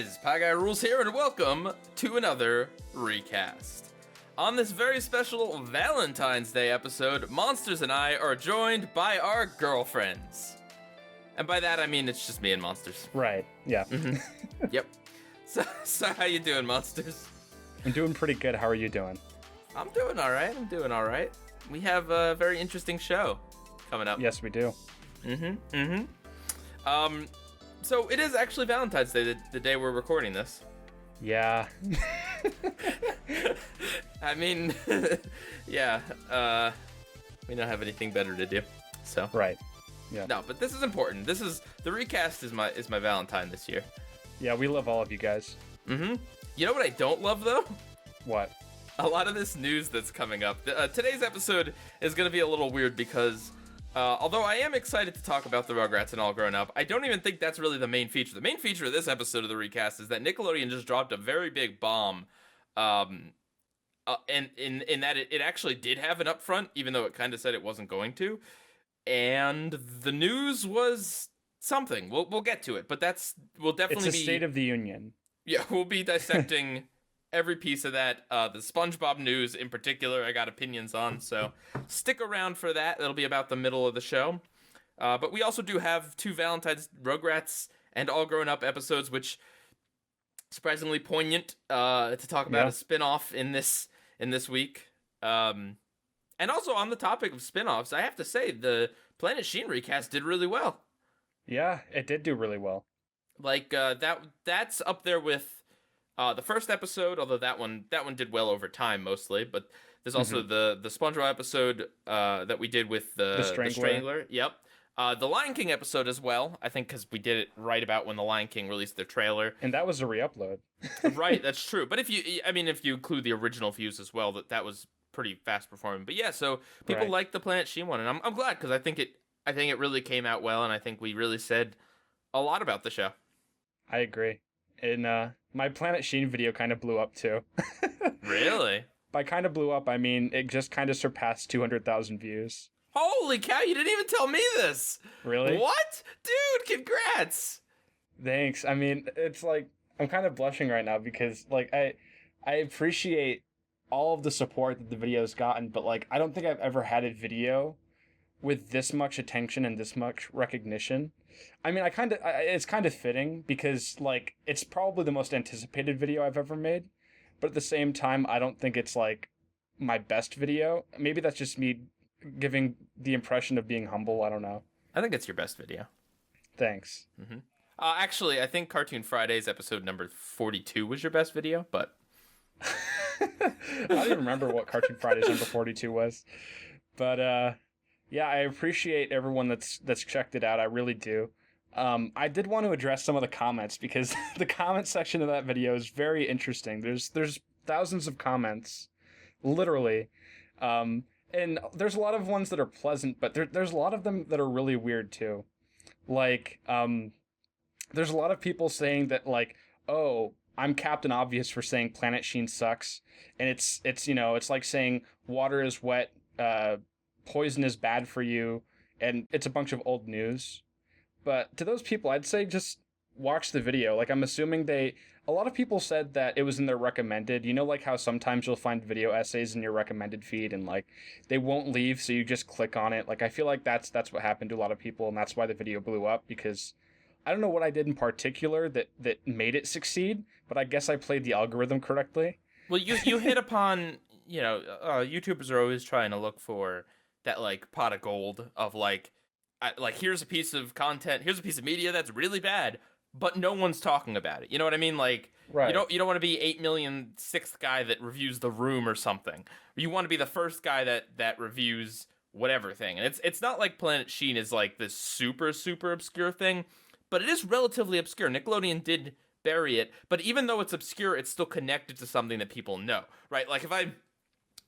guys, PIEGUYRULZ here, and welcome to another recast. On this very special Valentine's Day episode, Monsters and I are joined by our girlfriends. And by that I mean it's just me and Monsters. Right, yeah. Yep. So how you doing, Monsters? I'm doing pretty good. How are you doing? I'm doing alright. We have a very interesting show coming up. Yes, we do. So it is actually Valentine's Day, the day we're recording this. Yeah. I mean, yeah, we don't have anything better to do, so. Right, yeah. No, but this is important. The recast is my Valentine this year. Yeah, we love all of you guys. You know what I don't love, though? What? A lot of this news that's coming up. Today's episode is going to be a little weird because, although I am excited to talk about the Rugrats and All Grown Up, I don't even think that's really the main feature. The main feature of this episode of the recast is that Nickelodeon just dropped a very big bomb, and in that it actually did have an upfront, even though it kind of said it wasn't going to. And the news was something. We'll get to it, but we'll definitely It's a State of the Union. Yeah, we'll be dissecting every piece of that. The SpongeBob news in particular, I got opinions on, so stick around for that. That'll be about the middle of the show. But we also do have two Valentine's Rugrats and All Grown Up episodes, which surprisingly poignant to talk about a spin-off in this week. And also on the topic of spin-offs, I have to say the Planet Sheen recast did really well. Yeah, it did do really well. Like that's up there with the first episode, although that one did well over time mostly. But there's also the SpongeBob episode that we did with the Strangler. Yep. The Lion King episode as well, I think, because we did it right about when the Lion King released their trailer. And that was a re-upload. Right, that's true. But if you include the original views as well, that was pretty fast performing. But yeah, so people like the Planet Sheen one, and I'm glad, because I think it really came out well, and I think we really said a lot about the show. I agree. And my Planet Sheen video kind of blew up too. Really? By kind of blew up, I mean it just kind of surpassed 200,000 views. Holy cow, you didn't even tell me this! Really? What? Dude, congrats! Thanks. I mean, it's like, I'm kind of blushing right now because, like, I appreciate all of the support that the video's gotten, but, like, I don't think I've ever had a video with this much attention and this much recognition. I mean, it's kind of fitting because, like, it's probably the most anticipated video I've ever made, but at the same time, I don't think it's, like, my best video. Maybe that's just me giving the impression of being humble. I don't know. I think it's your best video. Thanks. Actually, I think Cartoon Fridays episode number 42 was your best video, but I don't even remember what Cartoon Fridays number 42 was. But, yeah, I appreciate everyone that's checked it out. I really do. I did want to address some of the comments because the comment section of that video is very interesting. There's thousands of comments, literally. And there's a lot of ones that are pleasant, but there's a lot of them that are really weird too. Like, there's a lot of people saying that, like, oh, I'm Captain Obvious for saying Planet Sheen sucks. And it's like saying water is wet, poison is bad for you, and it's a bunch of old news. But to those people, I'd say just watch the video. Like, I'm assuming a lot of people said that it was in their recommended. You know, like how sometimes you'll find video essays in your recommended feed and, like, they won't leave, so you just click on it. Like, I feel like that's what happened to a lot of people, and that's why the video blew up, because I don't know what I did in particular that made it succeed, but I guess I played the algorithm correctly. Well, you hit upon, YouTubers are always trying to look for that, like, pot of gold of, like, here's a piece of content, here's a piece of media that's really bad, but no one's talking about it. You know what I mean? Like, right. You don't want to be 8,000,006th guy that reviews The Room or something. You want to be the first guy that reviews whatever thing. And it's not like Planet Sheen is like this super, super obscure thing, but it is relatively obscure. Nickelodeon did bury it, but even though it's obscure, it's still connected to something that people know, right? Like if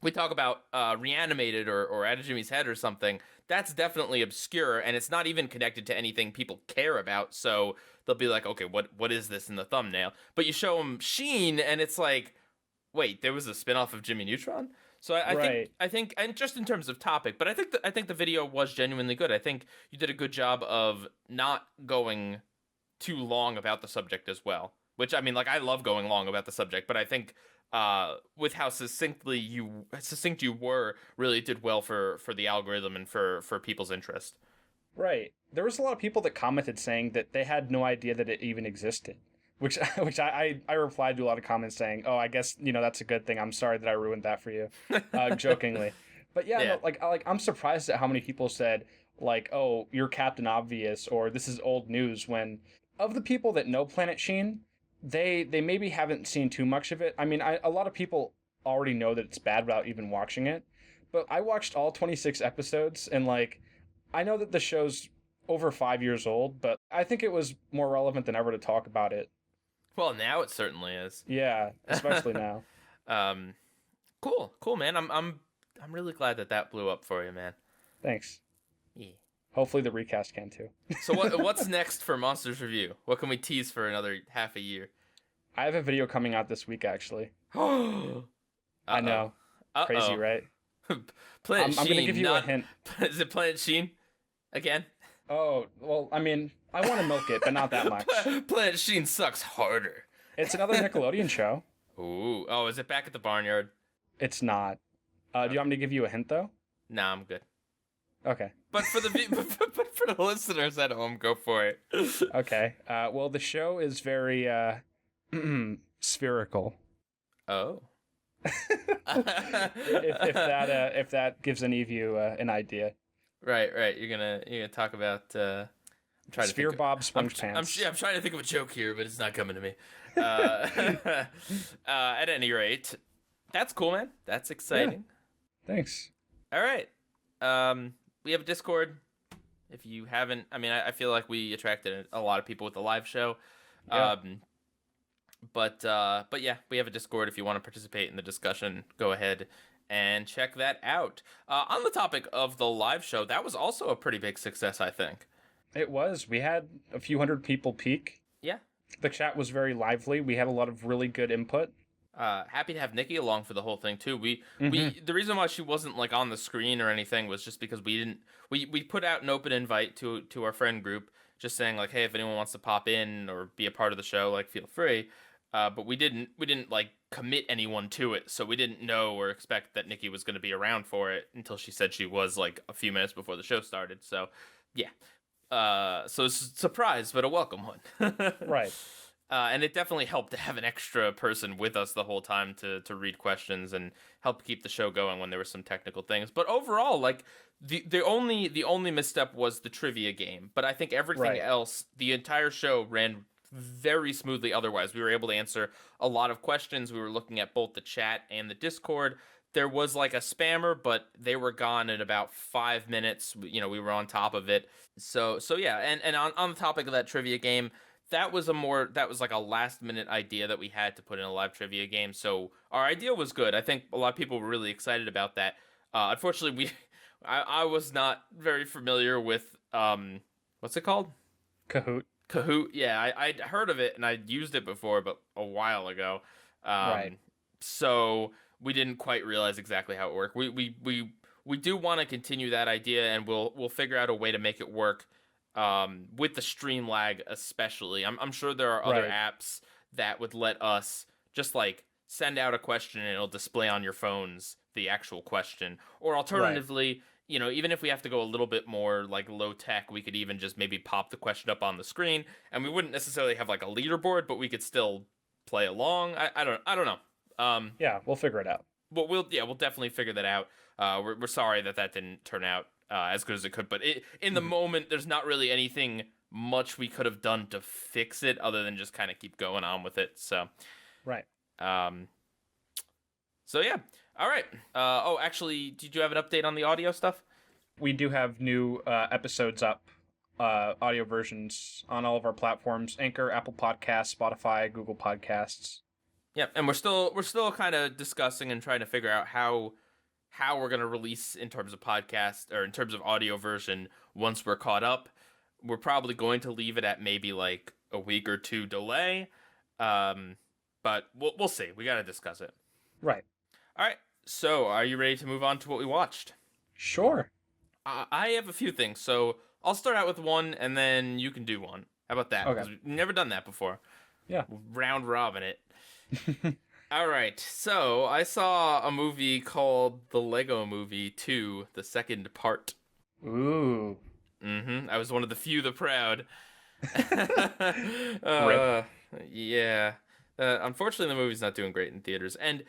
we talk about Reanimated or Out of Jimmy's Head or something, that's definitely obscure, and it's not even connected to anything people care about, so they'll be like, okay, what is this in the thumbnail? But you show them Sheen, and it's like, wait, there was a spinoff of Jimmy Neutron? So I think, and just in terms of topic, but I think the video was genuinely good. I think you did a good job of not going too long about the subject as well. which I mean, like, I love going long about the subject, but I think with how succinct you were, really did well for the algorithm and for people's interest. Right. There was a lot of people that commented saying that they had no idea that it even existed. Which I replied to a lot of comments saying, "Oh, I guess, that's a good thing. I'm sorry that I ruined that for you," jokingly. But yeah, Yeah. no, like I'm surprised at how many people said like, "Oh, you're Captain Obvious," or "This is old news." When of the people that know Planet Sheen, they maybe haven't seen too much of it. I mean, a lot of people already know that it's bad without even watching it. But I watched all 26 episodes, and like, I know that the show's over 5 years old, but I think it was more relevant than ever to talk about it. Well, now it certainly is. Yeah, especially now. Cool, man. I'm really glad that blew up for you, man. Thanks. Yeah. Hopefully the recast can too. So what's next for Monsters Review? What can we tease for another half a year? I have a video coming out this week, actually. I I know. Crazy, right? Planet Sheen. I'm going to give you a hint. Is it Planet Sheen again? Oh, well, I mean, I want to milk it, but not that much. Planet Sheen sucks harder. It's another Nickelodeon show. Ooh. Oh, is it back at the barnyard? It's not. Do you want me to give you a hint, though? Nah, I'm good. Okay. But for the but for the listeners at home, go for it. Okay. Well, the show is very spherical. Oh. if that gives any of you an idea. Right. You're gonna talk about. I'm trying Sphere to think Bob SpongePants. I'm trying to think of a joke here, but it's not coming to me. At any rate, that's cool, man. That's exciting. Yeah. Thanks. All right. We have a Discord. If you haven't, I mean, I feel like we attracted a lot of people with the live show. Yeah. But yeah, we have a Discord. If you want to participate in the discussion, go ahead and check that out. On the topic of the live show, that was also a pretty big success, I think. It was. We had a few hundred people peek. Yeah. The chat was very lively. We had a lot of really good input. Happy to have Nikki along for the whole thing too. We the reason why she wasn't like on the screen or anything was just because we put out an open invite to our friend group, just saying like, hey, if anyone wants to pop in or be a part of the show, like, feel free. But we didn't like commit anyone to it, so we didn't know or expect that Nikki was going to be around for it until she said she was like a few minutes before the show started. So yeah. So it's a surprise, but a welcome one. Right. And it definitely helped to have an extra person with us the whole time to read questions and help keep the show going when there were some technical things. But overall, like the only misstep was the trivia game. But I think everything else, the entire show ran very smoothly. Otherwise, we were able to answer a lot of questions. We were looking at both the chat and the Discord. There was like a spammer, but they were gone in about 5 minutes. We were on top of it. So yeah, and on the topic of that trivia game, that was like a last minute idea that we had to put in a live trivia game. So our idea was good. I think a lot of people were really excited about that. Unfortunately, I was not very familiar with what's it called? Kahoot. Kahoot. Yeah, I'd heard of it and I'd used it before, but a while ago. Right. So we didn't quite realize exactly how it worked. We do want to continue that idea, and we'll figure out a way to make it work. With the stream lag especially. I'm sure there are other apps that would let us just like send out a question and it'll display on your phones the actual question. Or alternatively, even if we have to go a little bit more like low tech, we could even just maybe pop the question up on the screen, and we wouldn't necessarily have like a leaderboard, but we could still play along. I don't know. Yeah, we'll figure it out. But we'll definitely figure that out. We're sorry that didn't turn out as good as it could, but in the moment, there's not really anything much we could have done to fix it other than just kind of keep going on with it. So, right. So yeah. All right. Actually, did you have an update on the audio stuff? We do have new episodes up, audio versions on all of our platforms: Anchor, Apple Podcasts, Spotify, Google Podcasts. Yeah, and we're still kind of discussing and trying to figure out how we're going to release in terms of podcast or in terms of audio version once we're caught up. We're probably going to leave it at maybe like a week or two delay. But we'll see. We got to discuss it. Right. All right. So are you ready to move on to what we watched? Sure. I have a few things. So I'll start out with one and then you can do one. How about that? Okay. 'Cause we've never done that before. Yeah. Round robin it. All right, so I saw a movie called The Lego Movie 2, the second part. Ooh. I was one of the few, the proud. Rip. uh, yeah. Unfortunately, the movie's not doing great in theaters. And,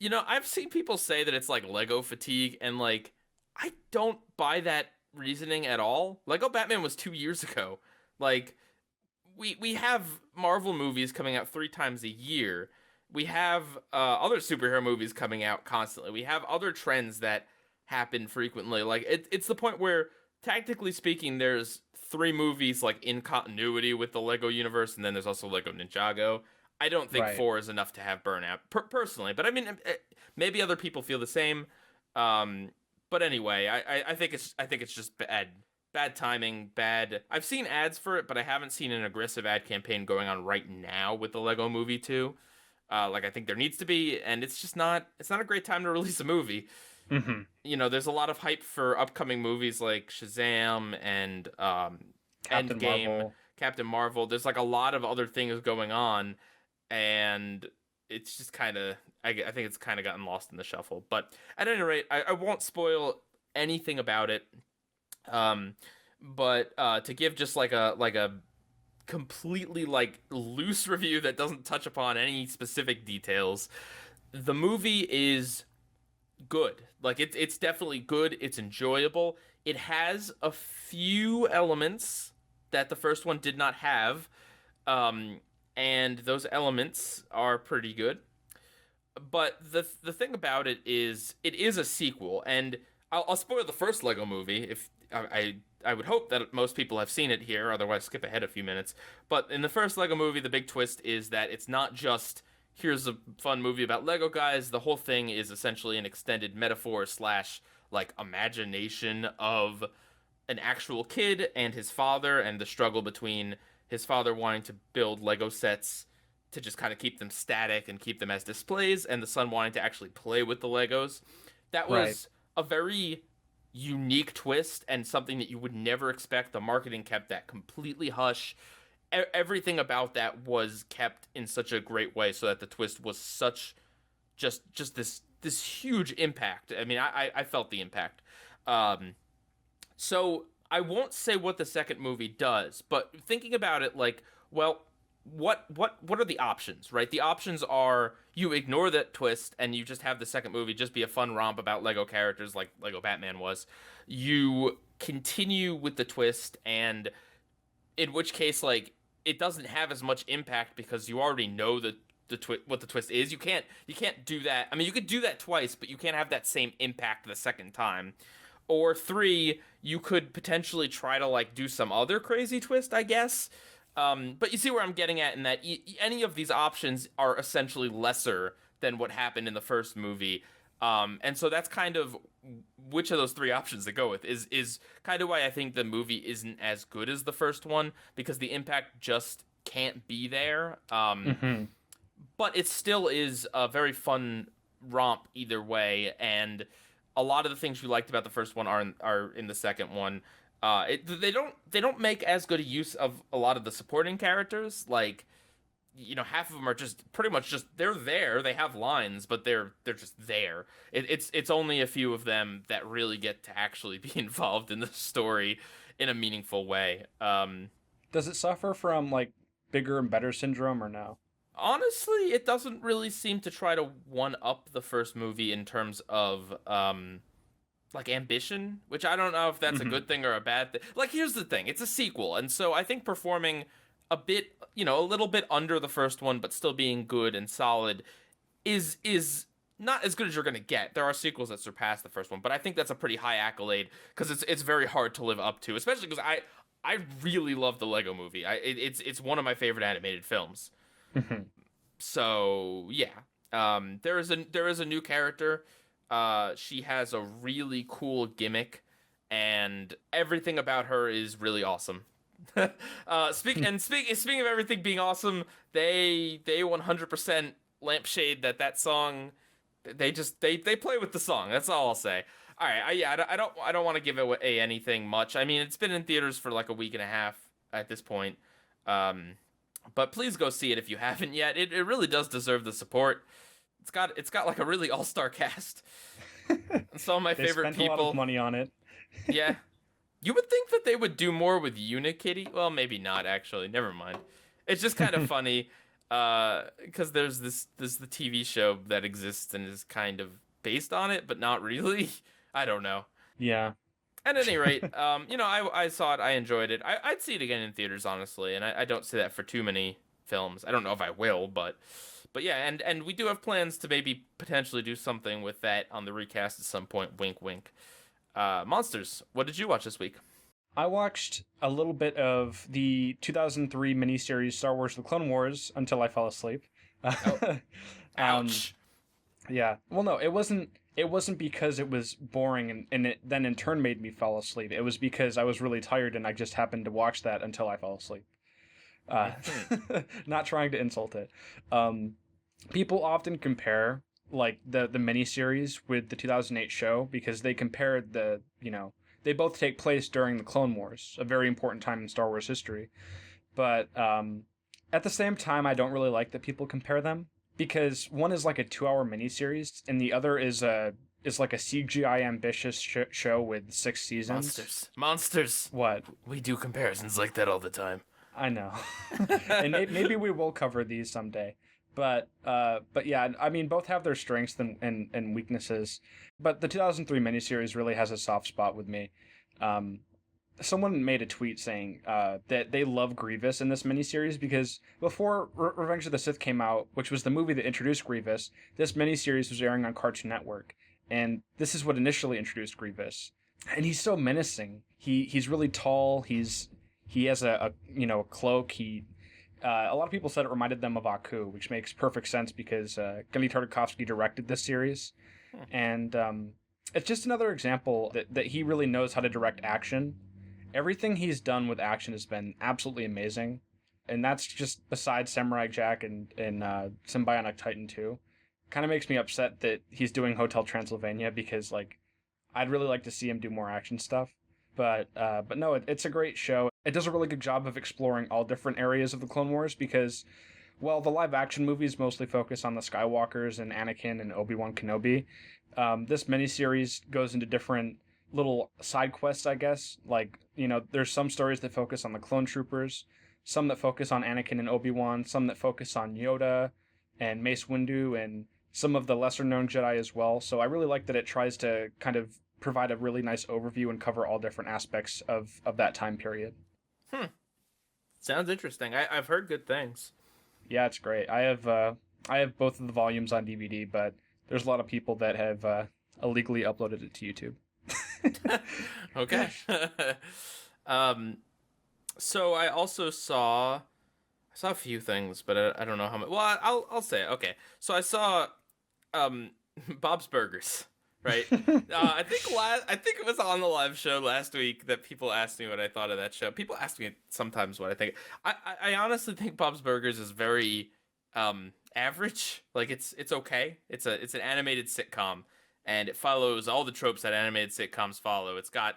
I've seen people say that it's like Lego fatigue, and like, I don't buy that reasoning at all. Lego Batman was 2 years ago. Like, we have Marvel movies coming out 3 times a year. We have other superhero movies coming out constantly. We have other trends that happen frequently. Like, it's the point where, technically speaking, there's 3 movies like in continuity with the Lego universe, and then there's also Lego Ninjago. I don't think Right. 4 is enough to have burnout personally, but I mean, maybe other people feel the same. But anyway, I think it's just bad timing, bad. I've seen ads for it, but I haven't seen an aggressive ad campaign going on right now with the Lego Movie 2. Like I think there needs to be, and it's not a great time to release a movie. There's a lot of hype for upcoming movies like Shazam and Captain Endgame, Marvel. Captain Marvel. There's like a lot of other things going on, and it's just kind of, I think it's kind of gotten lost in the shuffle. But at any rate, I won't spoil anything about it. But to give just like a completely like loose review that doesn't touch upon any specific details, the movie is good. Like it's definitely good. It's enjoyable. It has a few elements that the first one did not have, and those elements are pretty good. But the thing about it is a sequel, and I'll spoil the first Lego movie if I would hope that most people have seen it here, otherwise skip ahead a few minutes. But in the first Lego movie, the big twist is that it's not just here's a fun movie about Lego guys. The whole thing is essentially an extended metaphor slash like imagination of an actual kid and his father, and the struggle between his father wanting to build Lego sets to just kind of keep them static and keep them as displays, and the son wanting to actually play with the Legos. That was Right. a very unique twist and something that you would never expect. The marketing kept that completely hush. Everything about that was kept in such a great way so that the twist was such just this huge impact. I mean, I felt the impact. So I won't say what the second movie does, but thinking about it, like, well, what are the options, right? The options are you ignore that twist and you just have the second movie just be a fun romp about Lego characters like Lego Batman was. You continue with the twist, and in which case, like, it doesn't have as much impact because you already know what the twist is. You can't do that. I mean, you could do that twice, but you can't have that same impact the second time. Or 3, you could potentially try to like do some other crazy twist, I guess. But you see where I'm getting at in that any of these options are essentially lesser than what happened in the first movie. And so that's kind of which of those 3 options to go with is kind of why I think the movie isn't as good as the first one, because the impact just can't be there. But it still is a very fun romp either way, and a lot of the things you liked about the first one are in the second one. They don't make as good a use of a lot of the supporting characters. Like, half of them are just pretty much just they're there. They have lines, but they're just there. It's only a few of them that really get to actually be involved in the story in a meaningful way. Does it suffer from like bigger and better syndrome or no? Honestly, it doesn't really seem to try to one up the first movie in terms of like ambition, which I don't know if that's a good thing or a bad thing. Like, here's the thing, it's a sequel, and so I think performing a bit, a little bit under the first one, but still being good and solid is not as good as you're gonna get. There are sequels that surpass the first one, but I think that's a pretty high accolade because it's very hard to live up to, especially because I really love the Lego Movie. It's one of my favorite animated films. So yeah, there is a new character. She has a really cool gimmick, and everything about her is really awesome. Speaking of everything being awesome, they 100% lampshade that song. They play with the song. That's all I'll say. All right, I don't want to give away anything much. I mean, it's been in theaters for like a week and a half at this point. But please go see it if you haven't yet. It really does deserve the support. It's got like a really all-star cast. Some of my They favorite spent people. a lot of money on it. Yeah. You would think that they would do more with Unikitty. Well, maybe not, actually. Never mind. It's just kind of funny because there's the TV show that exists and is kind of based on it, but not really. I don't know. Yeah. At any rate, I saw it. I enjoyed it. I'd see it again in theaters, honestly, and I don't say that for too many films. I don't know if I will, but yeah, and we do have plans to maybe potentially do something with that on the recast at some point. Wink, wink. Monsters, what did you watch this week? I watched a little bit of the 2003 miniseries Star Wars: The Clone Wars until I fell asleep. Oh. Ouch. Yeah. Well, no, it wasn't. It wasn't because it was boring and it then in turn made me fall asleep. It was because I was really tired and I just happened to watch that until I fell asleep. Not trying to insult it. People often compare like the miniseries with the 2008 show because they compare they both take place during the Clone Wars, a very important time in Star Wars history. But at the same time, I don't really like that people compare them because one is like a 2-hour miniseries and the other is like a CGI ambitious show with 6 seasons. Monsters. What? We do comparisons like that all the time. I know. And maybe we will cover these someday. But yeah, I mean, both have their strengths and weaknesses. But the 2003 miniseries really has a soft spot with me. Someone made a tweet saying that they love Grievous in this miniseries because before Revenge of the Sith came out, which was the movie that introduced Grievous, this miniseries was airing on Cartoon Network. And this is what initially introduced Grievous. And he's so menacing. He's really tall. He has a cloak. A lot of people said it reminded them of Aku, which makes perfect sense because Genndy Tartakovsky directed this series. And it's just another example that he really knows how to direct action. Everything he's done with action has been absolutely amazing. And that's just besides Samurai Jack and Symbionic Titan 2. Kind of makes me upset that he's doing Hotel Transylvania because I'd really like to see him do more action stuff. But no, it's a great show. It does a really good job of exploring all different areas of the Clone Wars because, well, the live-action movies mostly focus on the Skywalkers and Anakin and Obi-Wan Kenobi. This miniseries goes into different little side quests, I guess. There's some stories that focus on the clone troopers, some that focus on Anakin and Obi-Wan, some that focus on Yoda and Mace Windu, and some of the lesser-known Jedi as well. So I really like that it tries to kind of provide a really nice overview and cover all different aspects of that time period. Sounds interesting. I've heard good things. Yeah, it's great. I have both of the volumes on DVD, but there's a lot of people that have illegally uploaded it to YouTube. Okay. So I also saw a few things, but I don't know how much. Well, I'll say it. Okay. So I saw Bob's Burgers. Right. I think it was on the live show last week that people asked me what I thought of that show. People ask me sometimes what I think. I honestly think Bob's Burgers is very average. Like it's okay. It's an animated sitcom and it follows all the tropes that animated sitcoms follow. It's got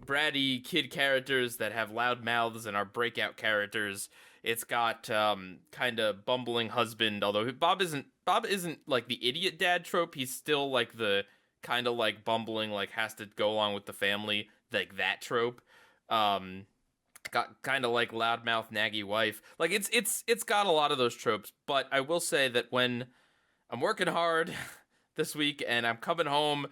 bratty kid characters that have loud mouths and are breakout characters. It's got kind of bumbling husband, although Bob isn't like the idiot dad trope. He's still like the kind of like bumbling, like has to go along with the family, like that trope. Got kind of like loudmouth naggy wife. Like it's got a lot of those tropes, but I will say that when I'm working hard this week and I'm coming home,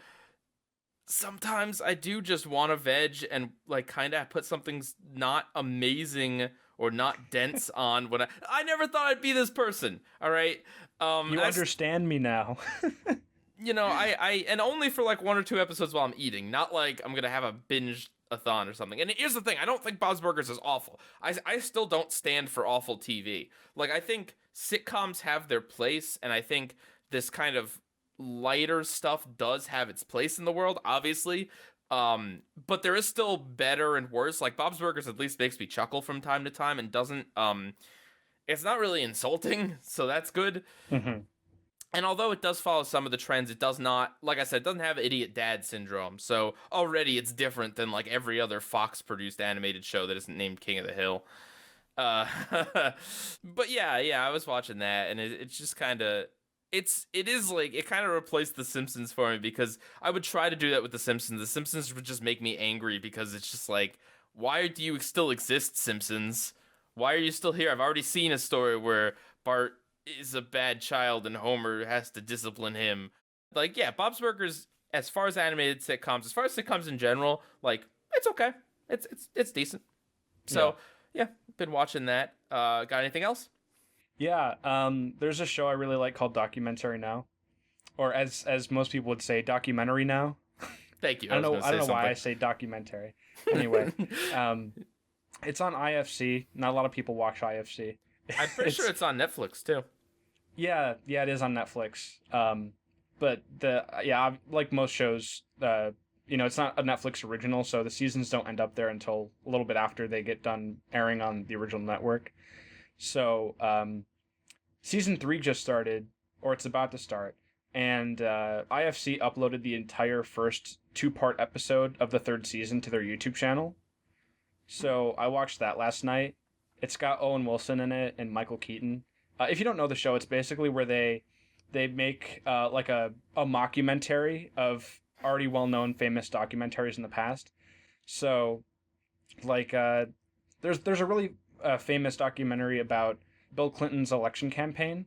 sometimes I do just want to veg and like kind of put something not amazing or not dense on when I never thought I'd be this person. All right. You understand me now. I and only for like 1 or 2 episodes while I'm eating, not like I'm going to have a binge-a-thon or something. And here's the thing. I don't think Bob's Burgers is awful. I still don't stand for awful TV. Like, I think sitcoms have their place, and I think this kind of lighter stuff does have its place in the world, obviously. But there is still better and worse. Like, Bob's Burgers at least makes me chuckle from time to time and doesn't, it's not really insulting, so that's good. Mm-hmm. And although it does follow some of the trends, it does not, like I said, it doesn't have idiot dad syndrome. So already it's different than like every other Fox-produced animated show that isn't named King of the Hill. Uh, but yeah, I was watching that, and it's just kind of it is like it kind of replaced The Simpsons for me because I would try to do that with The Simpsons. The Simpsons would just make me angry because it's just like, why do you still exist, Simpsons? Why are you still here? I've already seen a story where Bart is a bad child and Homer has to discipline him. Like, yeah, Bob's Burgers, as far as animated sitcoms, as far as sitcoms in general, like, it's okay. It's decent. So, yeah, been watching that. Got anything else? Yeah, there's a show I really like called Documentary Now, or as most people would say, Documentary Now. Thank you. I don't know why I say documentary. Anyway, it's on IFC. Not a lot of people watch IFC. I'm pretty sure it's on Netflix too. Yeah, it is on Netflix. But like most shows, it's not a Netflix original, so the seasons don't end up there until a little bit after they get done airing on the original network. So, season 3 just started, or it's about to start, and IFC uploaded the entire first 2-part episode of the 3rd season to their YouTube channel. So I watched that last night. It's got Owen Wilson in it and Michael Keaton. If you don't know the show, it's basically where they make like a mockumentary of already well-known famous documentaries in the past. So, like, there's a really famous documentary about Bill Clinton's election campaign.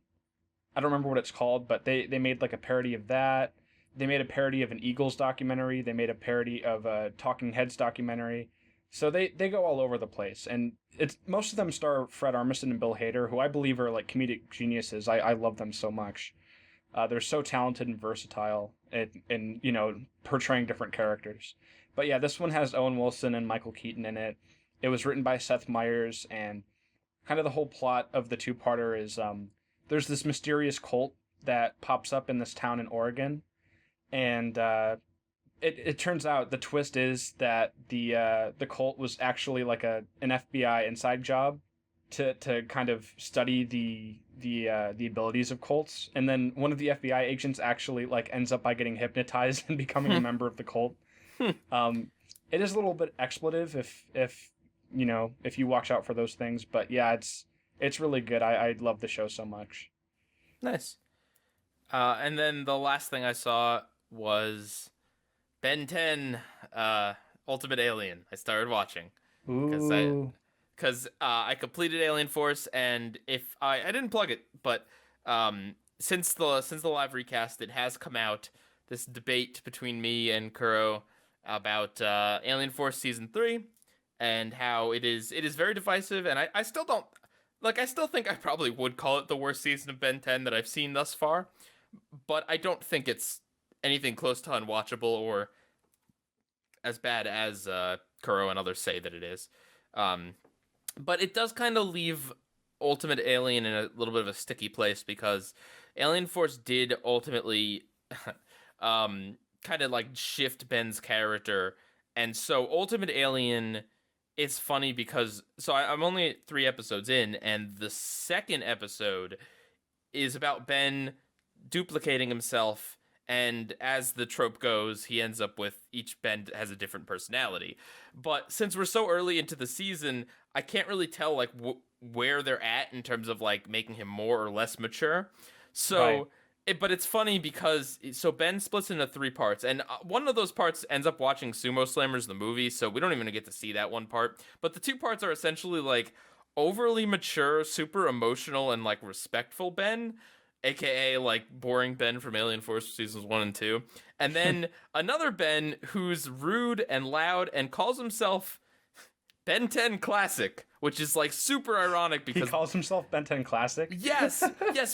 I don't remember what it's called, but they made like a parody of that. They made a parody of an Eagles documentary. They made a parody of a Talking Heads documentary. So they go all over the place, and it's most of them star Fred Armisen and Bill Hader, who I believe are like comedic geniuses. I love them so much. They're so talented and versatile in portraying different characters. But yeah, this one has Owen Wilson and Michael Keaton in it. It was written by Seth Meyers, and kind of the whole plot of the 2-parter is there's this mysterious cult that pops up in this town in Oregon, and it turns out the twist is that the cult was actually like an FBI inside job to kind of study the abilities of cults, and then one of the FBI agents actually like ends up by getting hypnotized and becoming a member of the cult. It is a little bit expletive if you watch out for those things, but yeah, it's really good. I love the show so much. Nice. And then the last thing I saw was Ben 10 Ultimate Alien. I started watching because I completed Alien Force, and if I didn't plug it, but since the live recast, it has come out, this debate between me and Kuro about Alien Force Season 3 and how it is very divisive, and I still don't I still think I probably would call it the worst season of Ben 10 that I've seen thus far, but I don't think it's anything close to unwatchable or as bad as Kuro and others say that it is. But it does kind of leave Ultimate Alien in a little bit of a sticky place because Alien Force did ultimately kind of like shift Ben's character. And so Ultimate Alien, it's funny because I'm only 3 episodes in, and the second episode is about Ben duplicating himself, and as the trope goes, he ends up with each Ben has a different personality. But since we're so early into the season, I can't really tell like where they're at in terms of like making him more or less mature. So, right. But it's funny because Ben splits into 3 parts, and one of those parts ends up watching Sumo Slammers the movie, so we don't even get to see that one part. But the 2 parts are essentially like overly mature, super emotional, and like respectful Ben, aka like boring Ben from Alien Force seasons 1 and 2, and then another Ben who's rude and loud and calls himself Ben 10 Classic, which is like super ironic because he calls himself Ben 10 Classic. Yes,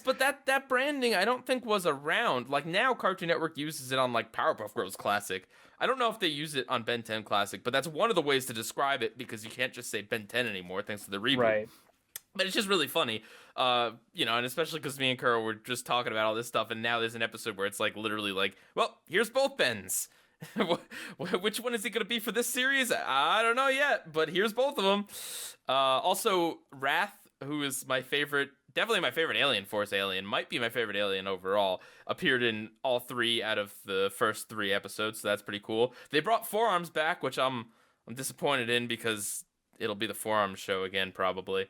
but that branding I don't think was around. Like now, Cartoon Network uses it on like Powerpuff Girls Classic. I don't know if they use it on Ben 10 Classic, but that's one of the ways to describe it because you can't just say Ben 10 anymore thanks to the reboot. Right. But it's just really funny, and especially because me and Kuro were just talking about all this stuff, and now there's an episode where it's like literally like, well, here's both Bens. Which one is he going to be for this series? I don't know yet, but here's both of them. Also, Wrath, who is definitely my favorite Alien Force alien, might be my favorite alien overall, appeared in all 3 out of the first 3 episodes, so that's pretty cool. They brought Forearms back, which I'm disappointed in because it'll be the forearm show again probably.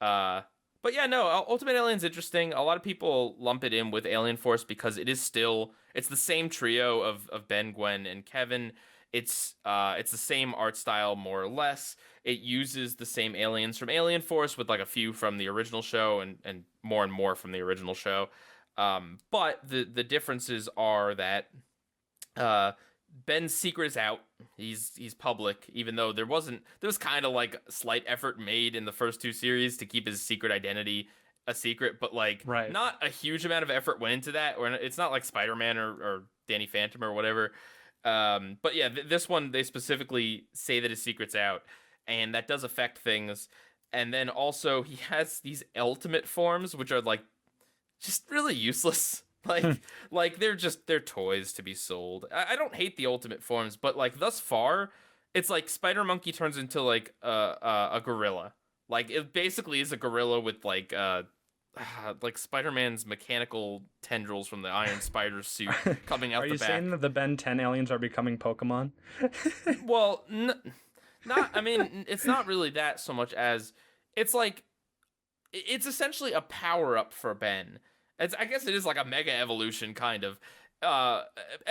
But yeah, no, Ultimate Alien's interesting. A lot of people lump it in with Alien Force because it's the same trio of Ben, Gwen, and Kevin. It's the same art style more or less. It uses the same aliens from Alien Force with like a few from the original show and more from the original show. But the differences are that Ben's secret is out. He's public, even though there was kind of like a slight effort made in the first two series to keep his secret identity a secret, but like not a huge amount of effort went into that. Or it's not like Spider-Man or Danny Phantom or whatever. But yeah, this one they specifically say that his secret's out, and that does affect things. And then also he has these ultimate forms, which are like just really useless. Like they're toys to be sold. I don't hate the ultimate forms, but like thus far, it's like Spider Monkey turns into like a gorilla. Like it basically is a gorilla with like Spider-Man's mechanical tendrils from the Iron Spider suit coming out the back. Are you saying that the Ben 10 aliens are becoming Pokemon? Well, not. I mean, it's not really that so much as it's like it's essentially a power up for Ben. I guess it is like a mega evolution kind of,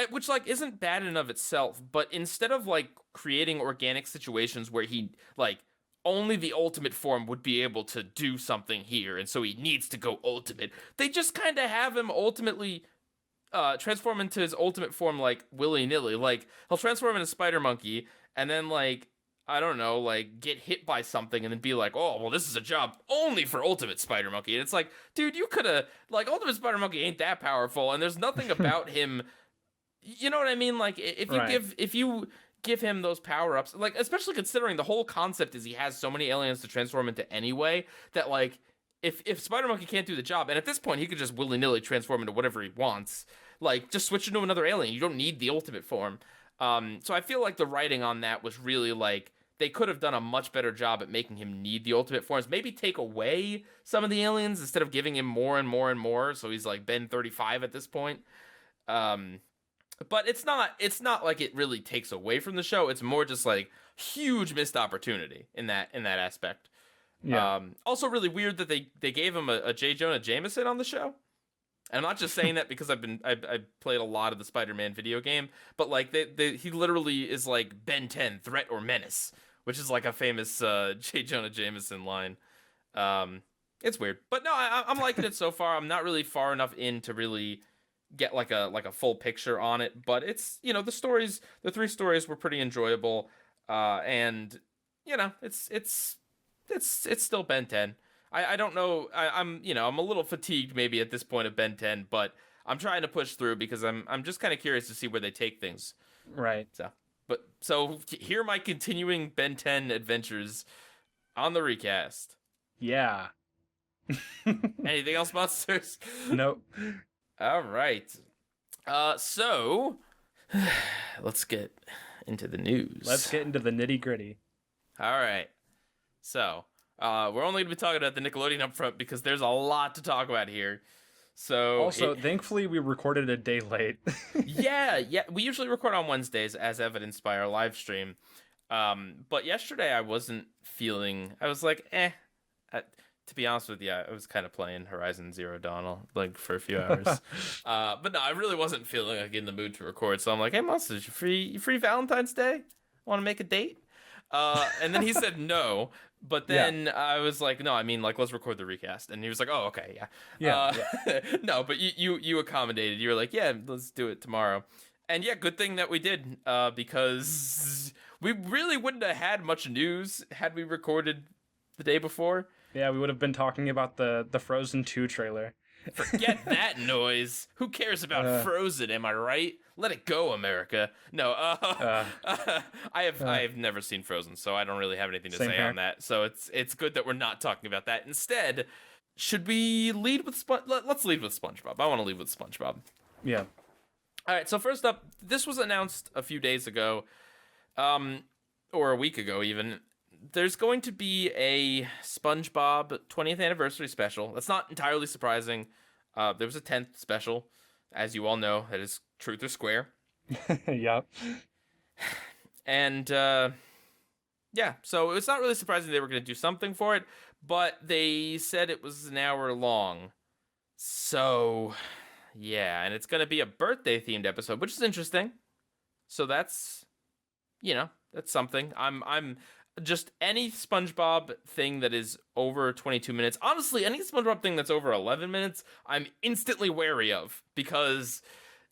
which like isn't bad in of itself. But instead of like creating organic situations where he like only the ultimate form would be able to do something here, and so he needs to go ultimate, they just kind of have him ultimately transform into his ultimate form like willy-nilly. Like he'll transform into Spider Monkey, and then like I don't know, like get hit by something and then be like, oh, well, this is a job only for Ultimate Spider Monkey. And it's like, dude, you could have, like, Ultimate Spider Monkey ain't that powerful, and there's nothing about him. You know what I mean? Like, if you give him those power ups, like, especially considering the whole concept is he has so many aliens to transform into anyway, that like, if Spider Monkey can't do the job, and at this point he could just willy nilly transform into whatever he wants, like, just switch into another alien. You don't need the ultimate form. So I feel like the writing on that was really like, they could have done a much better job at making him need the ultimate forms. Maybe take away some of the aliens instead of giving him more and more and more. So he's like Ben 35 at this point. But it's not like it really takes away from the show. It's more just like huge missed opportunity in that aspect. Yeah. Also really weird that they gave him a J. Jonah Jameson on the show. And I'm not just saying that because I played a lot of the Spider-Man video game, but like he literally is like Ben 10, threat or menace, which is like a famous J. Jonah Jameson line. It's weird, but no, I'm liking it so far. I'm not really far enough in to really get like a full picture on it, but it's, you know, the three stories were pretty enjoyable, and you know, it's still Ben 10. I don't know. I'm a little fatigued maybe at this point of Ben 10, but I'm trying to push through because I'm just kind of curious to see where they take things. Right. So here are my continuing Ben 10 adventures on the recast. Yeah. Anything else, Monsters? Nope. All right. So let's get into the news. Let's get into the nitty gritty. All right. So we're only going to be talking about the Nickelodeon up front because there's a lot to talk about here. So also, thankfully, we recorded a day late. yeah. We usually record on Wednesdays, as evidenced by our live stream. But yesterday I wasn't feeling. I was like, to be honest with you, I was kind of playing Horizon Zero Dawn like for a few hours. But no, I really wasn't feeling like in the mood to record. So I'm like, hey, Monsters, you free Valentine's Day? Want to make a date? And then he said no. But then I was like, no, I mean, like, let's record the recast. And he was like, oh, okay, yeah. No, but you accommodated. You were like, yeah, let's do it tomorrow. And yeah, good thing that we did, because we really wouldn't have had much news had we recorded the day before. Yeah, we would have been talking about the Frozen 2 trailer. Forget that noise. Who cares about Frozen, am I right? Let it go, America. No, I have never seen Frozen, so I don't really have anything to say on that. So it's good that we're not talking about that. Instead, should we lead with let's lead with SpongeBob. I want to lead with SpongeBob. Yeah. All right, so first up, this was announced a few days ago, or a week ago even. There's going to be a SpongeBob 20th anniversary special. That's not entirely surprising. There was a 10th special, as you all know. That is Truth or Square. Yep. And Yeah, so it's not really surprising they were going to do something for it, but they said it was an hour long. So, yeah, and it's going to be a birthday-themed episode, which is interesting. So that's, that's something. I'm just any SpongeBob thing that is over 22 minutes. Honestly, any SpongeBob thing that's over 11 minutes, I'm instantly wary of, because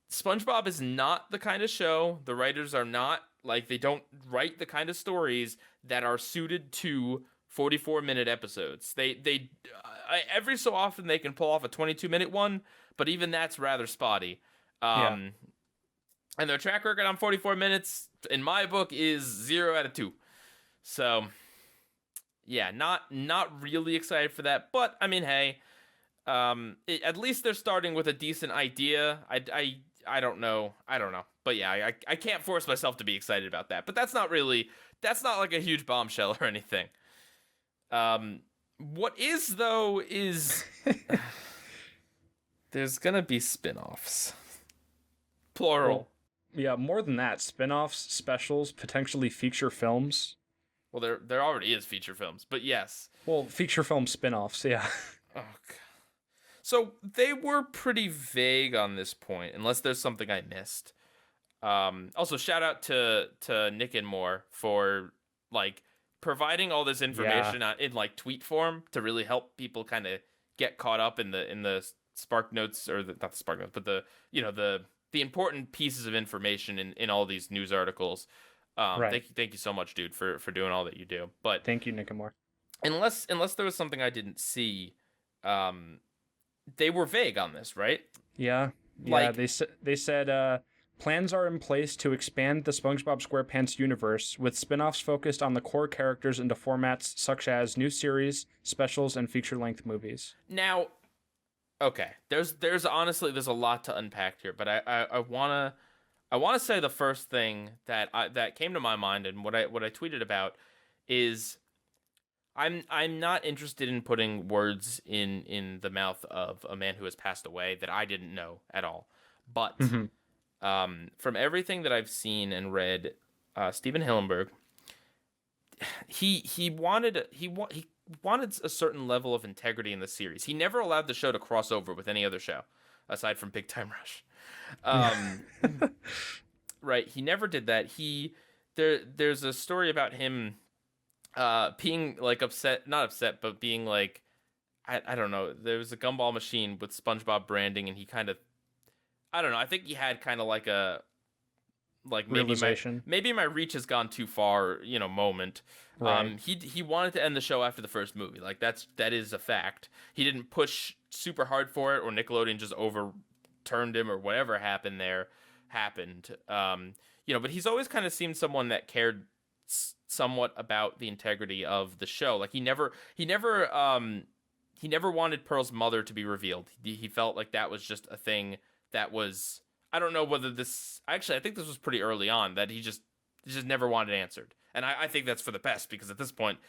SpongeBob is not the kind of show, the writers are not, like, they don't write the kind of stories that are suited to 44-minute episodes. They every so often they can pull off a 22-minute one, but even that's rather spotty. And their track record on 44 minutes, in my book, is 0 out of 2. So, yeah, not really excited for that. But I mean, hey, at least they're starting with a decent idea. I don't know. But yeah, I can't force myself to be excited about that. But that's not like a huge bombshell or anything. What is, though, is there's gonna be spin-offs. Plural. Well, yeah, more than that. Spin-offs, specials, potentially feature films. Well, there already is feature films, but yes. Well, feature film spin-offs, yeah. Oh, God. So they were pretty vague on this point, unless there's something I missed. Also, shout out to Nick and Moore for, like, providing all this information in, like, tweet form to really help people kind of get caught up in the Spark Notes, or not the Spark Notes, but the important pieces of information in all these news articles. Right. Thank you so much, dude, for doing all that you do. But thank you, Nick and Moore. Unless there was something I didn't see, they were vague on this, right? Yeah. Like, they said plans are in place to expand the SpongeBob SquarePants universe, with spin-offs focused on the core characters into formats such as new series, specials, and feature-length movies. Now, okay, there's honestly a lot to unpack here, but I wanna say the first thing that came to my mind, and what I tweeted about is, I'm not interested in putting words in the mouth of a man who has passed away that I didn't know at all. But from everything that I've seen and read, Steven Hillenburg, he wanted a certain level of integrity in the series. He never allowed the show to cross over with any other show aside from Big Time Rush. Right, he never did that. There's a story about him being, like, not upset, but being like, I don't know, there was a gumball machine with SpongeBob branding, and he kind of, I don't know, I think he had kind of like a, like, maybe my reach has gone too far, moment. Right. He wanted to end the show after the first movie. Like, that is a fact. He didn't push super hard for it, or Nickelodeon just overturned him, or whatever happened. But he's always kind of seemed someone that cared somewhat about the integrity of the show. Like, he never wanted Pearl's mother to be revealed. He felt like that was just a thing that was, I don't know whether this, actually, I think this was pretty early on, that he just never wanted answered. And I think that's for the best, because at this point,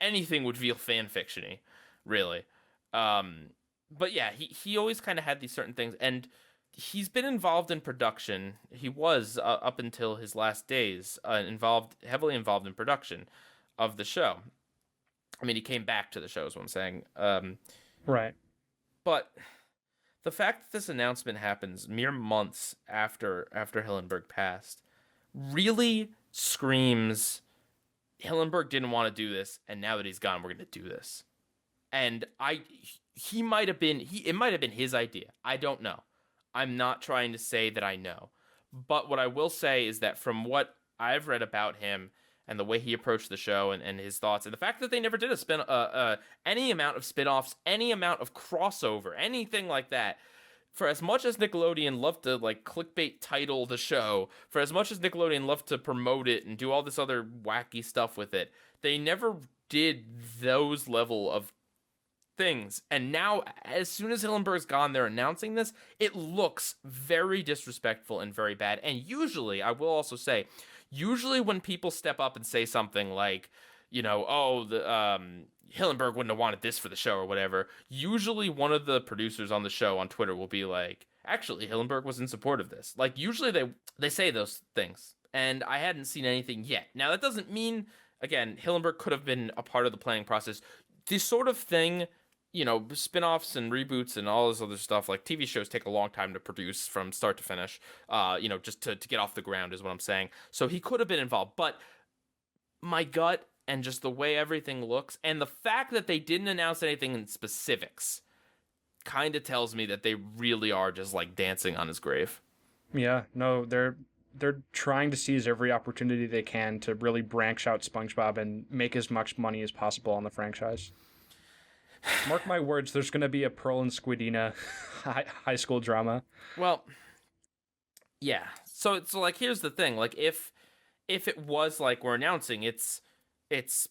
anything would feel fan fiction-y, really. But yeah, he always kind of had these certain things, and he's been involved in production. He was, up until his last days, heavily involved in production of the show. I mean, he came back to the show, is what I'm saying. Right. But the fact that this announcement happens mere months after Hillenburg passed really screams, Hillenburg didn't want to do this, and now that he's gone, we're going to do this. And it might have been his idea. I don't know. I'm not trying to say that I know. But what I will say is that from what I've read about him and the way he approached the show and his thoughts, and the fact that they never did any amount of spin-offs, any amount of crossover, anything like that, for as much as Nickelodeon loved to, like, clickbait title the show, for as much as Nickelodeon loved to promote it and do all this other wacky stuff with it, they never did those level of things. And now, as soon as Hillenburg's gone, they're announcing this. It looks very disrespectful and very bad. And usually, I will also say, when people step up and say something like, Hillenburg wouldn't have wanted this for the show or whatever, usually one of the producers on the show on Twitter will be like, actually, Hillenburg was in support of this. Like, usually they say those things, and I hadn't seen anything yet. Now, that doesn't mean, again, Hillenburg could have been a part of the planning process. This sort of thing, spin-offs and reboots and all this other stuff, like TV shows take a long time to produce from start to finish, just to get off the ground is what I'm saying. So he could have been involved, but my gut and just the way everything looks and the fact that they didn't announce anything in specifics kind of tells me that they really are just like dancing on his grave. Yeah, no, they're trying to seize every opportunity they can to really branch out SpongeBob and make as much money as possible on the franchise. Mark my words, there's going to be a Pearl and Squidina high school drama. Well, yeah. So like, here's the thing. Like, if it was like we're announcing, it's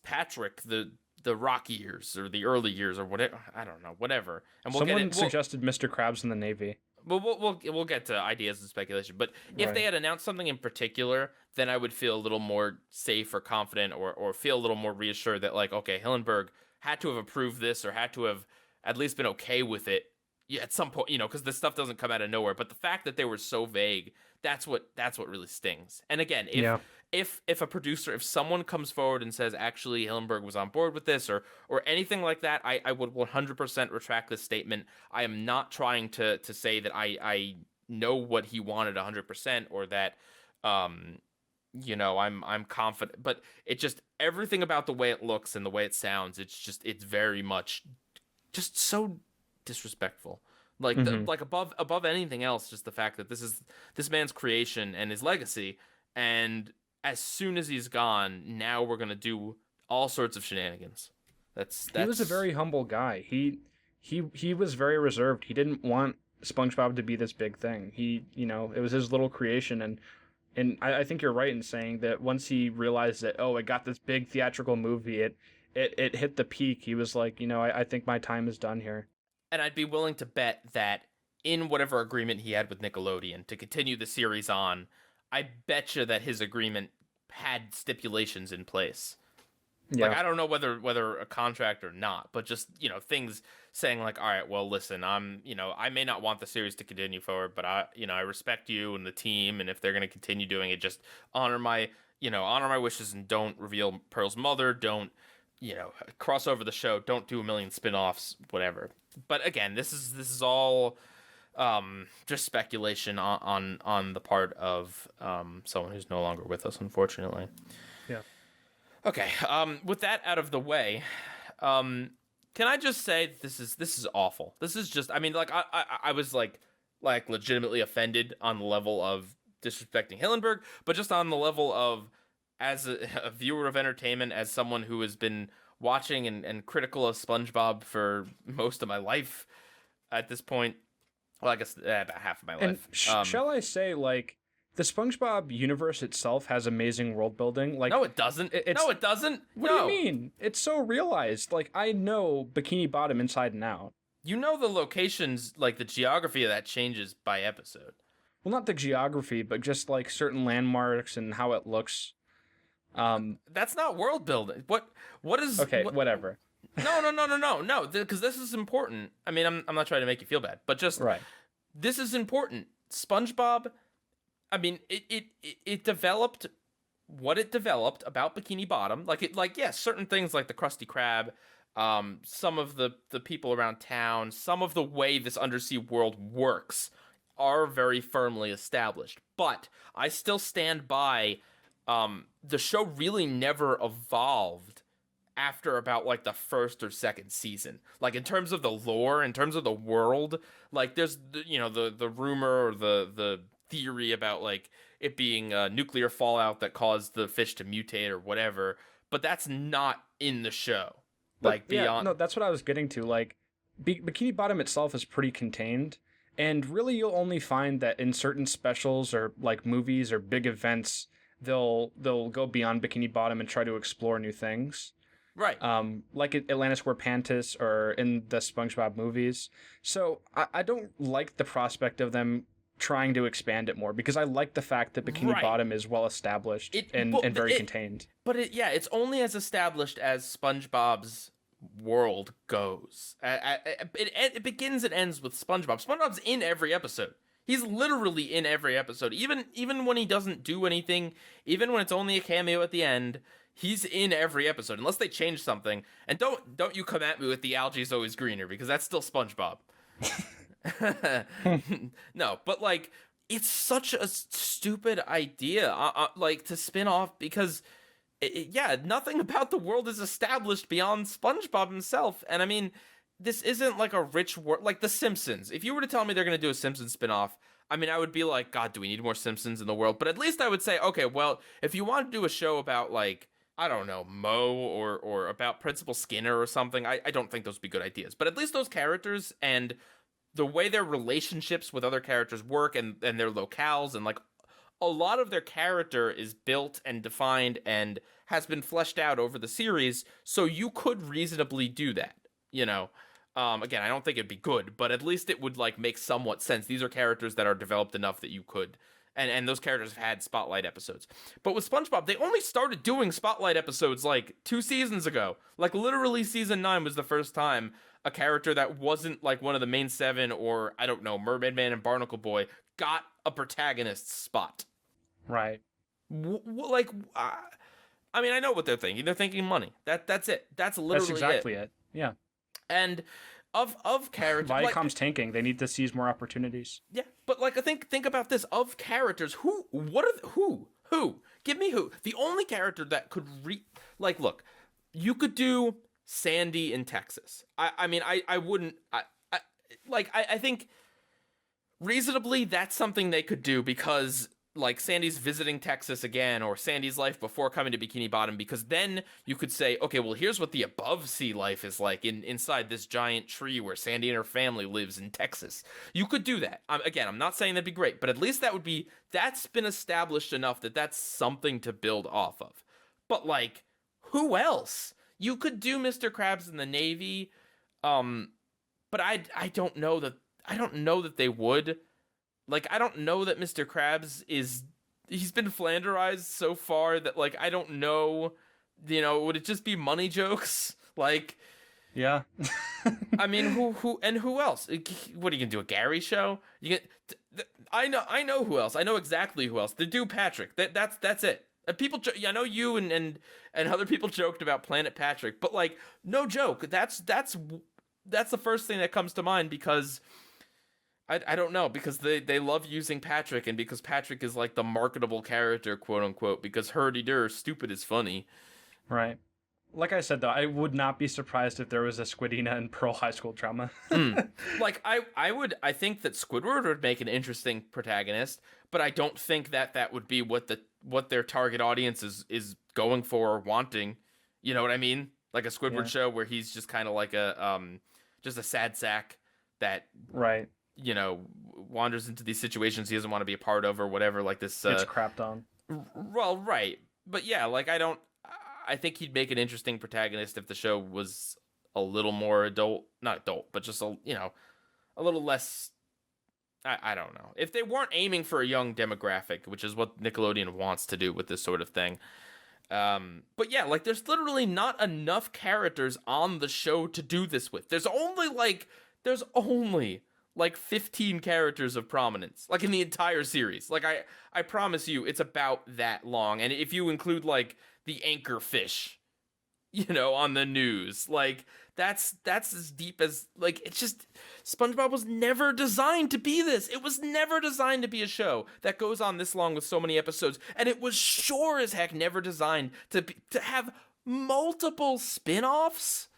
Patrick, the rocky years or the early years or whatever. I don't know, whatever. And someone suggested Mr. Krabs in the Navy. Well, we'll get to ideas and speculation. But if they had announced something in particular, then I would feel a little more safe or confident or feel a little more reassured that, like, okay, Hillenburg had to have approved this or had to have at least been okay with it at some point, because this stuff doesn't come out of nowhere. But the fact that they were so vague, that's what really stings. And again, if a producer, if someone comes forward and says, actually, Hillenburg was on board with this or anything like that, I would 100% retract this statement. I am not trying to say that I know what he wanted 100% or that, I'm confident, but it just, everything about the way it looks and the way it sounds, it's very much just so disrespectful. Like, like above anything else, just the fact that this is this man's creation and his legacy, and as soon as he's gone, now we're gonna do all sorts of shenanigans. That's He was a very humble guy. He was very reserved. He didn't want SpongeBob to be this big thing. It was his little creation, and I think you're right in saying that once he realized that, oh, I got this big theatrical movie, it hit the peak. He was like, I think my time is done here. And I'd be willing to bet that in whatever agreement he had with Nickelodeon to continue the series on, I bet you that his agreement had stipulations in place. Yeah. Like, I don't know whether a contract or not, but just, things saying like, all right, well, listen, I may not want the series to continue forward, but I respect you and the team. And if they're going to continue doing it, just honor my wishes and don't reveal Pearl's mother. Don't, cross over the show. Don't do a million spin-offs, whatever. But again, this is all just speculation on the part of someone who's no longer with us, unfortunately. Yeah. Okay. With that out of the way, can I just say this is awful. This is just, I was like legitimately offended on the level of disrespecting Hillenburg, but just on the level of as a viewer of entertainment, as someone who has been watching and critical of SpongeBob for most of my life at this point. Well, I guess about half of my life. Shall I say, like, the SpongeBob universe itself has amazing world building. Like, no, it doesn't. No, it doesn't. What do you mean? It's so realized. Like, I know Bikini Bottom inside and out. The locations, like the geography of that changes by episode. Well, not the geography, but just like certain landmarks and how it looks. That's not world building. What is? Okay, whatever. No, because this is important. I mean, I'm not trying to make you feel bad, but just right. This is important. SpongeBob, I mean, it developed what it developed about Bikini Bottom. Yes, certain things like the Krusty Krab, some of the people around town, some of the way this undersea world works are very firmly established. But I still stand by the show really never evolved after about like the first or second season. Like, in terms of the lore, in terms of the world, like there's the rumor or the theory about like it being nuclear fallout that caused the fish to mutate or whatever, but that's not in the show. Like, beyond. No, that's what I was getting to. Like, Bikini Bottom itself is pretty contained, and really you'll only find that in certain specials or like movies or big events they'll go beyond Bikini Bottom and try to explore new things. Right. Like Atlantis Where Pantis or in the SpongeBob movies. So I don't like the prospect of them trying to expand it more, because I like the fact that Bikini Bottom is well established and very contained. But it's only as established as SpongeBob's world goes. It begins and ends with SpongeBob. SpongeBob's in every episode. He's literally in every episode. Even when he doesn't do anything, even when it's only a cameo at the end, he's in every episode unless they change something. And don't you come at me with the algae's always greener, because that's still SpongeBob. No, but like, it's such a stupid idea, like, to spin off, because nothing about the world is established beyond SpongeBob himself. And I mean, this isn't like a rich world like The Simpsons. If you were to tell me they're going to do a Simpsons spinoff, I mean, I would be like, God, do we need more Simpsons in the world? But at least I would say, okay, well, if you want to do a show about, like, I don't know, Moe or about Principal Skinner or something, I don't think those would be good ideas. But at least those characters and the way their relationships with other characters work, and their locales, and like a lot of their character is built and defined and has been fleshed out over the series, so you could reasonably do that, you know. Again, I don't think it'd be good, but at least it would like make somewhat sense. These are characters that are developed enough that you could, and those characters have had Spotlight episodes. But with SpongeBob, they only started doing Spotlight episodes like 2 seasons ago. Like, literally season 9 was the first time a character that wasn't like one of the main 7, or I don't know, Mermaid Man and Barnacle Boy, got a protagonist spot. Right. I mean, I know what they're thinking. They're thinking money. That's it. That's literally exactly it. Yeah. And of characters, Viacom's tanking. They need to seize more opportunities. Yeah, but like, I think about this, of characters. Who? Give me who. The only character that could like, look, you could do Sandy in Texas. I mean, I wouldn't. I think reasonably that's something they could do, because like Sandy's visiting Texas again, or Sandy's life before coming to Bikini Bottom, because then you could say, okay, well, here's what the above sea life is like inside this giant tree where Sandy and her family lives in Texas. You could do that. Again, I'm not saying that'd be great, but at least that's been established enough that that's something to build off of. But like, who else? You could do Mr. Krabs in the Navy, but I don't know that they would. Like, I don't know that Mr. Krabs he's been Flanderized so far that, like, I don't know, you know, would it just be money jokes? Like, yeah. I mean, who else? What are you gonna do, a Gary show? I know who else. I know exactly who else. The dude Patrick. That's it. People, I know you and other people joked about Planet Patrick, but like, no joke. That's the first thing that comes to mind, because I don't know, because they love using Patrick, and because Patrick is like the marketable character, quote unquote, because herdy-dur, stupid is funny. Right. Like I said, though, I would not be surprised if there was a Squidina and Pearl high school drama. Like, I think that Squidward would make an interesting protagonist, but I don't think that would be what their target audience is going for or wanting. You know what I mean? Like a Squidward show where he's just kind of like just a sad sack that, right, you know, wanders into these situations he doesn't want to be a part of, or whatever, like this. Gets crapped on. Well, right. But yeah, like, I think he'd make an interesting protagonist if the show was a little more not adult, but just a little less, I don't know. If they weren't aiming for a young demographic, which is what Nickelodeon wants to do with this sort of thing. But yeah, like, there's literally not enough characters on the show to do this with. There's only like 15 characters of prominence, like, in the entire series. Like, I promise you, it's about that long. And if you include like the anchor fish, you know, on the news, like, that's as deep as, like, it's just, SpongeBob was never designed to be this. It was never designed to be a show that goes on this long with so many episodes, and it was sure as heck never designed to have multiple spin-offs.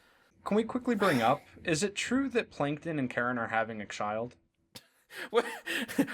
Can we quickly bring up, is it true that Plankton and Karen are having a child?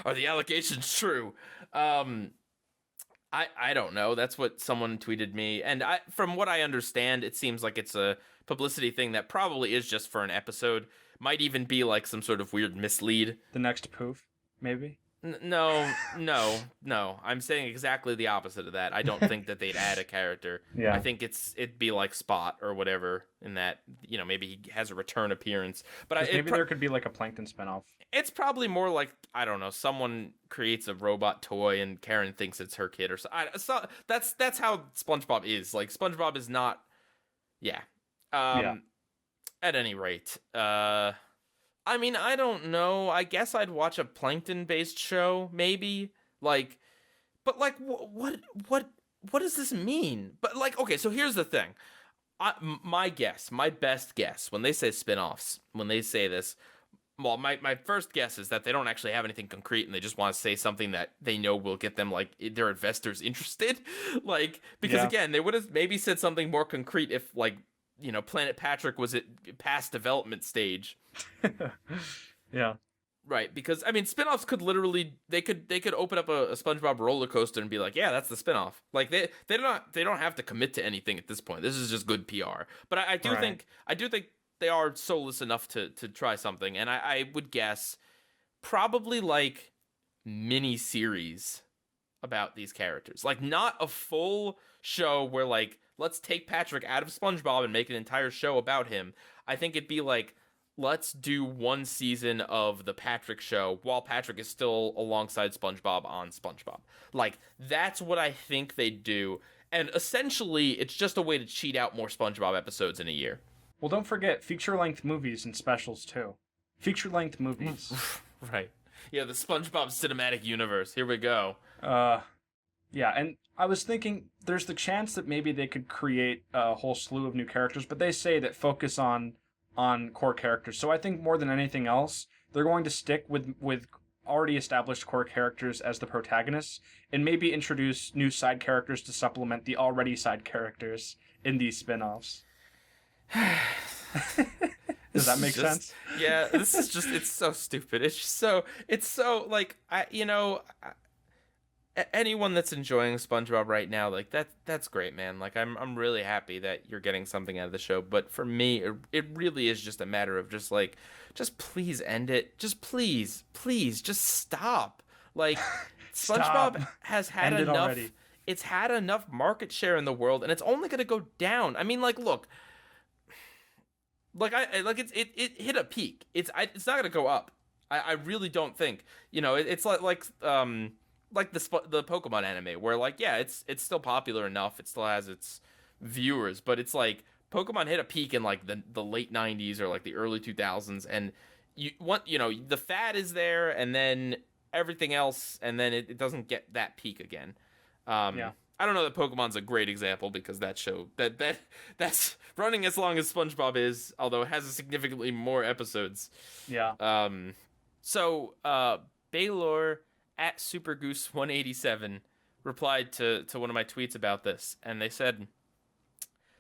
Are the allegations true? I don't know. That's what someone tweeted me. And from what I understand, it seems like it's a publicity thing that probably is just for an episode. Might even be like some sort of weird mislead. The next poof, maybe? No. I'm saying exactly the opposite of that. I don't think that they'd add a character. Yeah. I think it'd be like Spot or whatever, in that, you know, maybe he has a return appearance. But maybe there could be like a Plankton spinoff. It's probably more like, I don't know, someone creates a robot toy and Karen thinks it's her kid or so. That's how SpongeBob is. Like, SpongeBob is not. Yeah. At any rate, I mean, I don't know. I guess I'd watch a Plankton-based show, maybe. Like, but like, what what does this mean? But like, okay, so here's the thing. My best guess, when they say spin-offs, when they say this, well, my first guess is that they don't actually have anything concrete and they just want to say something that they know will get them, like, their investors interested. Like, because again, they would have maybe said something more concrete if, like, you know, Planet Patrick was at past development stage. Yeah. Right, because I mean, spin-offs could literally they could open up a SpongeBob roller coaster and be like, yeah, that's the spin-off. Like they don't have to commit to anything at this point. This is just good PR. But I do think they are soulless enough to try something, and I would guess probably like mini series about these characters. Like not a full show where like let's take Patrick out of SpongeBob and make an entire show about him. I think it'd be like, let's do one season of the Patrick show while Patrick is still alongside SpongeBob on SpongeBob. Like, that's what I think they do. And essentially, it's just a way to cheat out more SpongeBob episodes in a year. Well, don't forget feature-length movies and specials, too. Feature-length movies. Right. Yeah, the SpongeBob cinematic universe. Here we go. Yeah, and I was thinking there's the chance that maybe they could create a whole slew of new characters, but they say that focus on core characters. So I think more than anything else, they're going to stick with already established core characters as the protagonists and maybe introduce new side characters to supplement the already side characters in these spin-offs. Does that make sense? Yeah, this is just, it's so stupid. It's so like, anyone that's enjoying SpongeBob right now, like that's great, man. Like I'm really happy that you're getting something out of the show. But for me, it really is just a matter of just please end it. Just please, just stop. Like SpongeBob has had enough. Already. It's had enough market share in the world, and it's only going to go down. I mean, like, look, it hit a peak. It's not going to go up. I really don't think. You know, it's like the Pokemon anime, where like, yeah, it's still popular enough, it still has its viewers, but it's like Pokemon hit a peak in like the late 90s or like the early 2000s, and the fad is there, and then everything else, and then it doesn't get that peak again. I don't know that Pokemon's a great example, because that show that's running as long as SpongeBob is, although it has significantly more episodes. Baylor at SuperGoose187 replied to one of my tweets about this, and they said,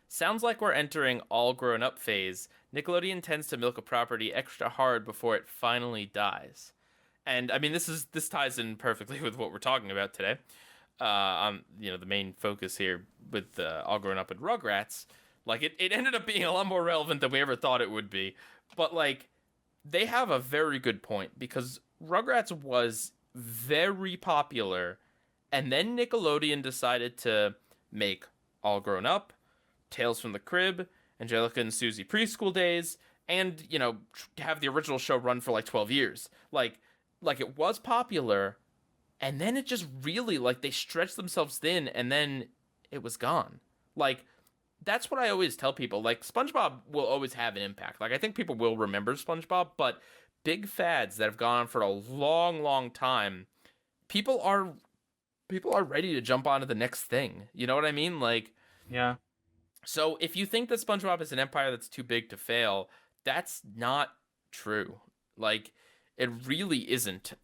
sounds like we're entering all grown up phase. Nickelodeon tends to milk a property extra hard before it finally dies. And I mean, this ties in perfectly with what we're talking about today. The main focus here with All Grown Up and Rugrats. Like it ended up being a lot more relevant than we ever thought it would be. But like, they have a very good point, because Rugrats was very popular, and then Nickelodeon decided to make All Grown Up, Tales from the Crib, Angelica and Susie Preschool Days, and have the original show run for like 12 years. Like it was popular, and then it just really, like, they stretched themselves thin, and then it was gone. Like, that's what I always tell people. Like, SpongeBob will always have an impact. Like, I think people will remember SpongeBob, but big fads that have gone on for a long, long time, people are ready to jump onto the next thing. You know what I mean? Like, yeah. So if you think that SpongeBob is an empire that's too big to fail, that's not true. Like, it really isn't.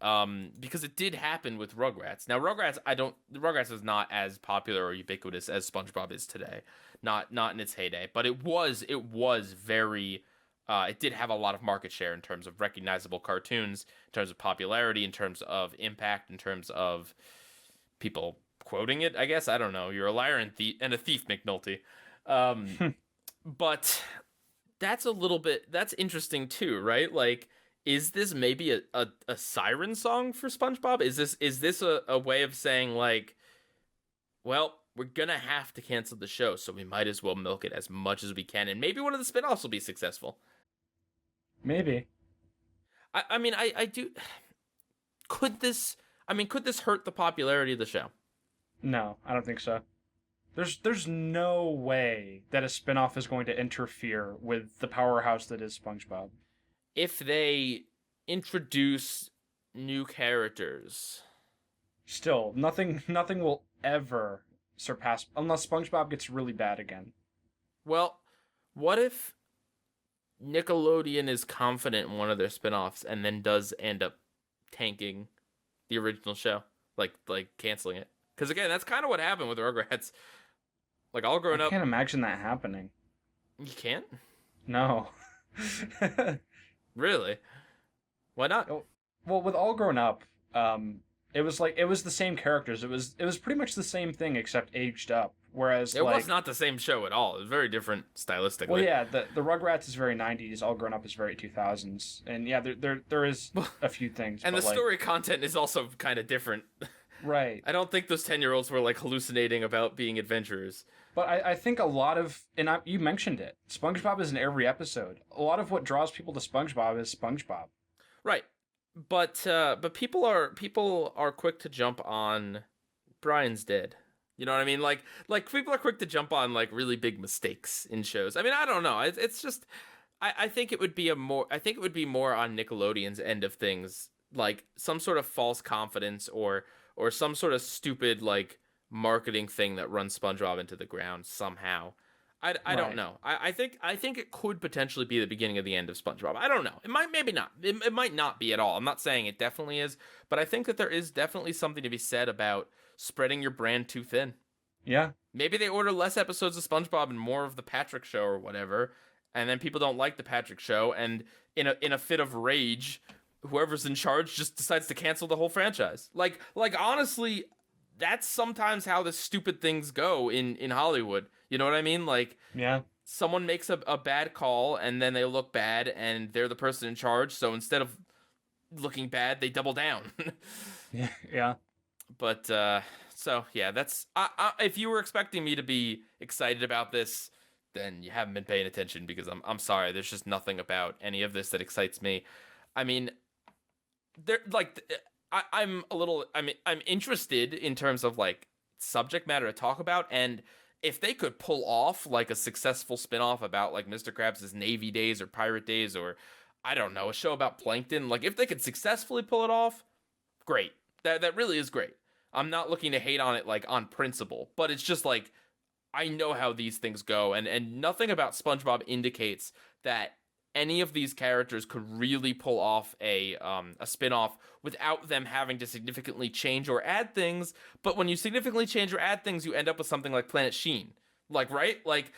Because it did happen with Rugrats. Now, Rugrats is not as popular or ubiquitous as SpongeBob is today. Not in its heyday, but it was very. It did have a lot of market share in terms of recognizable cartoons, in terms of popularity, in terms of impact, in terms of people quoting it, I guess. I don't know. You're a liar and a thief, McNulty. But that's interesting too, right? Like, is this maybe a siren song for SpongeBob? Is this a way of saying, like, well, we're gonna have to cancel the show, so we might as well milk it as much as we can, and maybe one of the spin-offs will be successful. Maybe. I mean, I do. Could this hurt the popularity of the show? No, I don't think so. There's no way that a spin-off is going to interfere with the powerhouse that is SpongeBob. If they introduce new characters. Still, nothing will ever surpass unless SpongeBob gets really bad again. Well, what if Nickelodeon is confident in one of their spin-offs and then does end up tanking the original show, like canceling it? Because again, that's kind of what happened with Rugrats. Like all grown up, I can't imagine that happening. you can't. No. Really? Why not? Well, with All Grown Up, it was the same characters. It was pretty much the same thing except aged up. Whereas It was not the same show at all. It was very different stylistically. Well, yeah, the Rugrats is very 90s. All Grown Up is very 2000s. And yeah, there is a few things. And the story content is also kind of different. Right. I don't think those 10-year-olds were like hallucinating about being adventurers. But I think a lot of, you mentioned it, SpongeBob is in every episode. A lot of what draws people to SpongeBob is SpongeBob. Right. But people are quick to jump on Brian's dead. You know what I mean? Like people are quick to jump on like really big mistakes in shows. I mean, I don't know. It's just I think it would be more on Nickelodeon's end of things, like some sort of false confidence or some sort of stupid like marketing thing that runs SpongeBob into the ground somehow. I don't know. I think it could potentially be the beginning of the end of SpongeBob. I don't know. It might, maybe not. It might not be at all. I'm not saying it definitely is, but I think that there is definitely something to be said about spreading your brand too thin. Yeah. Maybe they order less episodes of SpongeBob and more of the Patrick Show or whatever, and then people don't like the Patrick Show, and in a fit of rage, whoever's in charge just decides to cancel the whole franchise. Like honestly, that's sometimes how the stupid things go in Hollywood. You know what I mean? Like, yeah, someone makes a bad call and then they look bad and they're the person in charge. So instead of looking bad, they double down. yeah. But so yeah, that's if you were expecting me to be excited about this, then you haven't been paying attention, because I'm sorry. There's just nothing about any of this that excites me. I mean, I'm interested in terms of like subject matter to talk about, and if they could pull off like a successful spinoff about like Mr. Krabs' Navy days or pirate days, or I don't know, a show about plankton, like if they could successfully pull it off, great. That really is great. I'm not looking to hate on it like on principle, but it's just like I know how these things go, and nothing about SpongeBob indicates that any of these characters could really pull off a spin-off without them having to significantly change or add things. But when you significantly change or add things, you end up with something like Planet Sheen. Like, right? Like,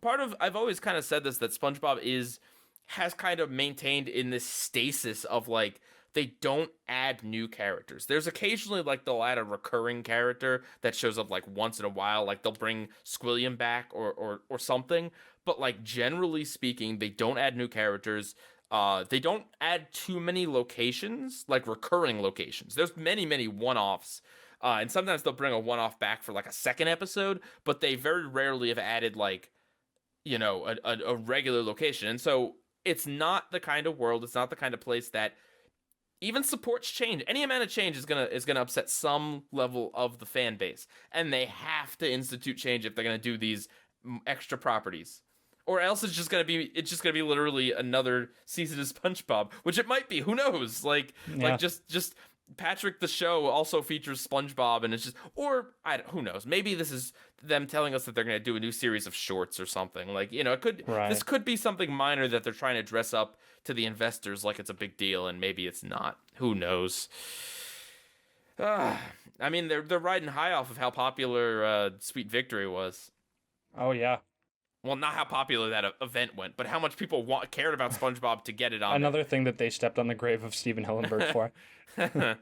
part of, I've always kind of said this, that SpongeBob has kind of maintained in this stasis of, like, they don't add new characters. There's occasionally, like, they'll add a recurring character that shows up, like, once in a while. Like, they'll bring Squilliam back or something. But, like, generally speaking, they don't add new characters. They don't add too many locations, like recurring locations. There's many, many one-offs. And sometimes they'll bring a one-off back for, like, a second episode. But they very rarely have added, like, you know, a regular location. And so it's not the kind of world, it's not the kind of place that even supports change. Any amount of change is gonna upset some level of the fan base. And they have to institute change if they're gonna do these extra properties. Or else it's just gonna be literally another season of SpongeBob, which it might be. Who knows? Like just Patrick the show also features SpongeBob, and it's just, or who knows? Maybe this is them telling us that they're gonna do a new series of shorts or something. Like, you know, this could be something minor that they're trying to dress up to the investors like it's a big deal, and maybe it's not. Who knows? I mean, they're riding high off of how popular Sweet Victory was. Oh yeah. Well, not how popular that event went, but how much people cared about SpongeBob to get it on. Another thing that they stepped on the grave of Stephen Hillenburg for. All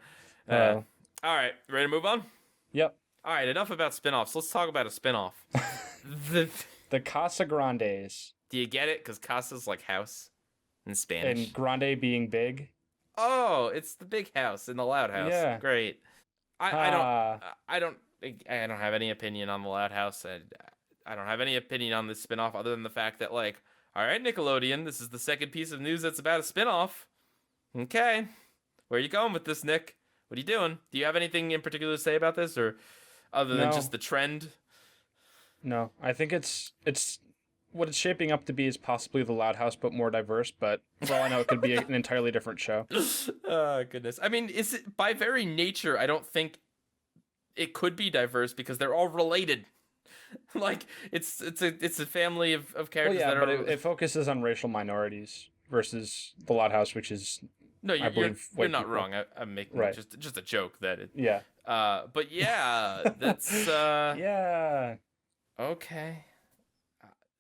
right, ready to move on? Yep. All right, enough about spinoffs. Let's talk about a spinoff. The Casa Grandes. Do you get it? Because Casa's like house in Spanish. And Grande being big. Oh, it's the big house in the Loud House. Yeah. Great. I don't have any opinion on the Loud House. I don't have any opinion on this spinoff other than the fact that, like, all right, Nickelodeon, this is the second piece of news that's about a spinoff. Okay. Where are you going with this, Nick? What are you doing? Do you have anything in particular to say about this, or other than just the trend? No, I think it's what it's shaping up to be is possibly the Loud House, but more diverse. But for all I know, it could be an entirely different show. Oh, goodness. I mean, is it by very nature? I don't think it could be diverse because they're all related. Like it's a family of characters that but are. it focuses on racial minorities versus the Loud House, which is No, I believe you're white not people. wrong. I'm making Right. just a joke that it. Yeah. But yeah, that's Yeah. okay.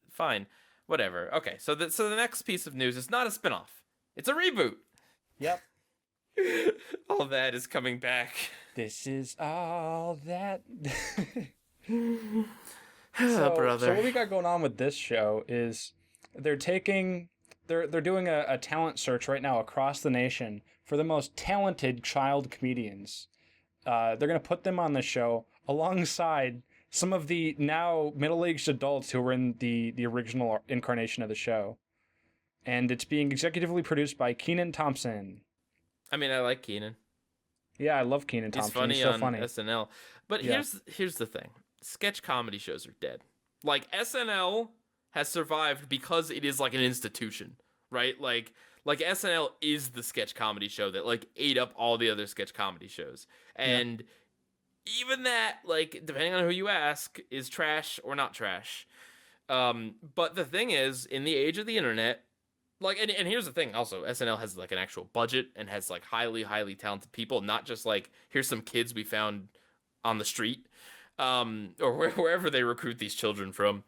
Fine, whatever. Okay, so the next piece of news is not a spinoff. It's a reboot. Yep. All that is coming back. This is all that. Brother. So what we got going on with this show is they're doing a talent search right now across the nation for the most talented child comedians. They're gonna put them on the show alongside some of the now middle-aged adults who were in the original incarnation of the show. And it's being executively produced by Kenan Thompson. I mean, I like Keenan. Yeah, I love Kenan He's Thompson. funny He's so on funny. SNL. But Yeah. here's the thing. Sketch comedy shows are dead. Like SNL has survived because it is like an institution, right? Like SNL is the sketch comedy show that like ate up all the other sketch comedy shows. And even that, like, depending on who you ask, is trash or not trash. But the thing is, in the age of the internet, like, and here's the thing also, SNL has like an actual budget and has like highly, highly talented people, not just like, here's some kids we found on the street, or wherever they recruit these children from.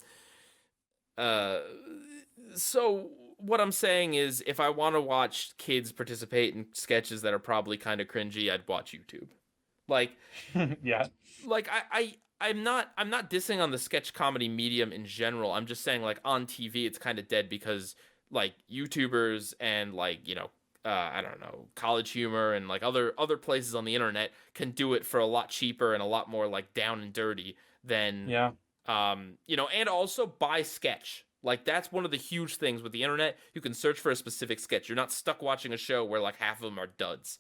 So what I'm saying is, if I want to watch kids participate in sketches that are probably kind of cringy, I'd watch YouTube. Like, Yeah. like I'm not dissing on the sketch comedy medium in general. I'm just saying, like, on TV it's kind of dead because like YouTubers and like, you know, I don't know, College Humor and like other places on the internet can do it for a lot cheaper and a lot more like down and dirty than Yeah. you know, and also by sketch. Like, that's one of the huge things with the internet. You can search for a specific sketch. You're not stuck watching a show where like half of them are duds.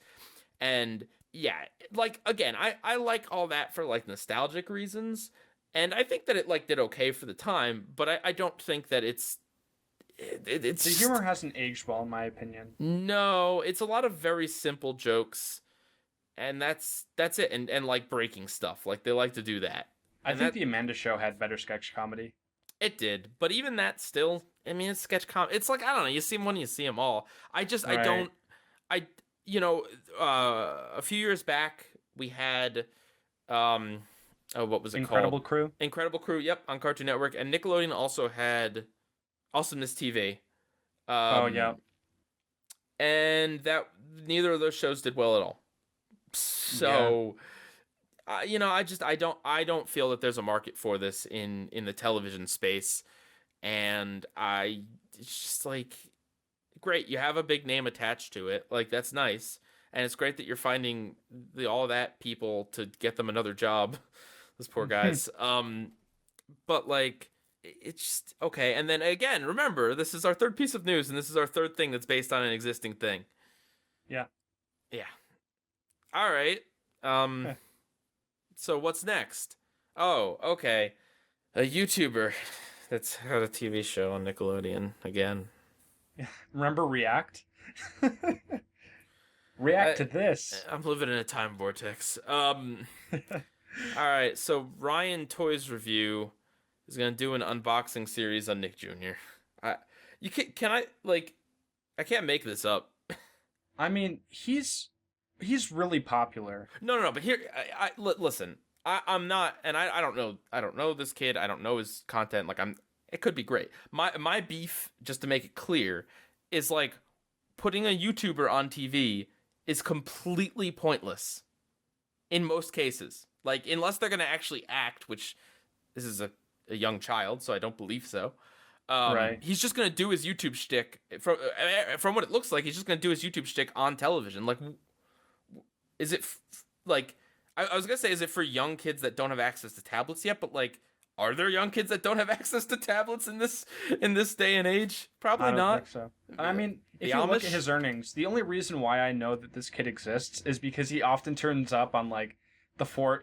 And yeah, like, again, I like all that for like nostalgic reasons, and I think that it like did okay for the time, but I don't think that it's The humor hasn't aged well, in my opinion. no, it's a lot of very simple jokes, and that's it, and like breaking stuff, like they like to do that. I And think the Amanda Show had better sketch comedy. It did, but even that still, I mean, it's sketch it's like, I don't know, you see them when you see them all. I Right. don't, you know, a few years back we had, what was it Incredible called? Crew. Incredible Crew, yep, on Cartoon Network, and Nickelodeon also had Awesomeness TV. Oh yeah. And that neither of those shows did well at all. So, you know, I don't feel that there's a market for this in the television space, and it's just like, great, you have a big name attached to it, like, that's nice, and it's great that you're finding all that people to get them another job, those poor guys. But like, it's just okay. And then again, remember, this is our third piece of news, and this is our third thing that's based on an existing thing. Yeah. All right. So what's next? Oh, okay. A YouTuber that's had a TV show on Nickelodeon again. Remember React? React to this. I'm living in a time vortex. All right. So Ryan Toys Review is gonna do an unboxing series on Nick Jr. I can't make this up. I mean, he's really popular. No. But here, listen. I'm not, and I don't know. I don't know this kid. I don't know his content. Like, it could be great. My beef, just to make it clear, is like putting a YouTuber on TV is completely pointless in most cases. Like, unless they're gonna actually act, which this is a young child, so I don't believe so. Right. He's just gonna do his YouTube shtick. From what it looks like, he's just gonna do his YouTube shtick on television. Like, is it like? I was gonna say, is it for young kids that don't have access to tablets yet? But like, are there young kids that don't have access to tablets in this day and age? Probably I don't not. think so. I mean, if The you look Amish? at his earnings, the only reason why I know that this kid exists is because he often turns up on like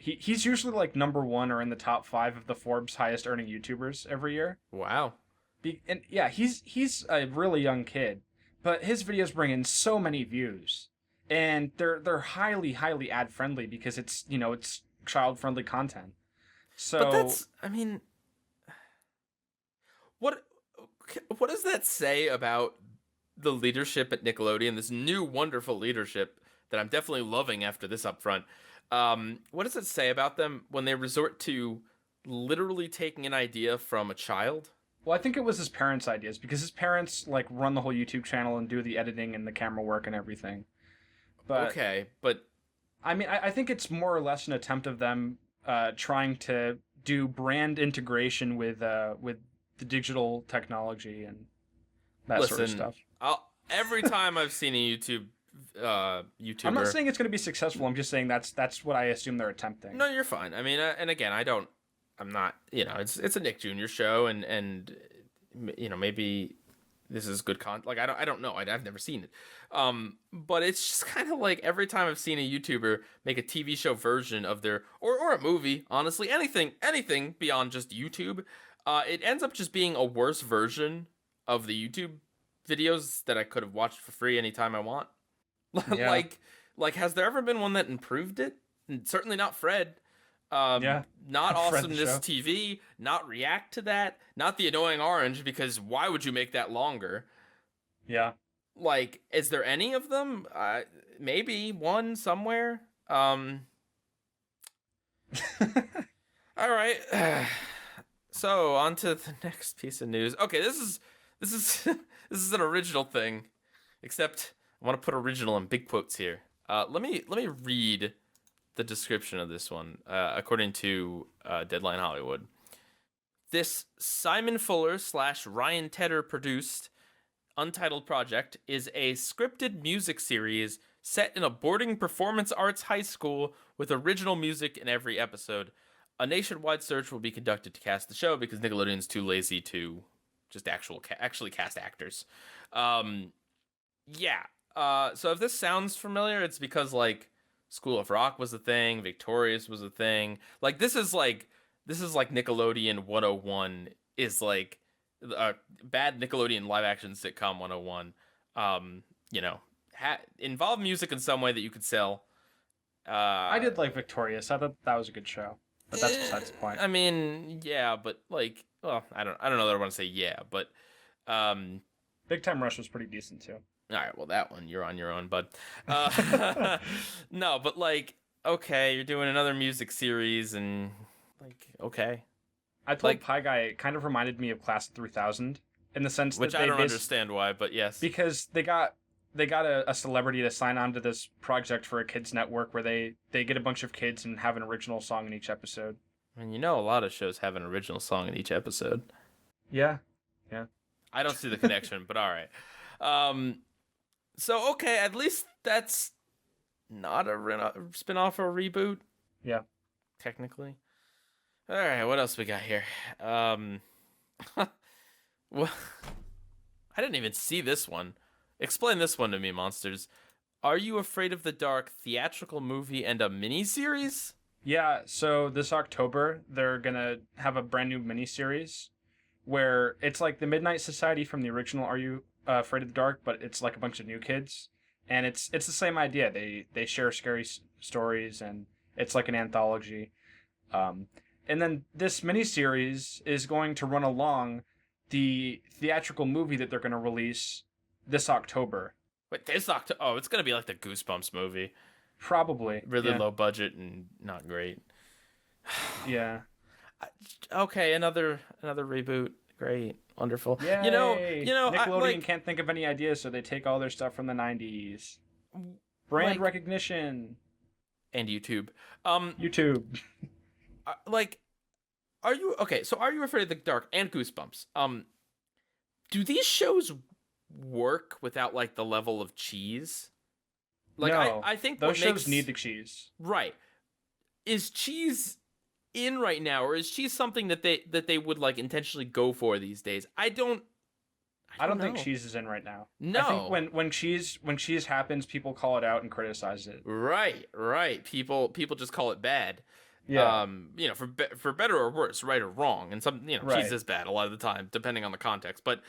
he's usually like number 1 or in the top 5 of the Forbes highest earning YouTubers every year. Wow. And yeah, he's a really young kid, but his videos bring in so many views, and they're highly ad friendly because it's child-friendly content. So, But that's, I mean, what what does that say about the leadership at Nickelodeon? This new wonderful leadership that I'm definitely loving after this upfront. What does it say about them when they resort to literally taking an idea from a child? well, I think it was his parents' ideas because his parents like run the whole YouTube channel and do the editing and the camera work and everything. But Okay, but I mean, I think it's more or less an attempt of them trying to do brand integration with the digital technology and that sort of listen, stuff. every time I've seen a YouTuber, I'm not saying it's going to be successful. I'm just saying that's what I assume they're attempting. no, you're fine. I mean, and again, I'm not, it's a Nick Jr. show, and maybe this is good content. Like, I don't know. I've never seen it. But it's just kind of like every time I've seen a YouTuber make a TV show version of their, or a movie, honestly, anything beyond just YouTube, it ends up just being a worse version of the YouTube videos that I could have watched for free anytime I want. Yeah. Like, has there ever been one that improved it? Certainly not Fred. Yeah. Not Fred the Awesomeness Show. TV, not React to that, not The Annoying Orange, because why would you make that longer? Yeah. Like, is there any of them? Maybe one somewhere. All right. So on to the next piece of news. Okay, this is this is an original thing, except I want to put original in big quotes here. Let me read the description of this one, according to Deadline Hollywood. This Simon Fuller / Ryan Tedder produced Untitled Project is a scripted music series set in a boarding performance arts high school with original music in every episode. A nationwide search will be conducted to cast the show because Nickelodeon's too lazy to just actually cast actors. Yeah. So if this sounds familiar, it's because like School of Rock was a thing, Victorious was a thing. Like this is like Nickelodeon 101 is like bad Nickelodeon live action sitcom 101. Involve music in some way that you could sell. I did like Victorious. I thought that was a good show, but that's besides the point. I mean, yeah, but like, well, I don't know that I want to say yeah, but Big Time Rush was pretty decent too. all right, well, that one, you're on your own, bud. No, but like, okay, you're doing another music series, and like, okay. I told Like- Pieguy it kind of reminded me of Class of 3000 in the sense Which that I they don't understand why, but yes. because they got a celebrity to sign on to this project for a kids network where they get a bunch of kids and have an original song in each episode. I mean, a lot of shows have an original song in each episode. Yeah. I don't see the connection, but all right. So, okay, at least that's not a spin-off or a reboot. Yeah. Technically. All right, what else we got here? Well, I didn't even see this one. Explain this one to me, Monsters. Are You Afraid of the Dark theatrical movie and a miniseries? Yeah, so this October they're gonna have a brand new miniseries where it's like the Midnight Society from the original Are You Afraid of the Dark, but it's like a bunch of new kids, and it's the same idea. They share scary stories, and it's like an anthology. And then this miniseries is going to run along the theatrical movie that they're going to release this October. Wait, this October? Oh, it's gonna be like the Goosebumps movie. Probably. Really yeah. low budget and not great. Yeah. Okay, another reboot. Great, wonderful. Yay! You know, Nickelodeon can't think of any ideas, so they take all their stuff from the 90s. Brand recognition. And YouTube. YouTube. Are you okay? So, Are You Afraid of the Dark and Goosebumps? Do these shows work without like the level of cheese? Like, no, I think those what shows makes, need the cheese. right. Is cheese in right now, or is cheese something that they would like intentionally go for these days? I don't think know. cheese is in right now. No. I think when cheese happens, people call it out and criticize it. Right. People just call it bad. Yeah. For better or worse, right or wrong, and some Right. cheese is bad a lot of the time, depending on the context. But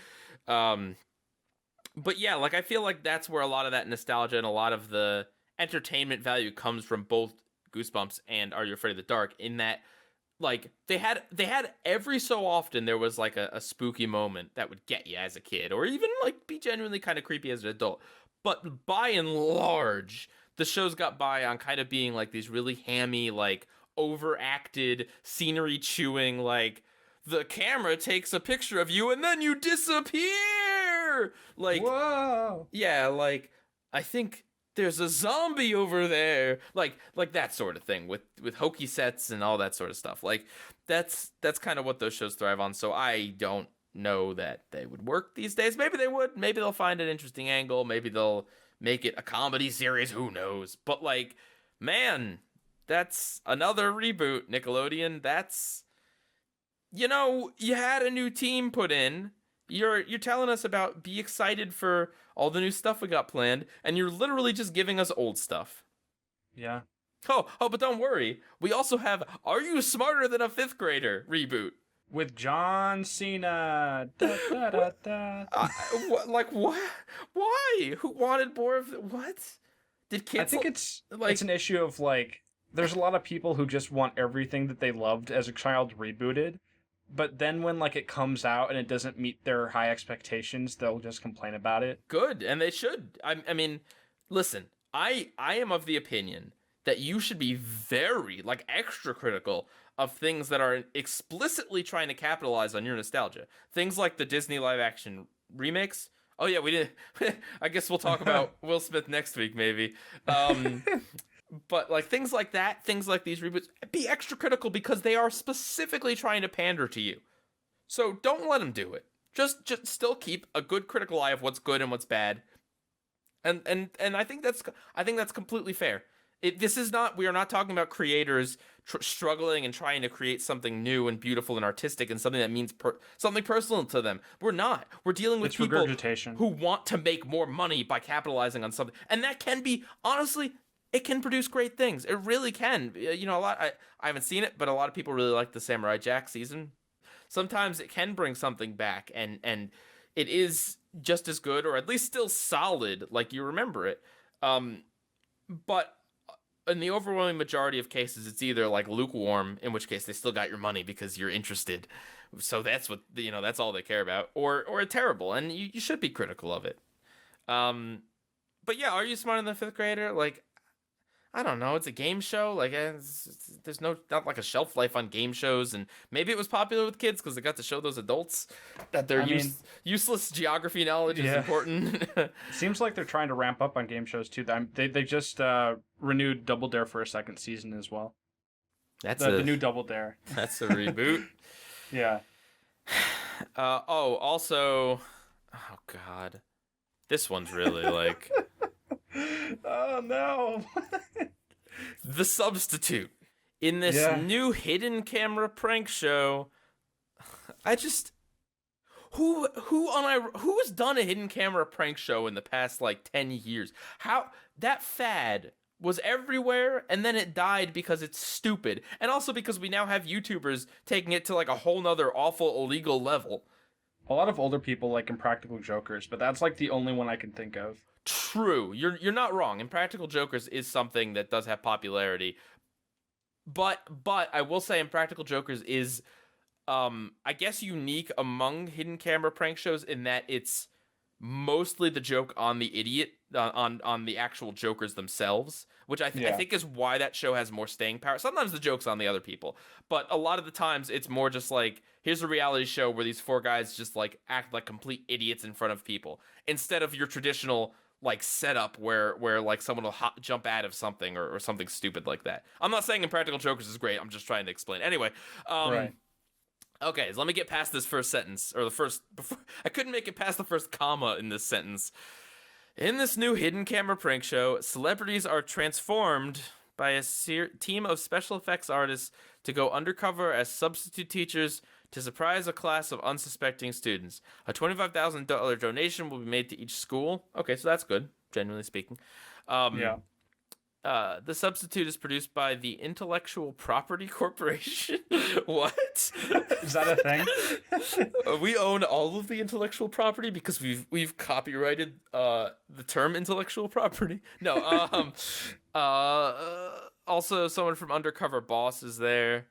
yeah, like I feel like that's where a lot of that nostalgia and a lot of the entertainment value comes from both Goosebumps and Are You Afraid of the Dark, in that like they had every so often there was like a spooky moment that would get you as a kid, or even like be genuinely kind of creepy as an adult. But by and large, the shows got by on kind of being like these really hammy, like overacted, scenery chewing, like the camera takes a picture of you and then you disappear. Like, whoa, yeah, like I think there's a zombie over there, like that sort of thing with hokey sets and all that sort of stuff. Like that's kind of what those shows thrive on. So I don't know that they would work these days. Maybe they would. Maybe they'll find an interesting angle. Maybe they'll make it a comedy series. Who knows? But like, man, that's another reboot, Nickelodeon. That's, you know, you had a new team put in. You're telling us about be excited for all the new stuff we got planned, and you're literally just giving us old stuff. Yeah. Oh, but don't worry. We also have Are You Smarter Than a Fifth Grader reboot. With John Cena. Da, da, da, da. Like, what? Why? Who wanted more of what? Did kids... I think it's an issue of, like, there's a lot of people who just want everything that they loved as a child rebooted. But then when, like, it comes out and it doesn't meet their high expectations, they'll just complain about it. Good, and they should. I mean, listen, I am of the opinion that you should be very, like, extra critical of things that are explicitly trying to capitalize on your nostalgia. Things like the Disney live-action remakes. Oh, yeah, we did. I guess we'll talk about Will Smith next week, maybe. But like things like that, things like these reboots, be extra critical because they are specifically trying to pander to you. So don't let them do it. Just still keep a good critical eye of what's good and what's bad. And I think that's completely fair. We are not talking about creators struggling and trying to create something new and beautiful and artistic and something that means something personal to them. We're not. We're dealing with people who want to make more money by capitalizing on something, and that can be, honestly, it can produce great things. It really can. You know, I haven't seen it, but a lot of people really like the Samurai Jack season. Sometimes it can bring something back, and it is just as good, or at least still solid, like you remember it. But in the overwhelming majority of cases, it's either like lukewarm, in which case they still got your money because you're interested. So that's what, you know, that's all they care about, or terrible, and you should be critical of it. But yeah, Are You Smarter Than a Fifth Grader? Like, I don't know. It's a game show. Like, there's not like a shelf life on game shows, and maybe it was popular with kids because they got to show those adults that their useless geography knowledge is important. Seems like they're trying to ramp up on game shows too. They just renewed Double Dare for a second season as well. That's the new Double Dare. That's a reboot. Yeah. Also, oh god, this one's really like. Oh no. The Substitute. In this new hidden camera prank show, I just who's done a hidden camera prank show in the past like 10 years? How that fad was everywhere, and then it died because it's stupid, and also because we now have YouTubers taking it to like a whole nother awful illegal level. A lot of older people like Impractical Jokers, but that's like the only one I can think of. True, you're not wrong. Impractical Jokers is something that does have popularity, but I will say Impractical Jokers is, I guess, unique among hidden camera prank shows in that it's mostly the joke on the idiot, on the actual jokers themselves, which I think is why that show has more staying power. Sometimes the joke's on the other people, but a lot of the times it's more just like, here's a reality show where these four guys just like act like complete idiots in front of people, instead of your traditional like setup where like someone will jump out of something or something stupid like that. I'm not saying Impractical Jokers is great. I'm just trying to explain. Anyway, right. Okay, so let me get past this first sentence, or I couldn't make it past the first comma in this sentence. In this new hidden camera prank show, celebrities are transformed by a team of special effects artists to go undercover as substitute teachers to surprise a class of unsuspecting students. A $25,000 donation will be made to each school. Okay, so that's good, genuinely speaking. The Substitute is produced by the Intellectual Property Corporation. What? Is that a thing? We own all of the intellectual property because we've copyrighted the term intellectual property. No, Also, someone from Undercover Boss is there.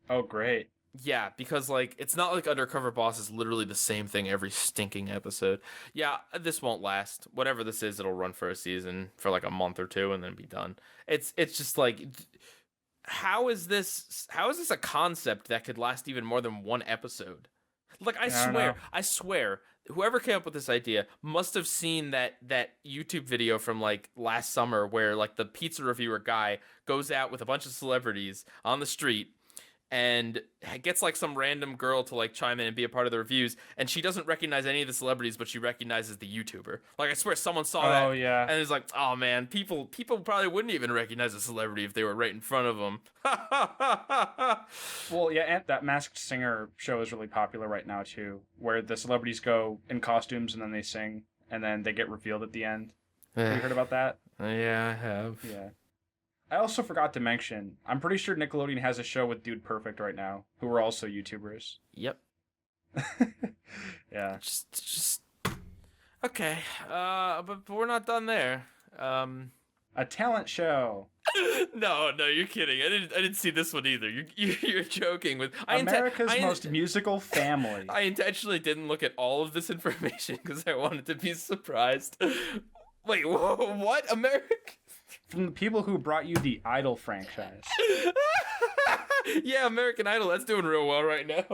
Oh, great. Yeah, because like it's not like Undercover Boss is literally the same thing every stinking episode. Yeah, this won't last. Whatever this is, it'll run for a season for like a month or two and then be done. It's just like how is this a concept that could last even more than one episode? Like I swear, whoever came up with this idea must have seen that YouTube video from like last summer where like the pizza reviewer guy goes out with a bunch of celebrities on the street and gets like some random girl to like chime in and be a part of the reviews, and she doesn't recognize any of the celebrities, but she recognizes the YouTuber. Like I swear someone saw that. Oh yeah. And it's like, oh man, people probably wouldn't even recognize a celebrity if they were right in front of them. Well, yeah, and that Masked Singer show is really popular right now too, where the celebrities go in costumes and then they sing and then they get revealed at the end. Have you heard about that? Yeah, I have. Yeah. I also forgot to mention, I'm pretty sure Nickelodeon has a show with Dude Perfect right now, who are also YouTubers. Yep. Yeah. Just okay. But we're not done there. A talent show. No, you're kidding. I didn't see this one either. You're joking with America's most musical family. I intentionally didn't look at all of this information because I wanted to be surprised. Wait, what? America? From the people who brought you the Idol franchise. Yeah, American Idol, that's doing real well right now.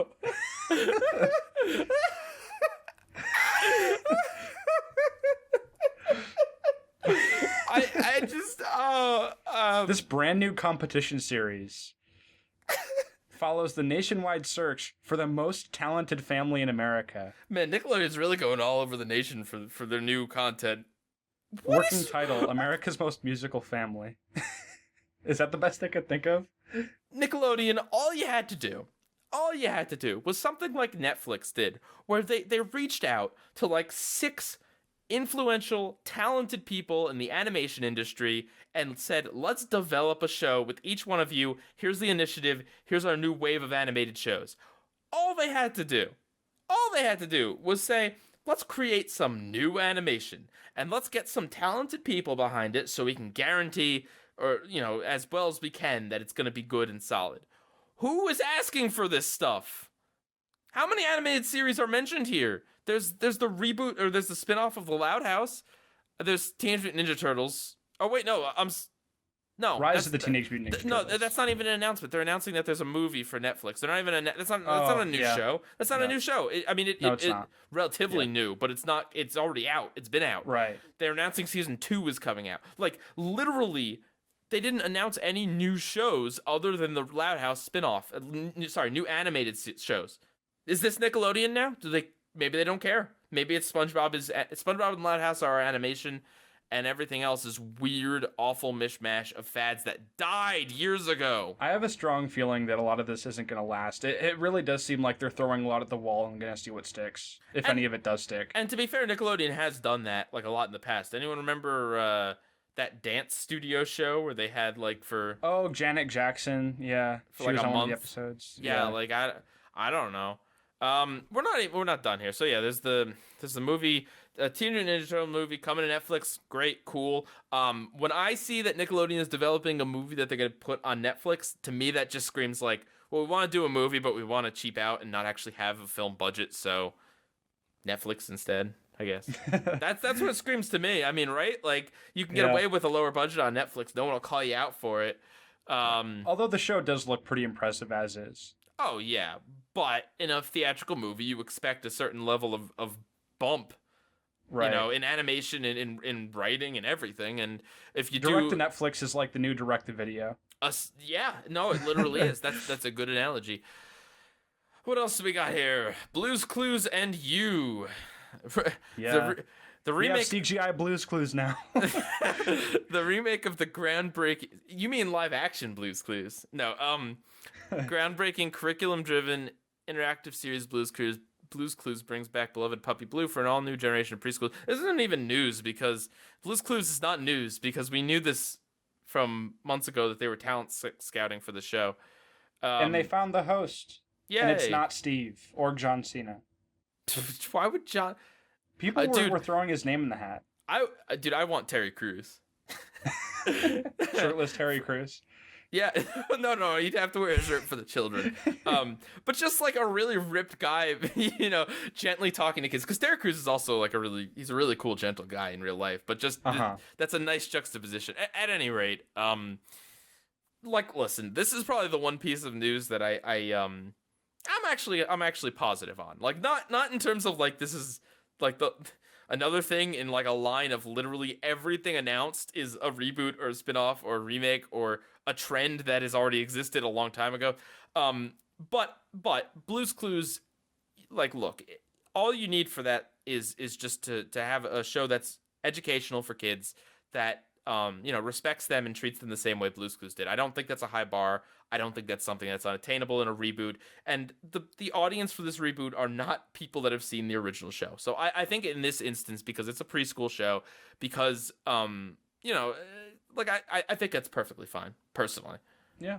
I just This brand new competition series follows the nationwide search for the most talented family in America. Man, Nickelodeon's really going all over the nation for their new content. Working title, America's Most Musical Family. Is that the best I could think of? Nickelodeon, all you had to do was something like Netflix did, where they reached out to like 6 influential, talented people in the animation industry and said, let's develop a show with each one of you. Here's the initiative. Here's our new wave of animated shows. All they had to do was say, let's create some new animation and let's get some talented people behind it so we can guarantee, or, you know, as well as we can, that it's going to be good and solid. Who is asking for this stuff? How many animated series are mentioned here? There's the reboot, or there's the spinoff of The Loud House. There's Teenage Mutant Ninja Turtles. Oh wait, no, no. Rise of the Teenage Mutant Ninja Turtles. No, that's not even an announcement. They're announcing that there's a movie for Netflix. They're not even that's not a new show. That's not a new show. It's not. Relatively new, but it's not. It's already out. It's been out. Right. They're announcing season 2 is coming out. Like literally, they didn't announce any new shows other than the Loud House spinoff. New animated shows. Is this Nickelodeon now? Maybe they don't care. Maybe it's SpongeBob and Loud House are animation, and everything else is weird, awful mishmash of fads that died years ago. I have a strong feeling that a lot of this isn't going to last. It really does seem like they're throwing a lot at the wall and going to see what sticks, if any of it does stick. And to be fair, Nickelodeon has done that like a lot in the past. Anyone remember that dance studio show where they had like for... Oh, Janet Jackson, yeah. For she like was a on month. One of the episodes. Yeah, like I don't know. We're not done here. So yeah, there's the movie, Teenage Mutant Ninja Turtle movie coming to Netflix. Great, cool. When I see that Nickelodeon is developing a movie that they're gonna put on Netflix, to me that just screams like, well, we want to do a movie, but we want to cheap out and not actually have a film budget, so Netflix instead, I guess. That's what it screams to me. I mean, right? Like you can get away with a lower budget on Netflix. No one will call you out for it. Although the show does look pretty impressive as is. Oh, yeah, but in a theatrical movie, you expect a certain level of bump, right? You know, in animation and in writing and everything. And if you direct to Netflix is like the new direct to video. Yeah, no, it literally is. That's a good analogy. What else do we got here? Blue's Clues and You. Yeah. The remake. We have CGI Blue's Clues now. The remake of the groundbreaking. You mean live action Blue's Clues? No. Groundbreaking, curriculum-driven, interactive series Blue's Clues brings back beloved Puppy Blue for an all-new generation of preschool. This isn't even news because Blue's Clues is not news because we knew this from months ago that they were talent scouting for the show. And they found the host. Yeah, and it's not Steve or John Cena. Why would John? People were throwing his name in the hat. I want Terry Crews. Shirtless Terry Crews. Yeah, no, you'd have to wear a shirt for the children. But just like a really ripped guy, gently talking to kids. Because Derek Crews is also like he's a really cool, gentle guy in real life. But just that's a nice juxtaposition. At any rate, listen, this is probably the one piece of news that I'm actually positive on. Like, not in terms of like this is like another thing in like a line of literally everything announced is a reboot or a spin-off or a remake or a trend that has already existed a long time ago. But Blue's Clues, like, look, all you need for that is just to have a show that's educational for kids that respects them and treats them the same way Blue's Clues did. I don't think that's a high bar. I don't think that's something that's unattainable in a reboot. And the audience for this reboot are not people that have seen the original show. So I think in this instance, because it's a preschool show, because I think that's perfectly fine, personally. Yeah.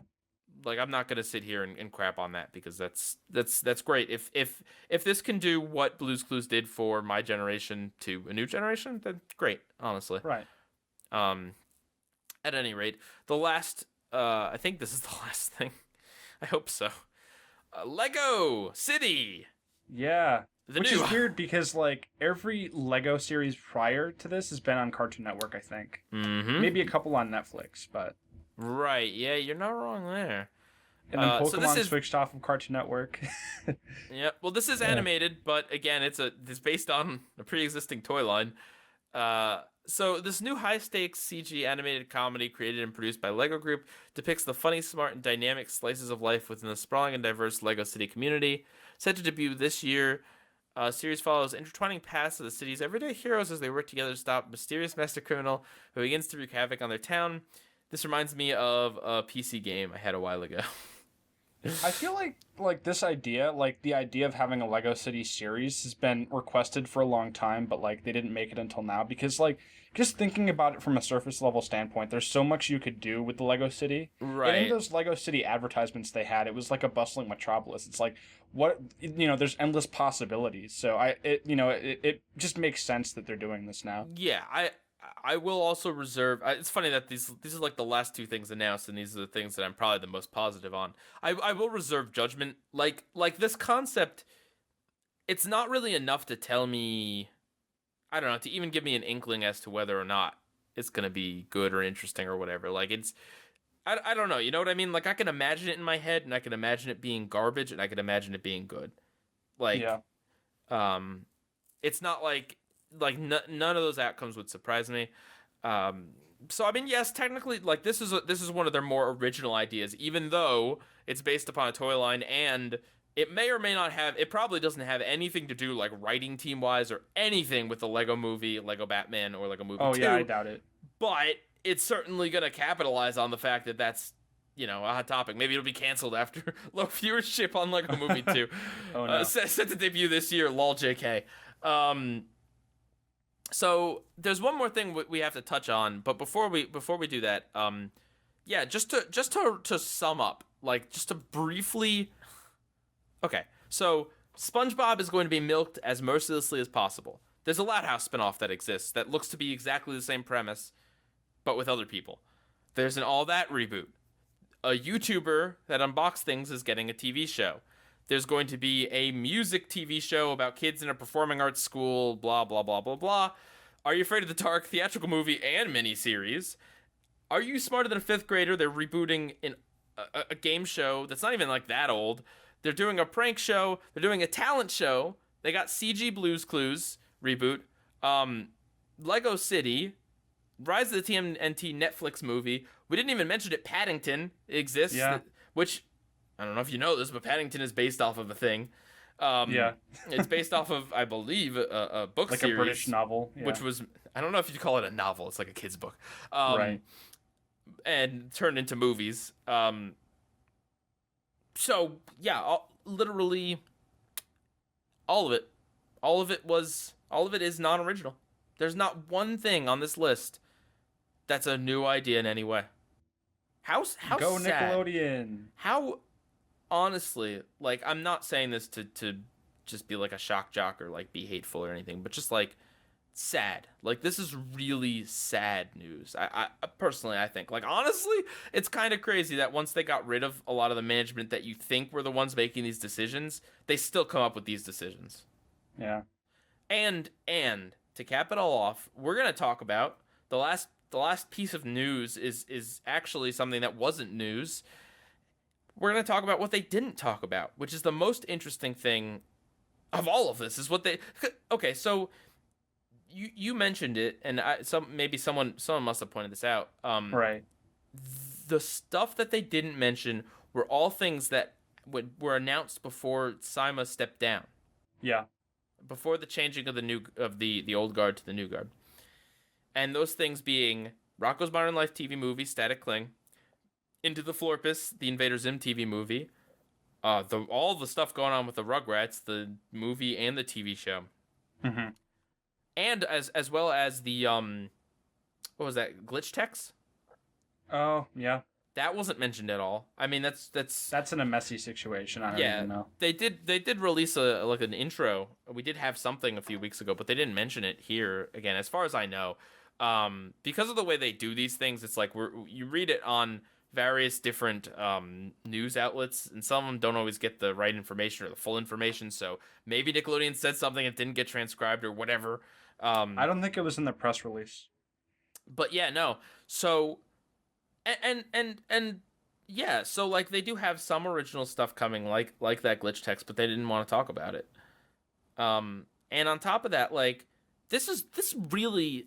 Like, I'm not gonna sit here and crap on that, because that's great. If this can do what Blue's Clues did for my generation to a new generation, then great, honestly. Right. At any rate, the last, I think this is the last thing. I hope so. Lego City. Yeah. Which is weird, because like every Lego series prior to this has been on Cartoon Network, I think. Mm-hmm. Maybe a couple on Netflix, but. Right. Yeah, you're not wrong there. And then Pokemon switched off of Cartoon Network. Yeah. Well, this is animated, but again, it's based on a pre-existing toy line. So this new high-stakes CG animated comedy created and produced by LEGO Group depicts the funny, smart, and dynamic slices of life within the sprawling and diverse LEGO City community. Set to debut this year, series follows intertwining paths of the city's everyday heroes as they work together to stop a mysterious master criminal who begins to wreak havoc on their town. This reminds me of a PC game I had a while ago. I feel like this idea, like the idea of having a Lego City series, has been requested for a long time, but like they didn't make it until now, because like just thinking about it from a surface level standpoint, there's so much you could do with the Lego City. Right. And in those Lego City advertisements they had, it was like a bustling metropolis. It's like there's endless possibilities. So it just makes sense that they're doing this now. Yeah, I will also reserve. It's funny that these are like the last two things announced, and these are the things that I'm probably the most positive on. I will reserve judgment. Like this concept, it's not really enough to tell me, I don't know, to even give me an inkling as to whether or not it's gonna be good or interesting or whatever. Like I don't know. You know what I mean? Like I can imagine it in my head, and I can imagine it being garbage, and I can imagine it being good. Like, yeah. It's not like none of those outcomes would surprise me. So I mean, yes, technically, like this is one of their more original ideas, even though it's based upon a toy line, and it may or may not have. It probably doesn't have anything to do like writing team wise or anything with the Lego Movie, Lego Batman, or Lego Movie 2. Oh yeah, I doubt it. But it's certainly gonna capitalize on the fact that that's a hot topic. Maybe it'll be canceled after low viewership on Lego Movie 2. Oh no. Set to debut this year. Lol, JK. So there's one more thing we have to touch on, but before we do that, just to sum up, like just to briefly, okay. So SpongeBob is going to be milked as mercilessly as possible. There's a Loud House spinoff that exists that looks to be exactly the same premise, but with other people. There's an All That reboot. A YouTuber that unboxes things is getting a TV show. There's going to be a music TV show about kids in a performing arts school, blah, blah, blah, blah, blah. Are You Afraid of the Dark? Theatrical movie and miniseries. Are You Smarter Than a Fifth Grader? They're rebooting a game show that's not even like that old. They're doing a prank show. They're doing a talent show. They got CG Blue's Clues reboot. Lego City. Rise of the TMNT Netflix movie. We didn't even mention it. Paddington exists. Yeah. Which, I don't know if you know this, but Paddington is based off of a thing. Yeah. It's based off of, I believe, a book like series. Like a British novel. Yeah. Which was, I don't know if you'd call it a novel. It's like a kid's book. Right. And turned into movies. So, yeah, literally all of it. All of it is non-original. There's not one thing on this list that's a new idea in any way. How Go sad. Nickelodeon. How, honestly, like, I'm not saying this to just be like a shock jock or like be hateful or anything, but just like, sad. Like, this is really sad news. I personally, I think, like, honestly, it's kind of crazy that once they got rid of a lot of the management that you think were the ones making these decisions, they still come up with these decisions. Yeah. And to cap it all off, we're gonna talk about the last piece of news is actually something that wasn't news. We're gonna talk about what they didn't talk about, which is the most interesting thing of all of this. Is what they okay. So you mentioned it, and someone must have pointed this out. Right. The stuff that they didn't mention were all things that were announced before Sima stepped down. Yeah. Before the changing of the old guard to the new guard. And those things being Rocko's Modern Life TV movie, Static Cling, Into the Florpus, the Invader Zim TV movie, all the stuff going on with the Rugrats, the movie and the TV show. Mm-hmm. And as well as the what was that, Glitch Text? Oh, yeah. That wasn't mentioned at all. I mean, that's in a messy situation. I don't even know. They did release an intro. We did have something a few weeks ago, but they didn't mention it here again, as far as I know. Because of the way they do these things, it's like you read it on various different news outlets, and some of them don't always get the right information or the full information. So maybe Nickelodeon said something that didn't get transcribed or whatever. I don't think it was in the press release. But yeah, no. So. And yeah, so like they do have some original stuff coming, like that Glitch Text, but they didn't want to talk about it. And on top of that, like this really,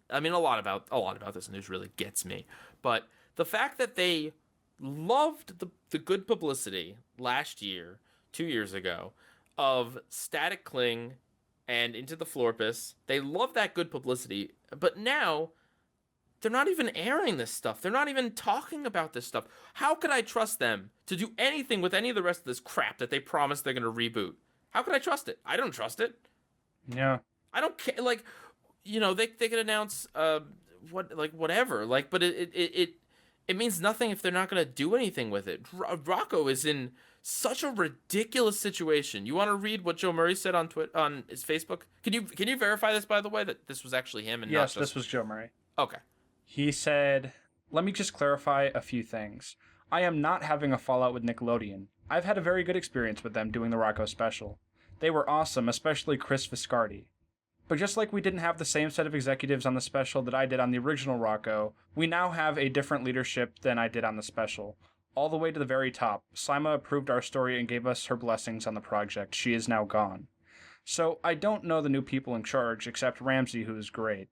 I mean, a lot about this news really gets me. But the fact that they loved the good publicity last year, 2 years ago, of Static Cling and Into the Florpus, they love that good publicity, but now they're not even airing this stuff. They're not even talking about this stuff. How could I trust them to do anything with any of the rest of this crap that they promised they're going to reboot? How could I trust it? I don't trust it. Yeah. I don't care. Like, you know, they could announce whatever. Like, but it means nothing if they're not going to do anything with it. Rocko is in such a ridiculous situation. You want to read what Joe Murray said on his Facebook? Can you verify this, by the way, that this was actually him and yes, not just... this was Joe Murray. Okay. He said, "Let me just clarify a few things. I am not having a fallout with Nickelodeon. I've had a very good experience with them doing the Rocko special. They were awesome, especially Chris Viscardi. But just like we didn't have the same set of executives on the special that I did on the original Rocko, we now have a different leadership than I did on the special. All the way to the very top, Sima approved our story and gave us her blessings on the project. She is now gone. So I don't know the new people in charge, except Ramsey, who is great.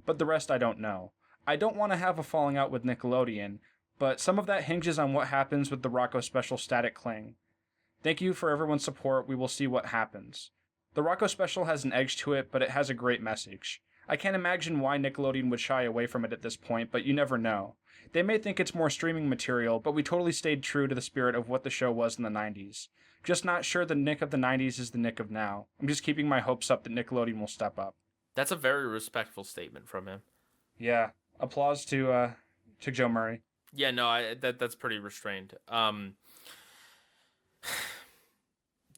But the rest I don't know. I don't want to have a falling out with Nickelodeon, but some of that hinges on what happens with the Rocko special Static Cling. Thank you for everyone's support. We will see what happens. The Rocko special has an edge to it, but it has a great message. I can't imagine why Nickelodeon would shy away from it at this point, but you never know. They may think it's more streaming material, but we totally stayed true to the spirit of what the show was in the 90s. Just not sure the Nick of the 90s is the Nick of now. I'm just keeping my hopes up that Nickelodeon will step up." That's a very respectful statement from him. Yeah. Applause to Joe Murray. Yeah, no, that's pretty restrained.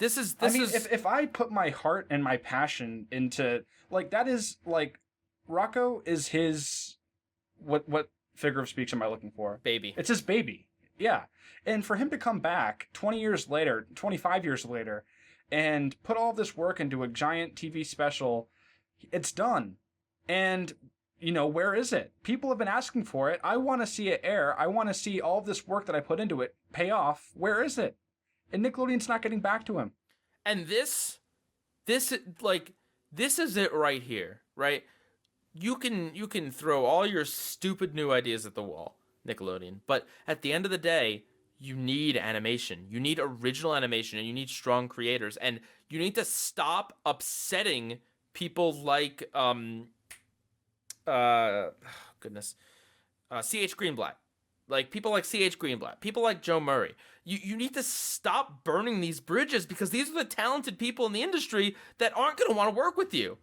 If I put my heart and my passion into, like, that is, like, Rocko is his, what figure of speech am I looking for? Baby. It's his baby. Yeah. And for him to come back 20 years later, 25 years later, and put all this work into a giant TV special, it's done. And, you know, where is it? People have been asking for it. I want to see it air. I want to see all this work that I put into it pay off. Where is it? And Nickelodeon's not getting back to him. And this is it right here, right? You can throw all your stupid new ideas at the wall, Nickelodeon, but at the end of the day, you need animation. You need original animation, and you need strong creators, and you need to stop upsetting people like C.H. Greenblatt. Like, people like C.H. Greenblatt, people like Joe Murray. You need to stop burning these bridges, because these are the talented people in the industry that aren't going to want to work with you.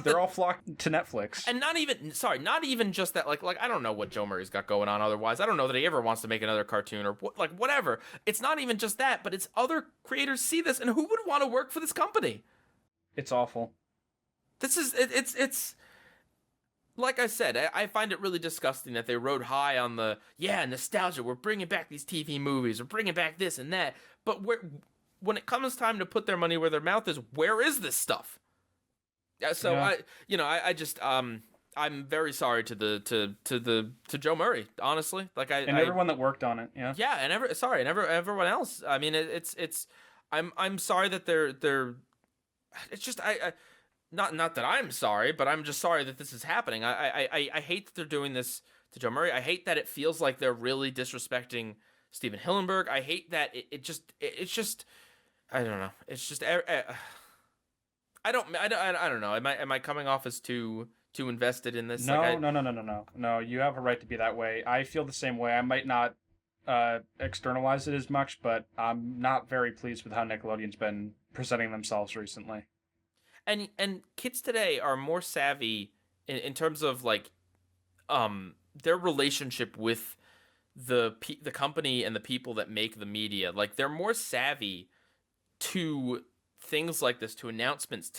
They're all flocked to Netflix. And not even just that, like I don't know what Joe Murray's got going on otherwise. I don't know that he ever wants to make another cartoon or whatever. It's not even just that, but it's other creators see this, and who would want to work for this company? It's awful. This is it's like I said, I find it really disgusting that they rode high on the nostalgia. We're bringing back these TV movies. We're bringing back this and that. But when it comes time to put their money where their mouth is, where is this stuff? So I just I'm very sorry to Joe Murray, honestly. Like everyone that worked on it. Yeah. Yeah, and everyone else. I mean, I'm sorry that they're. It's just not that I'm sorry, but I'm just sorry that this is happening. I hate that they're doing this to Joe Murray. I hate that it feels like they're really disrespecting Steven Hillenburg. I hate that it's just I don't know. It's just I don't know. Am I coming off as too invested in this? No. You have a right to be that way. I feel the same way. I might not externalize it as much, but I'm not very pleased with how Nickelodeon's been presenting themselves recently. And kids today are more savvy in terms of like their relationship with the company and the people that make the media. Like they're more savvy to things like this, to announcements,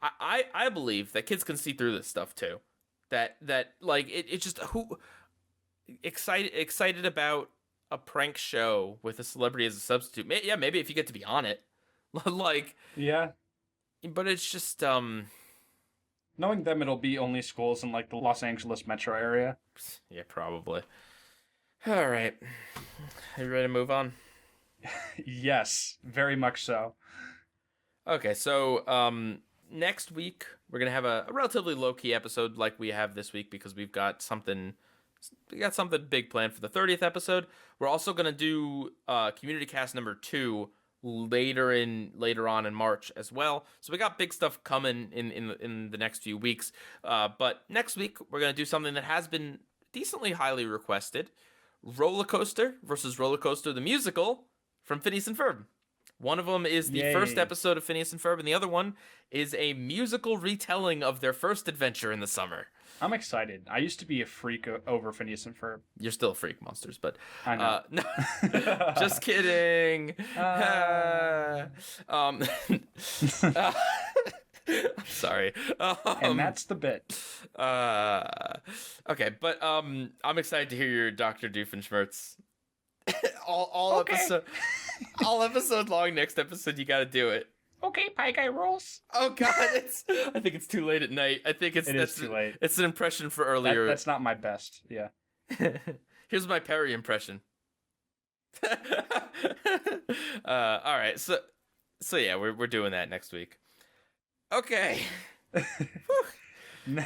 I believe that kids can see through this stuff too. That like it just who excited about a prank show with a celebrity as a substitute. Yeah, maybe if you get to be on it. Like yeah. But it's just knowing them, it'll be only schools in like the Los Angeles metro area. Yeah, probably. All right. Are you ready to move on? Yes, very much so. Okay, so next week we're gonna have a relatively low key episode like we have this week because we got something big planned for the 30th episode. We're also gonna do Community Cast number 2 later on in March as well. So we got big stuff coming in the next few weeks. But next week we're gonna do something that has been decently highly requested: Roller Coaster versus Roller Coaster the Musical from Phineas and Ferb. One of them is the first episode of Phineas and Ferb, and the other one is a musical retelling of their first adventure in the summer. I'm excited. I used to be a freak over Phineas and Ferb. You're still a freak, Monsters, but I know. No, just kidding. I'm sorry. And that's the bit. Okay, but I'm excited to hear your Dr. Doofenshmirtz. all episode long. Next episode, you got to do it. Okay, PIEGUYRULZ. Oh God, I think it's too late at night. I think it is too late. It's an impression for earlier. That's not my best. Yeah. Here's my Perry impression. All right, so yeah, we're doing that next week. Okay.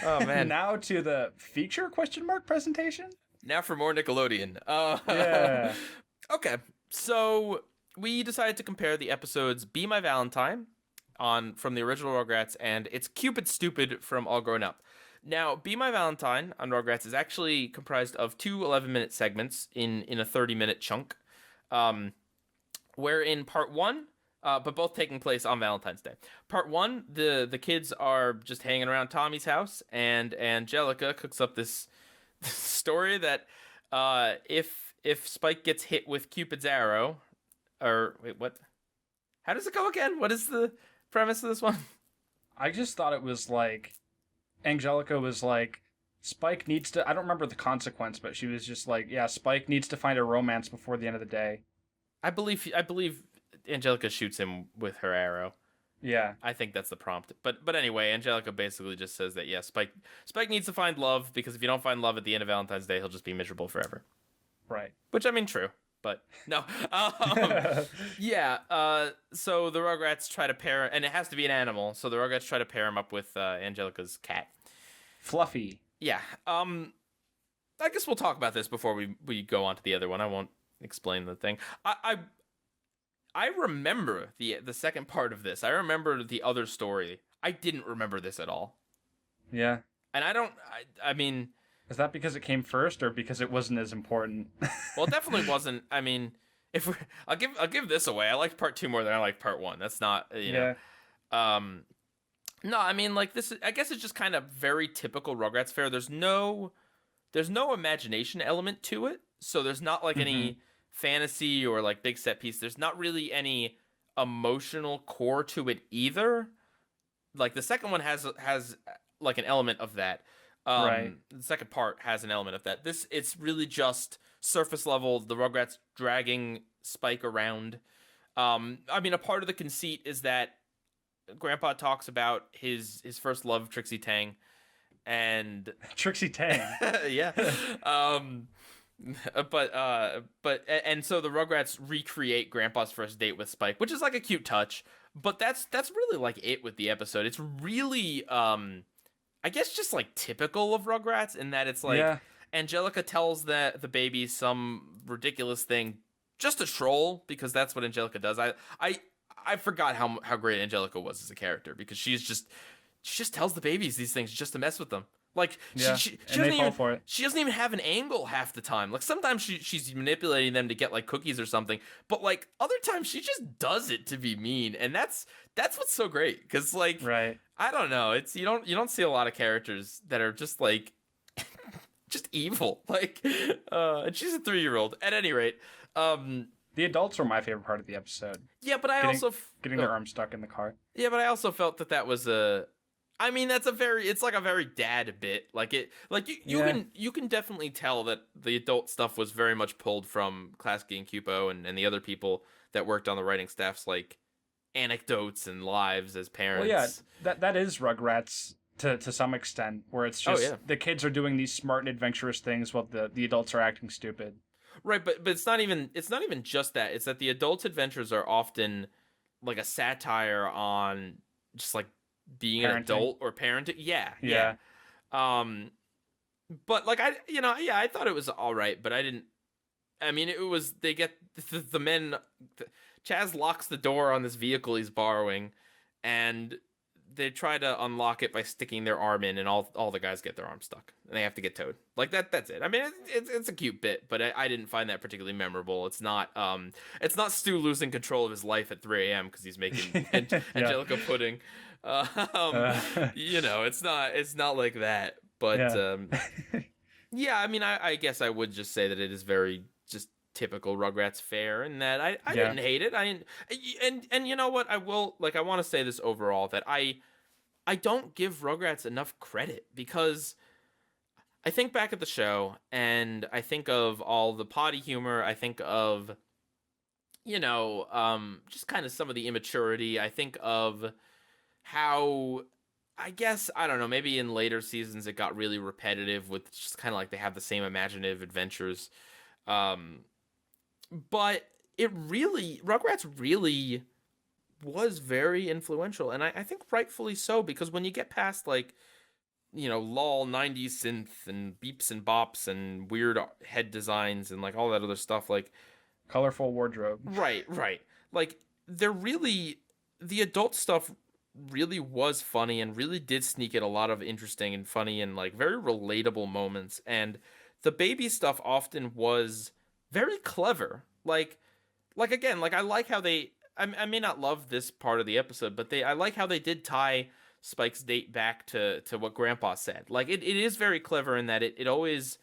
Oh man. Now to the feature ? Presentation. Now for more Nickelodeon. Yeah. Okay, so we decided to compare the episodes Be My Valentine from the original Rugrats and It's Cupid Stupid from All Grown Up. Now, Be My Valentine on Rugrats is actually comprised of 2 11-minute segments in a 30-minute chunk, where in part 1, but both taking place on Valentine's Day. Part 1, the kids are just hanging around Tommy's house, and Angelica cooks up this story that if Spike gets hit with Cupid's arrow, or wait, what? How does it go again? What is the premise of this one? I just thought it was like Angelica was like, Spike needs to, I don't remember the consequence, but she was just like, yeah, Spike needs to find a romance before the end of the day. I believe Angelica shoots him with her arrow. Yeah. I think that's the prompt. But anyway, Angelica basically just says that, yeah, Spike needs to find love, because if you don't find love at the end of Valentine's Day, he'll just be miserable forever. Right. Which, I mean, true. But no. Yeah. So the Rugrats try to pair, and it has to be an animal. So the Rugrats try to pair him up with Angelica's cat, Fluffy. Yeah. I guess we'll talk about this before we go on to the other one. I won't explain the thing. I remember the second part of this. I remember the other story. I didn't remember this at all. Yeah. And I mean, is that because it came first, or because it wasn't as important? Well, it definitely wasn't. I mean, I'll give this away. I liked part 2 more than I liked part 1. That's not, you know. No, I mean, like, this is, I guess it's just kind of very typical Rugrats fare. There's no imagination element to it. So there's not like any fantasy or like big set piece. There's not really any emotional core to it either. like the second one has like an element of that. Right. The second part has an element of that. It's really just surface level. The Rugrats dragging Spike around. I mean, a part of the conceit is that Grandpa talks about his first love, Trixie Tang, and Trixie Tang. yeah. And so the Rugrats recreate Grandpa's first date with Spike, which is like a cute touch. But that's really like it with the episode. It's really I guess just like typical of Rugrats in that it's like Angelica tells the baby some ridiculous thing just to troll, because that's what Angelica does. I forgot how great Angelica was as a character, because she just tells the babies these things just to mess with them. Like she doesn't even for it. She doesn't even have an angle half the time. Like sometimes she's manipulating them to get like cookies or something, but like other times she just does it to be mean, and that's what's so great. Because like I don't know, it's you don't see a lot of characters that are just like just evil. Like and she's a 3-year-old. At any rate, the adults were my favorite part of the episode. Yeah, but I also getting their arms stuck in the car. Yeah, but I also felt that was a. I mean, it's like a very dad bit. Like you can definitely tell that the adult stuff was very much pulled from Klasky and Cupo and the other people that worked on the writing staffs, like anecdotes and lives as parents. Well, yeah, that is Rugrats to some extent, where it's just the kids are doing these smart and adventurous things while the adults are acting stupid. Right, but it's not even just that. It's that the adults' adventures are often like a satire on just like being an adult or parenting. Yeah. But like I thought it was all right, but they get the men. Chaz locks the door on this vehicle he's borrowing, and they try to unlock it by sticking their arm in, and all the guys get their arm stuck, and they have to get towed. Like that's it. I mean, it's a cute bit, but I didn't find that particularly memorable. It's not Stu losing control of his life at 3 a.m. because he's making Angelica pudding. It's not like that. But I mean, I guess I would just say that it is very just typical Rugrats fare, and that I didn't hate it. And you know what, I want to say this overall, that I don't give Rugrats enough credit, because I think back at the show and I think of all the potty humor. I think of just kind of some of the immaturity. I think of how, I guess, I don't know, maybe in later seasons it got really repetitive with just kind of like they have the same imaginative adventures. But Rugrats really was very influential, and I think rightfully so, because when you get past like, lol 90s synth and beeps and bops and weird head designs and like all that other stuff, like colorful wardrobe. Right. Like the adult stuff really was funny and really did sneak in a lot of interesting and funny and like very relatable moments, and the baby stuff often was very clever. Like again, like I like how I may not love this part of the episode, but I like how they did tie Spike's date back to what Grandpa said. Like it is very clever in that it always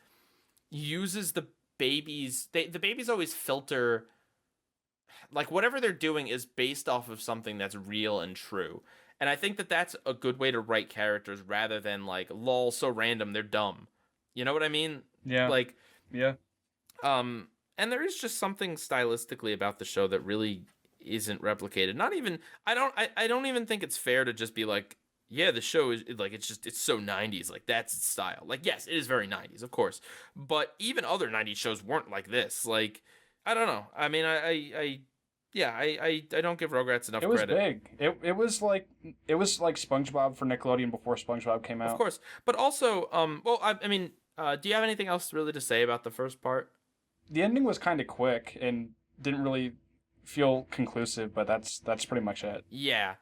uses the babies. The babies always filter, like whatever they're doing is based off of something that's real and true. And I think that's a good way to write characters, rather than like, lol, so random, they're dumb. You know what I mean? Yeah. Like, yeah. And there is just something stylistically about the show that really isn't replicated. Not even, I don't even think it's fair to just be like, yeah, the show is like, it's so 90s. Like that's its style. Like, yes, it is very 90s, of course. But even other 90s shows weren't like this. Like, I don't know. I mean, I don't give Rugrats enough credit. It was big. It was like SpongeBob for Nickelodeon before SpongeBob came out. Of course. But also, do you have anything else really to say about the first part? The ending was kind of quick and didn't really feel conclusive, but that's pretty much it. Yeah.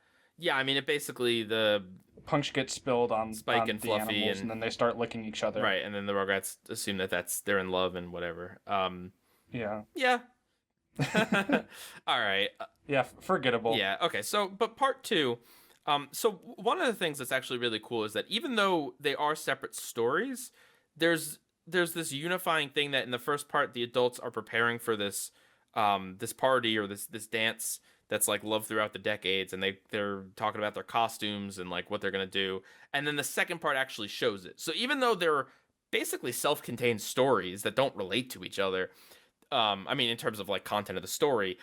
I mean, it basically, the punch gets spilled on Spike and the Fluffy, animals, and then they start licking each other. Right, and then the Rugrats assume they're in love and whatever. Yeah. All right. Yeah, forgettable. Yeah. Okay. So, but part 2. So one of the things that's actually really cool is that even though they are separate stories, there's this unifying thing, that in the first part the adults are preparing for this this party or this dance that's like loved throughout the decades, and they're talking about their costumes and like what they're gonna do, and then the second part actually shows it. So even though they're basically self-contained stories that don't relate to each other, I mean, in terms of like content of the story,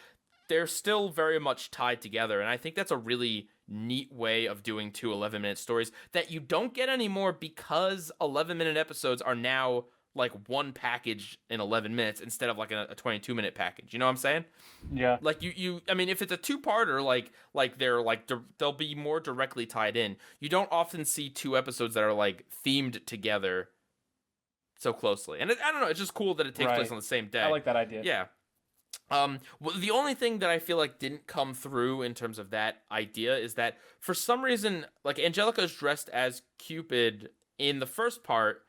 they're still very much tied together, and I think that's a really neat way of doing 2 11-minute stories that you don't get anymore, because 11-minute episodes are now like one package in 11 minutes instead of like a 22-minute package. You know what I'm saying? Yeah. Like I mean, if it's a 2-parter, like they're like they'll be more directly tied in. You don't often see 2 episodes that are like themed together so closely. And I don't know, it's just cool that it takes place on the same day. I like that idea. Yeah. Well, the only thing that I feel like didn't come through in terms of that idea is that for some reason, like, Angelica's dressed as Cupid in the first part,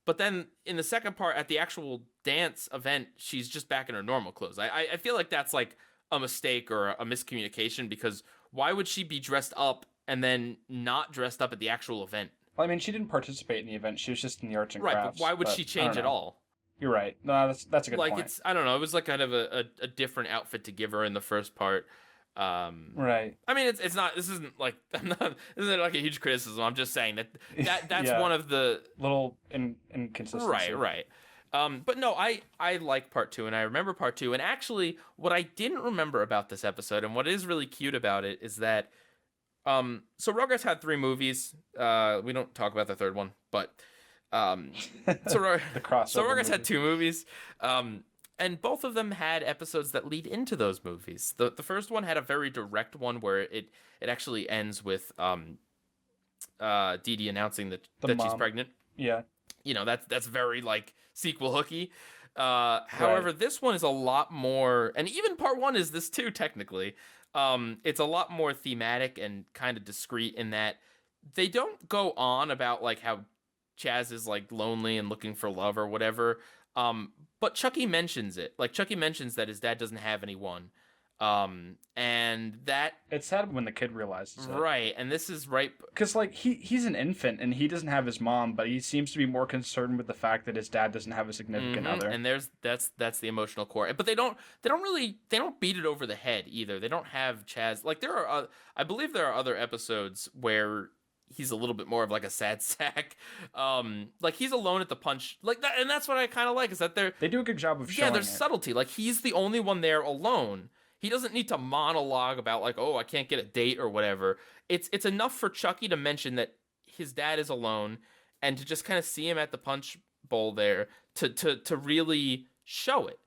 but then in the second part at the actual dance event, she's just back in her normal clothes. I feel like that's like a mistake or a miscommunication, because why would she be dressed up and then not dressed up at the actual event? Well, I mean, she didn't participate in the event. She was just in the arts and Right, crafts. but why would she change at all? You're right. No, that's a good point. Like, it's, I don't know, it was like kind of a different outfit to give her in the first part. Right. I mean, it's not, this isn't like like a huge criticism. I'm just saying that's Yeah. one of the Little inconsistency. right. But no, I like part 2, and I remember part 2. And actually, what I didn't remember about this episode, and what is really cute about it, is that so Rugrats had 3 movies. We don't talk about the third one, but so The crossover so Rugrats movie. had 2 movies. And both of them had episodes that lead into those movies. The first one had a very direct one where it actually ends with Dee Dee announcing that she's pregnant. Yeah. You know, that's very like sequel hooky. However, this one is a lot more, and even part 1 is this too, technically. It's a lot more thematic and kind of discreet in that they don't go on about like how Chaz is like lonely and looking for love or whatever. But Chucky mentions it. Like, Chucky mentions that his dad doesn't have anyone. And that... It's sad when the kid realizes it. Right, and this is right... Because, like, he's an infant, and he doesn't have his mom, but he seems to be more concerned with the fact that his dad doesn't have a significant other. And that's the emotional core. But they don't beat it over the head, either. They don't have Chaz... Like, there are... I believe there are other episodes where he's a little bit more of like a sad sack. Like, he's alone at the punch, like that, and that's what I kind of like, is that they do a good job of showing there's subtlety. Like, he's the only one there alone. He doesn't need to monologue about like, oh, I can't get a date or whatever. It's enough for Chucky to mention that his dad is alone, and to just kind of see him at the punch bowl there to really show it.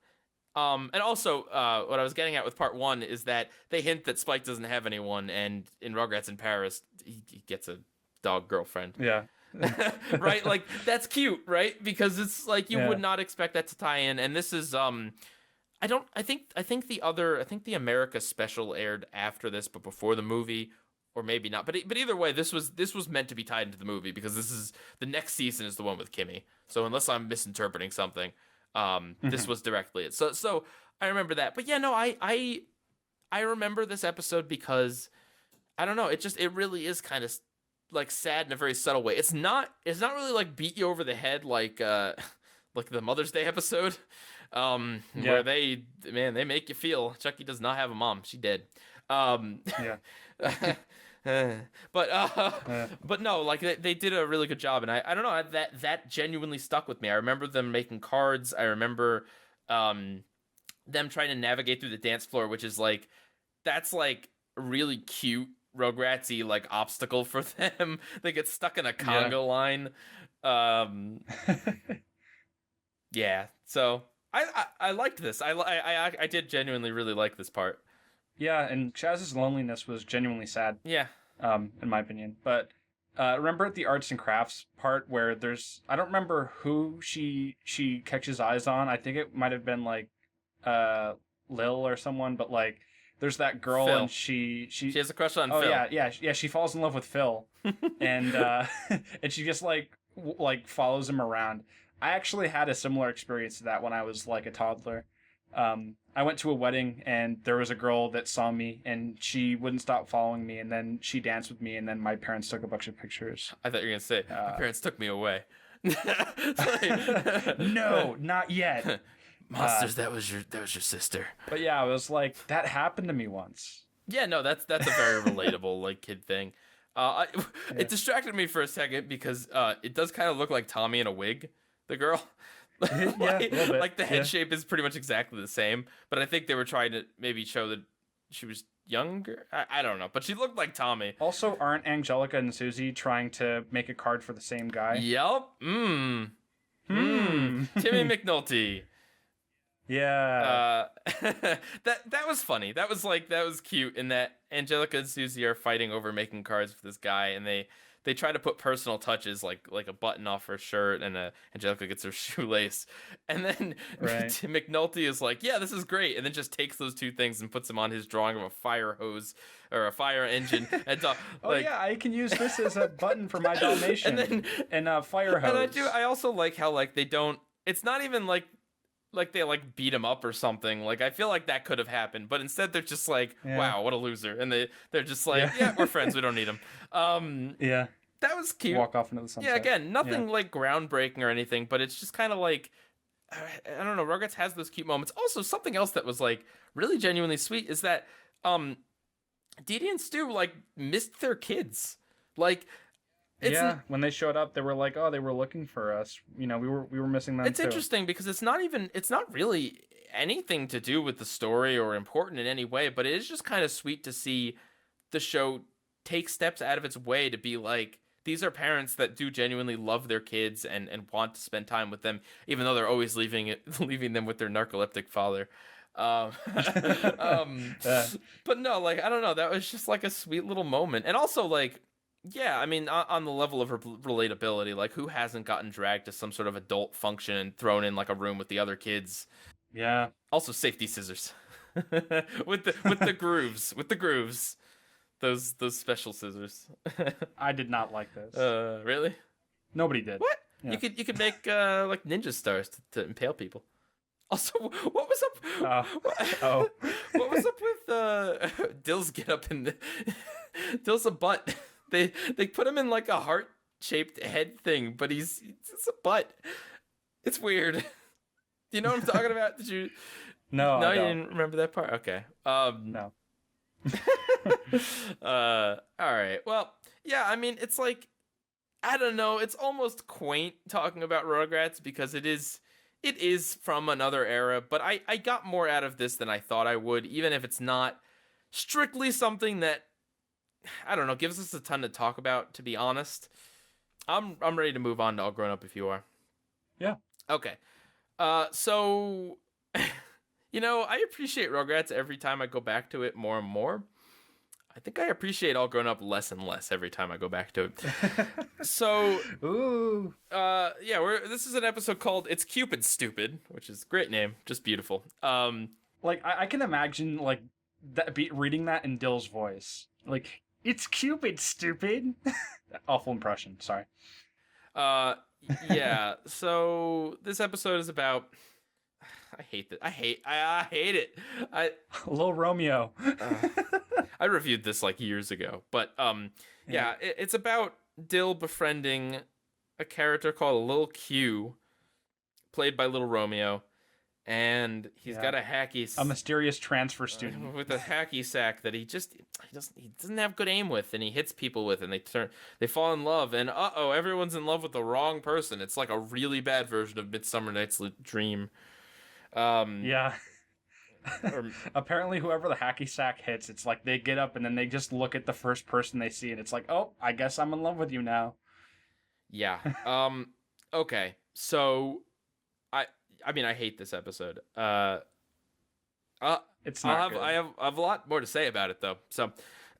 And also, what I was getting at with part 1 is that they hint that Spike doesn't have anyone, and in Rugrats in Paris, he gets a dog girlfriend. Yeah. Right? Like, that's cute, right? Because it's like, you would not expect that to tie in. And this is, I think the America special aired after this, but before the movie, or maybe not. But either way, this was meant to be tied into the movie, because this is, the next season is the one with Kimmy. So unless I'm misinterpreting something, this was directly it. So I remember that. But yeah, no, I remember this episode because, I don't know, it really is kind of like sad in a very subtle way. It's not really like beat you over the head like the Mother's Day episode, where they make you feel Chucky does not have a mom. She dead. But no, like they did a really good job, and I don't know, that genuinely stuck with me. I remember them making cards. I remember them trying to navigate through the dance floor, which is like, that's like really cute Rugratsy like obstacle for them. They get stuck in a conga line. Yeah. So I liked this. I did genuinely really like this part. Yeah, and Chaz's loneliness was genuinely sad. Yeah. In my opinion. But remember at the arts and crafts part where I don't remember who she catches eyes on. I think it might have been like Lil or someone, but like there's that girl, Phil. And she has a crush on Phil. Yeah, she falls in love with Phil. and and she just like follows him around. I actually had a similar experience to that when I was like a toddler. I went to a wedding, and there was a girl that saw me, and she wouldn't stop following me, and then she danced with me, and then my parents took a bunch of pictures. I thought you were gonna say my parents took me away. No, not yet. Monsters, that was your sister. But yeah, I was like, that happened to me once. Yeah, no, that's a very relatable like kid thing. It distracted me for a second because it does kind of look like Tommy in a wig, the girl. Yeah, a little bit. Like the head shape is pretty much exactly the same, but I think they were trying to maybe show that she was younger. I don't know, but she looked like Tommy. Also, aren't Angelica and Susie trying to make a card for the same guy? Yep. Timmy McNulty. Yeah. That was funny. That was cute. In that Angelica and Susie are fighting over making cards for this guy, and they try to put personal touches like a button off her shirt, and Angelica gets her shoelace, and then McNulty is like, yeah, this is great, and then just takes those two things and puts them on his drawing of a fire hose or a fire engine. And oh yeah, I can use this as a button for my Dalmatian and a fire hose. And I also like how like they don't. It's not even like they like beat him up or something. Like I feel like that could have happened, but instead they're just like, wow, what a loser, and they're just like, yeah, we're friends, we don't need him. Yeah, that was cute. Walk off into the sunset. Yeah, again, nothing like groundbreaking or anything, but it's just kind of like, I don't know. Rugrats has those cute moments. Also, something else that was like really genuinely sweet is that Dee Dee and Stu like missed their kids. Like, when they showed up, they were like, "Oh, they were looking for us." You know, we were missing them. It's interesting because it's not really anything to do with the story or important in any way, but it is just kind of sweet to see the show take steps out of its way to be like, these are parents that do genuinely love their kids and want to spend time with them, even though they're always leaving them with their narcoleptic father. But no, like, I don't know, that was just like a sweet little moment. And also like, yeah, I mean, on the level of relatability, like who hasn't gotten dragged to some sort of adult function and thrown in like a room with the other kids? Yeah. Also safety scissors. with the grooves. Those special scissors. I did not like this. Really? Nobody did. What? Yeah. You could make like ninja stars to impale people. Also, what was up? What was up with Dill's get up in the Dill's a butt. They put him in like a heart-shaped head thing, but it's a butt. It's weird. Do you know what I'm talking about? Did you? No, No, I you don't. didn't remember that part? Okay. No. All right. Well, yeah, I mean, it's like, I don't know, it's almost quaint talking about Rugrats because it is from another era, but I got more out of this than I thought I would, even if it's not strictly something that, I don't know, gives us a ton to talk about, to be honest. I'm ready to move on to All Grown Up if you are. Yeah. Okay. So you know, I appreciate Rugrats every time I go back to it more and more. I think I appreciate All Grown Up less and less every time I go back to it. So, ooh, yeah, this is an episode called "It's Cupid Stupid," which is a great name, just beautiful. Like I can imagine like reading that in Dill's voice, like "It's Cupid Stupid." Awful impression. Sorry. Yeah. So this episode is about. I hate that. I hate it. Little Romeo. I reviewed this like years ago, but yeah, it's about Dill befriending a character called Lil Q, played by Little Romeo, and he's got a mysterious transfer student with a hacky sack that he doesn't have good aim with, and he hits people with, and they fall in love, and everyone's in love with the wrong person. It's like a really bad version of Midsummer Night's Dream. Yeah. Apparently whoever the hacky sack hits, it's like they get up and then they just look at the first person they see and it's like, oh, I guess I'm in love with you now. Yeah. Okay. So I mean, I hate this episode. It's not good. I have a lot more to say about it though. So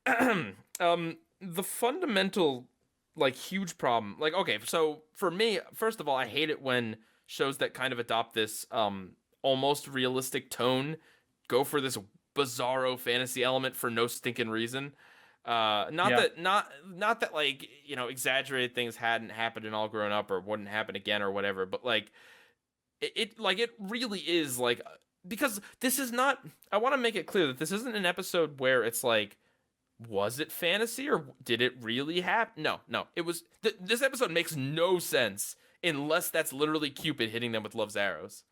the fundamental like huge problem, like, okay, so for me, first of all, I hate it when shows that kind of adopt this almost realistic tone go for this bizarro fantasy element for no stinking reason. Not that like, you know, exaggerated things hadn't happened in All Grown Up or wouldn't happen again or whatever, but like it really is like, because this is not, I want to make it clear that this isn't an episode where it's like, was it fantasy or did it really happen? No, it was this episode makes no sense unless that's literally Cupid hitting them with love's arrows.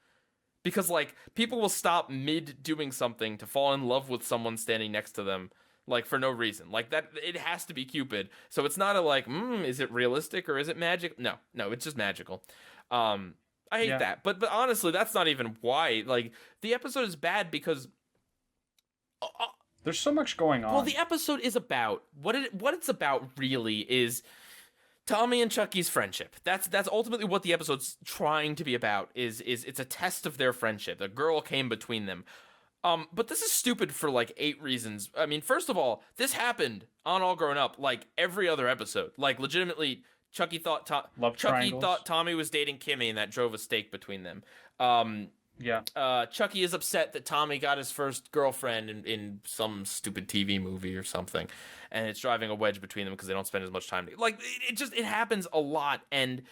Because, like, people will stop mid doing something to fall in love with someone standing next to them like for no reason. Like that, it has to be Cupid. So it's not a like, is it realistic or is it magic? No, it's just magical. I hate that. But honestly, that's not even why. Like the episode is bad because there's so much going on. Well, the episode is about what it's about really is Tommy and Chucky's friendship. That's ultimately what the episode's trying to be about. Is it's a test of their friendship. The girl came between them. But this is stupid for like 8 reasons. I mean, first of all, this happened on All Grown Up like every other episode. Like legitimately, Chucky thought Tommy was dating Kimmy, and that drove a stake between them. Chucky is upset that Tommy got his first girlfriend in some stupid TV movie or something, and it's driving a wedge between them because they don't spend as much time together. Like it happens a lot, and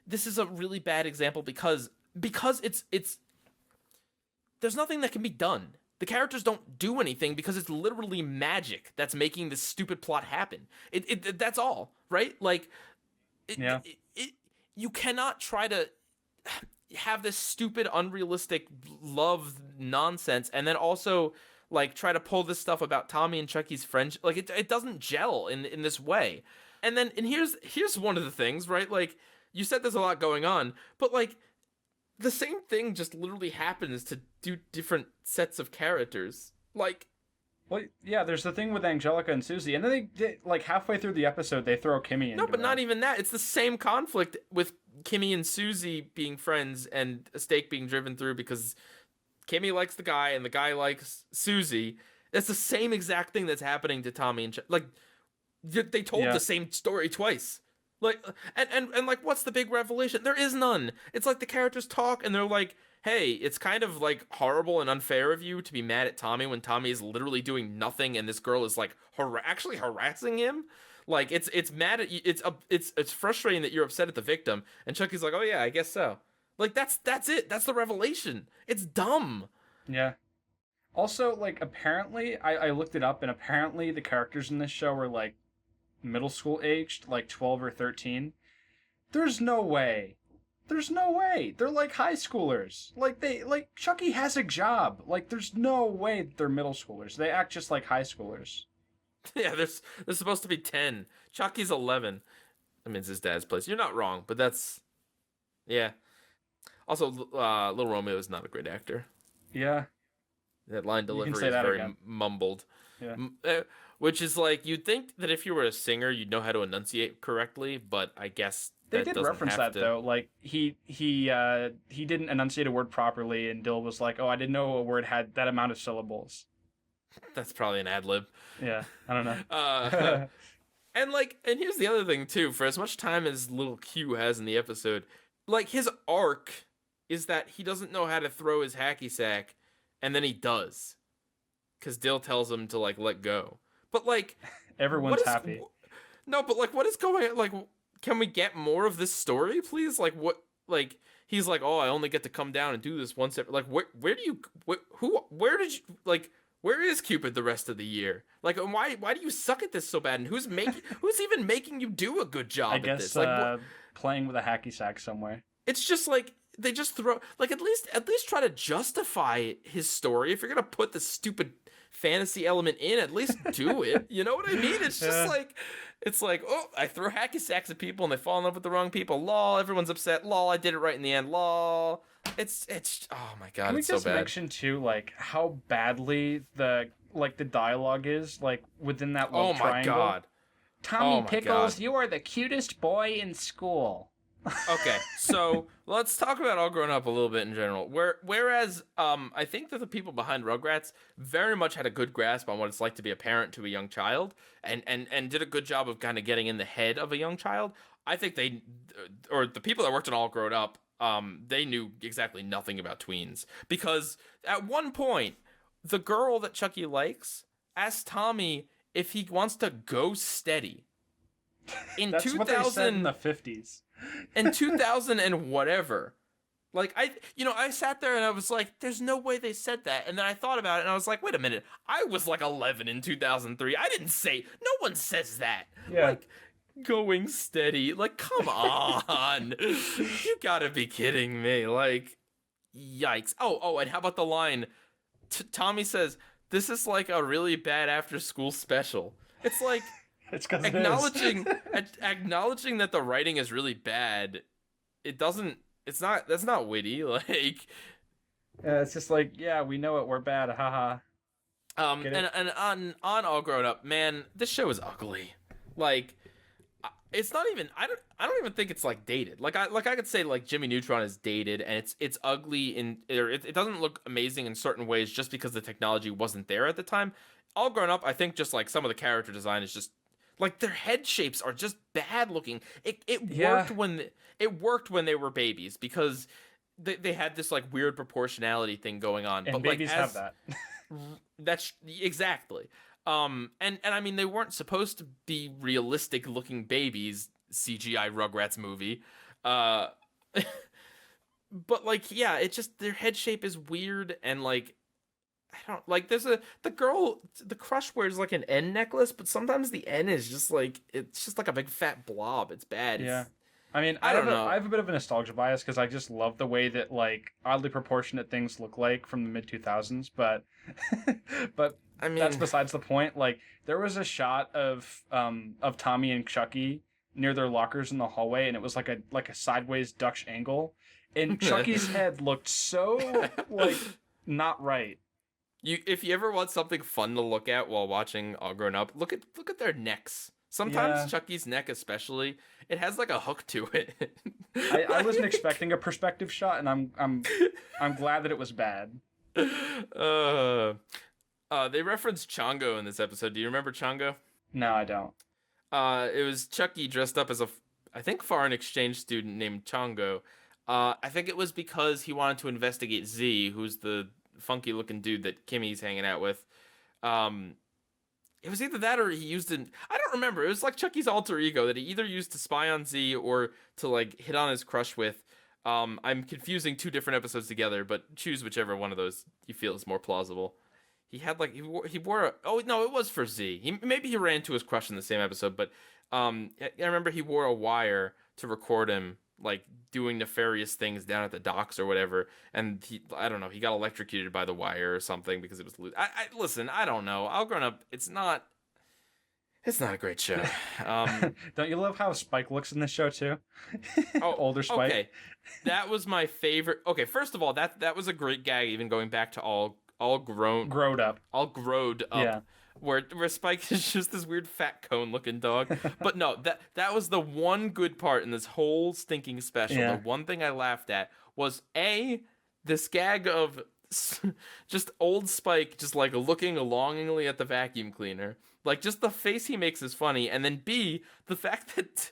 this is a really bad example because it's there's nothing that can be done. The characters don't do anything because it's literally magic that's making this stupid plot happen. That's all, right? Like, you cannot try to have this stupid, unrealistic love nonsense and then also like try to pull this stuff about Tommy and Chucky's friendship. Like it doesn't gel in this way. And here's one of the things, right? Like you said there's a lot going on, but like the same thing just literally happens to do different sets of characters. Like, well, yeah, there's the thing with Angelica and Susie, and then they like halfway through the episode they throw Kimmy in. No, but not even that. It's the same conflict with Kimmy and Susie being friends and a stake being driven through because Kimmy likes the guy and the guy likes Susie. That's the same exact thing that's happening to Tommy and like they told the same story twice. Like and like what's the big revelation? There is none. It's like the characters talk and they're like, hey, it's kind of like horrible and unfair of you to be mad at Tommy when Tommy is literally doing nothing and this girl is like actually harassing him. Like it's mad at you. It's frustrating that you're upset at the victim. And Chucky's like, oh yeah, I guess so. Like that's it. That's the revelation. It's dumb. Yeah. Also, like apparently, I looked it up, and apparently the characters in this show are like middle school aged, like 12 or 13. There's no way. They're like high schoolers. Like Chucky has a job. Like there's no way they're middle schoolers. They act just like high schoolers. Yeah, they're supposed to be 10. Chucky's 11. I mean, it's his dad's place. You're not wrong, but that's... Yeah. Also, Little Romeo is not a great actor. Yeah. That line delivery is very mumbled. Yeah. Which is like, you'd think that if you were a singer, you'd know how to enunciate correctly, but I guess they did reference that, though. Like, he didn't enunciate a word properly, and Dill was like, oh, I didn't know a word had that amount of syllables. That's probably an ad-lib. Yeah, I don't know. And here's the other thing, too. For as much time as little Q has in the episode, like, his arc is that he doesn't know how to throw his hacky sack, and then he does. Because Dill tells him to, like, let go. But, like... Everyone's happy. No, but, like, what is going on? Like, can we get more of this story, please? Like, what... Like, he's like, oh, I only get to come down and do this once every... Like, where do you... Where did you... Like... Where is Cupid the rest of the year? Like, why do you suck at this so bad? And who's even making you do a good job at this? Like, playing with a hacky sack somewhere. It's just like they just throw like at least try to justify his story. If you're gonna put the stupid fantasy element in, at least do it. You know what I mean? It's just like oh, I throw hacky sacks at people and they fall in love with the wrong people. Lol, everyone's upset. Lol, I did it right in the end. Lol. It's oh my god, Can it's so bad. Can we just mention too, like how badly the dialogue is, like within that love triangle? Oh my god, Tommy Pickles, you are the cutest boy in school. Okay, so let's talk about All Grown Up a little bit in general. Whereas I think that the people behind Rugrats very much had a good grasp on what it's like to be a parent to a young child, and did a good job of kind of getting in the head of a young child. I think the people that worked on All Grown Up, they knew exactly nothing about tweens, because at one point the girl that Chucky likes asked Tommy if he wants to go steady. In That's 2000, what they said in the 50s. In 2000 and whatever. Like, I sat there and I was like, there's no way they said that. And then I thought about it and I was like, wait a minute. I was like 11 in 2003. I didn't say, no one says that. Yeah. Like, going steady. Like, come on. You gotta be kidding me. Like, yikes. Oh, and how about the line? Tommy says, this is like a really bad after school special. It's like It's because acknowledging that the writing is really bad. That's not witty. Like, it's just like, yeah, we know it. We're bad. Haha. and on All Grown Up, man, this show is ugly. Like, it's not even. I don't even think it's like dated. Like I could say like Jimmy Neutron is dated, and it's ugly it doesn't look amazing in certain ways just because the technology wasn't there at the time. All Grown Up, I think just like some of the character design is just like their head shapes are just bad looking. It worked when they were babies because they had this like weird proportionality thing going on. And but babies like, have that. That's exactly. And I mean they weren't supposed to be realistic looking babies. CGI Rugrats movie. But like, yeah, it just their head shape is weird and like I don't like the crush wears like an N necklace, but sometimes the N is just like it's just like a big fat blob. It's bad. Yeah. I mean, I don't know. I have a bit of a nostalgia bias because I just love the way that like oddly proportionate things look like from the mid 2000s, but I mean that's besides the point. Like there was a shot of Tommy and Chucky near their lockers in the hallway, and it was like a sideways Dutch angle, and Chucky's head looked so like not right. If you ever want something fun to look at while watching All Grown Up, look at their necks. Sometimes Chucky's neck, especially, it has like a hook to it. I wasn't expecting a perspective shot, and I'm glad that it was bad. They referenced Chongo in this episode. Do you remember Chongo? No, I don't. It was Chucky dressed up as I think foreign exchange student named Chongo. I think it was because he wanted to investigate Z, who's the funky looking dude that Kimmy's hanging out with. It was either that or he used it. I don't remember. It was like Chucky's alter ego that he either used to spy on Z or to like hit on his crush with. I'm confusing two different episodes together, but choose whichever one of those you feel is more plausible. He had like he wore oh no, it was for Z. Maybe he ran into his crush in the same episode, but I remember he wore a wire to record him like doing nefarious things down at the docks or whatever, and I don't know, he got electrocuted by the wire or something because it was loose. Listen, I don't know. All Grown Up, it's not a great show. Don't you love how Spike looks in this show too? Oh, older Spike. Okay, that was my favorite. Okay, first of all, that was a great gag, even going back to all growed up. Yeah. Where Spike is just this weird fat cone looking dog. But no, that was the one good part in this whole stinking special. Yeah. The one thing I laughed at was this gag of just old Spike just like looking longingly at the vacuum cleaner. Like just the face he makes is funny, and then B, the fact that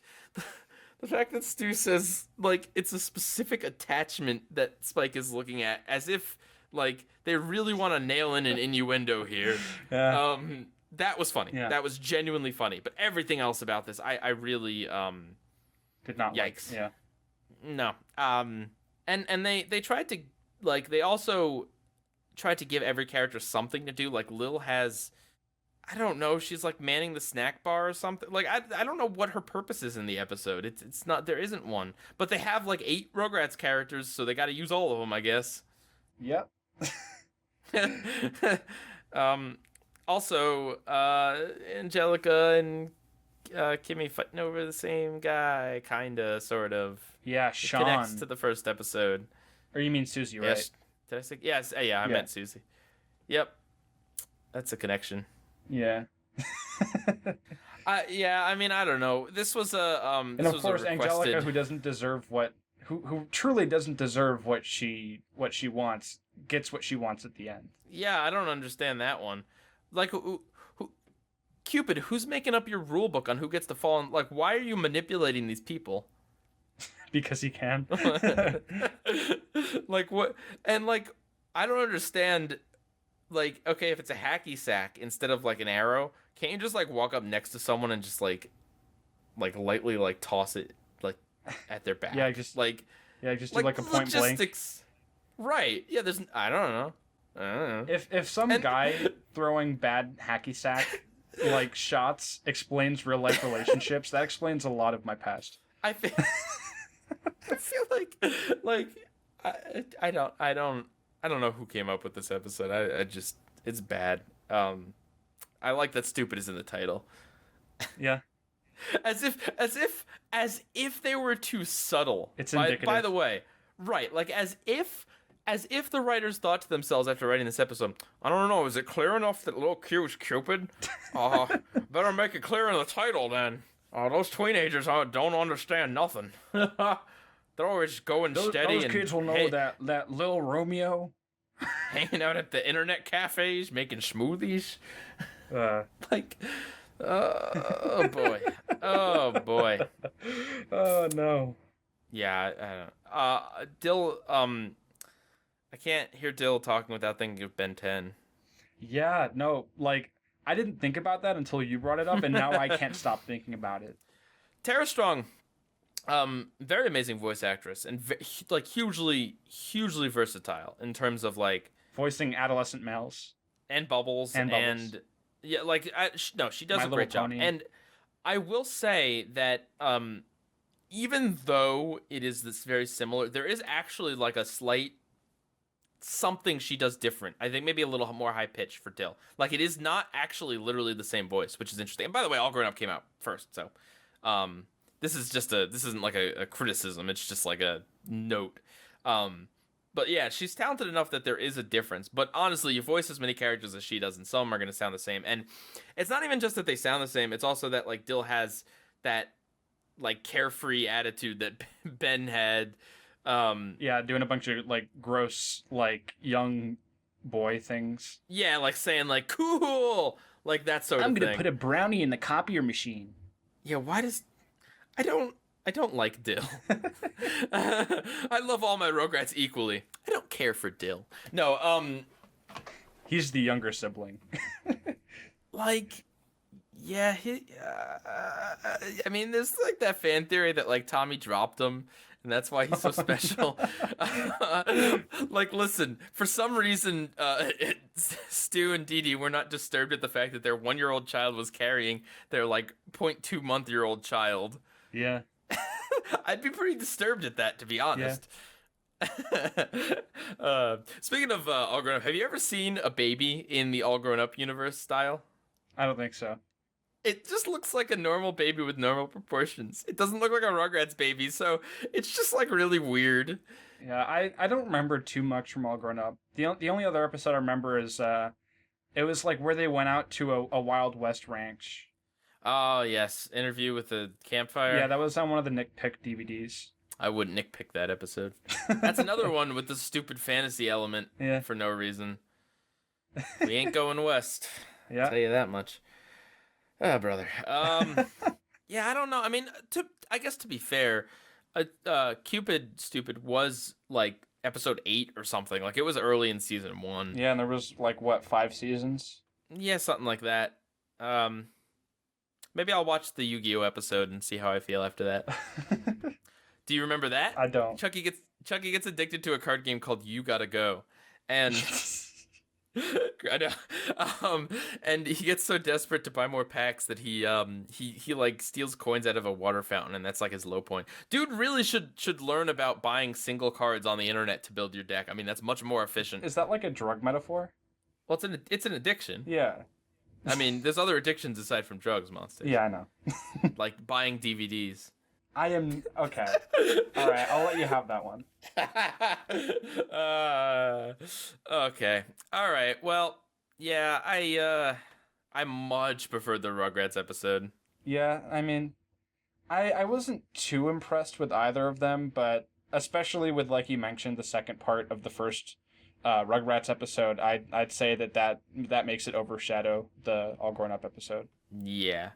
Stu says like it's a specific attachment that Spike is looking at, as if like they really want to nail in an innuendo here. Yeah. That was funny. Yeah. That was genuinely funny. But everything else about this, I really did not yikes. Like. Yeah. No. And they tried to like they also tried to give every character something to do. Like Lil has, I don't know, she's like manning the snack bar or something. Like I don't know what her purpose is in the episode. It's not, there isn't one. But they have like 8 Rugrats characters, so they got to use all of them, I guess. Yep. Also, Angelica and Kimmy fighting over the same guy, kinda, sort of. Yeah, Sean. It connects to the first episode. Or you mean Susie, right? Yes. Did I say? Yes. Yeah, I meant Susie. Yep. That's a connection. Yeah. Yeah, I mean, I don't know. This was a and of course, Angelica, who truly doesn't deserve what she wants, gets what she wants at the end. Yeah, I don't understand that one. Like, who Cupid, who's making up your rule book on who gets to fall in? Like, why are you manipulating these people? Because he can. Like, what? And, like, I don't understand. Like, okay, if it's a hacky sack instead of, like, an arrow, can't you just, like, walk up next to someone and just, like lightly, like, toss it, like, at their back? just do, like, a point logistics. Blank. Right. Yeah, I don't know. If some guy throwing bad hacky sack like shots explains real life relationships, that explains a lot of my past. I feel like I don't know who came up with this episode. It's bad. I like that stupid is in the title. Yeah. As if they were too subtle. It's indicative. By the way, right? Like as if the writers thought to themselves after writing this episode, I don't know, is it clear enough that little Q's Cupid? Better make it clear in the title then. Those teenagers don't understand nothing. They're always going steady. Those kids will know that little Romeo hanging out at the internet cafes making smoothies. Like, oh boy, oh boy. Oh no. Yeah, I don't. Dill. I can't hear Dill talking without thinking of Ben 10. Yeah, no, like I didn't think about that until you brought it up, and now I can't stop thinking about it. Tara Strong, very amazing voice actress, and like hugely versatile in terms of like voicing adolescent males and Bubbles and yeah, like no, she does a great job. And I will say that even though it is this very similar, there is actually like a slight something she does different. I think maybe a little more high pitch for Dill. Like it is not actually literally the same voice, which is interesting. And by the way, All Grown Up came out first, so this isn't like a criticism. It's just like a note. But yeah, she's talented enough that there is a difference. But honestly, you voice as many characters as she does, and some are going to sound the same. And it's not even just that they sound the same. It's also that like Dill has that like carefree attitude that Ben had. Yeah, doing a bunch of like gross like young boy things. Yeah, like saying like cool, like that sort of thing. I'm gonna put a brownie in the copier machine. Yeah, why does I don't like Dill. I love all my Rugrats equally. I don't care for Dill. No, he's the younger sibling. Like, yeah, I mean, there's like that fan theory that like Tommy dropped him, and that's why he's so special. Like, listen, for some reason, Stu and Dee Dee were not disturbed at the fact that their 1-year-old child was carrying their like 0.2-month-year-old child. Yeah. I'd be pretty disturbed at that, to be honest. Yeah. Speaking of All Grown Up, have you ever seen a baby in the All Grown Up universe style? I don't think so. It just looks like a normal baby with normal proportions. It doesn't look like a Rugrats baby, so it's just like really weird. Yeah, I don't remember too much from All Grown Up. The only other episode I remember is it was like where they went out to a Wild West ranch. Oh, yes. Interview with the campfire. Yeah, that was on one of the Nick Pick DVDs. I wouldn't Nick Pick that episode. That's another one with the stupid fantasy element for no reason. We ain't going west. Yeah. I'll tell you that much. Ah, brother. Yeah, I don't know. I mean, I guess to be fair, Cupid Stupid was like episode 8 or something. Like it was early in season 1. Yeah, and there was like, what, 5 seasons? Yeah, something like that. Maybe I'll watch the Yu-Gi-Oh episode and see how I feel after that. Do you remember that? I don't. Chucky gets addicted to a card game called You Gotta Go, and I know. And he gets so desperate to buy more packs that he like steals coins out of a water fountain, and that's like his low point. Dude really should learn about buying single cards on the internet to build your deck. I mean, that's much more efficient. Is that like a drug metaphor? Well, it's an addiction. Yeah. I mean, there's other addictions aside from drugs, Monster. Yeah, I know. Like buying DVDs. I am okay. All right, I'll let you have that one. Okay. All right. Well, yeah, I much preferred the Rugrats episode. Yeah, I mean, I wasn't too impressed with either of them, but especially with, like you mentioned, the second part of the first Rugrats episode, I'd say that makes it overshadow the All Grown Up episode. Yeah.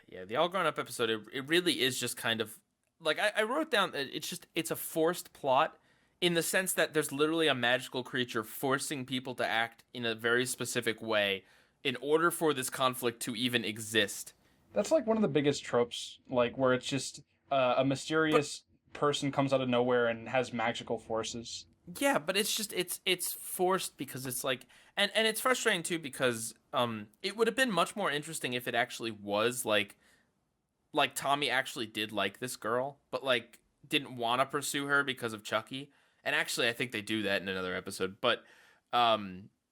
Yeah, the All Grown Up episode, it really is just kind of like I wrote down that it's a forced plot in the sense that there's literally a magical creature forcing people to act in a very specific way in order for this conflict to even exist. That's like one of the biggest tropes, like where it's just a mysterious person comes out of nowhere and has magical forces. Yeah, but it's just it's forced because it's like and it's frustrating too because it would have been much more interesting if it actually was like Tommy actually did like this girl, but like didn't want to pursue her because of Chucky. And actually I think they do that in another episode, but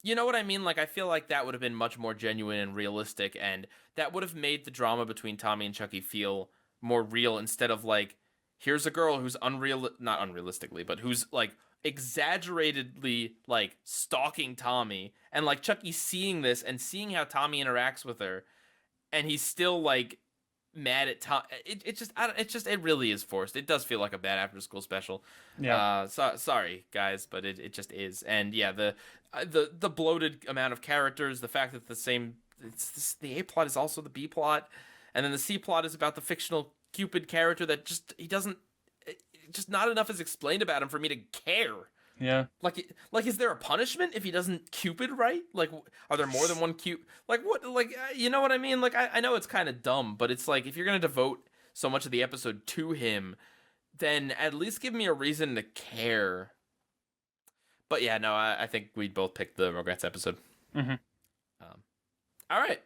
You know what I mean? Like, I feel like that would have been much more genuine and realistic, and that would have made the drama between Tommy and Chucky feel more real instead of, like, here's a girl who's not unrealistically, but who's, like, exaggeratedly, like, stalking Tommy, and, like, Chucky seeing this and seeing how Tommy interacts with her, and he's still, like, mad at Tom. It really is forced. It does feel like a bad after school special. Yeah. Sorry guys, but it just is. And yeah, the bloated amount of characters, the fact that the A plot is also the B plot, and then the C plot is about the fictional Cupid character that just not enough is explained about him for me to care. Yeah. Like, is there a punishment if he doesn't Cupid right? Like, are there more than one Cupid? Like, what? Like, you know what I mean? Like, I know it's kind of dumb, but it's like, if you're going to devote so much of the episode to him, then at least give me a reason to care. But yeah, no, I think we both picked the Rugrats episode. Mm-hmm. All right.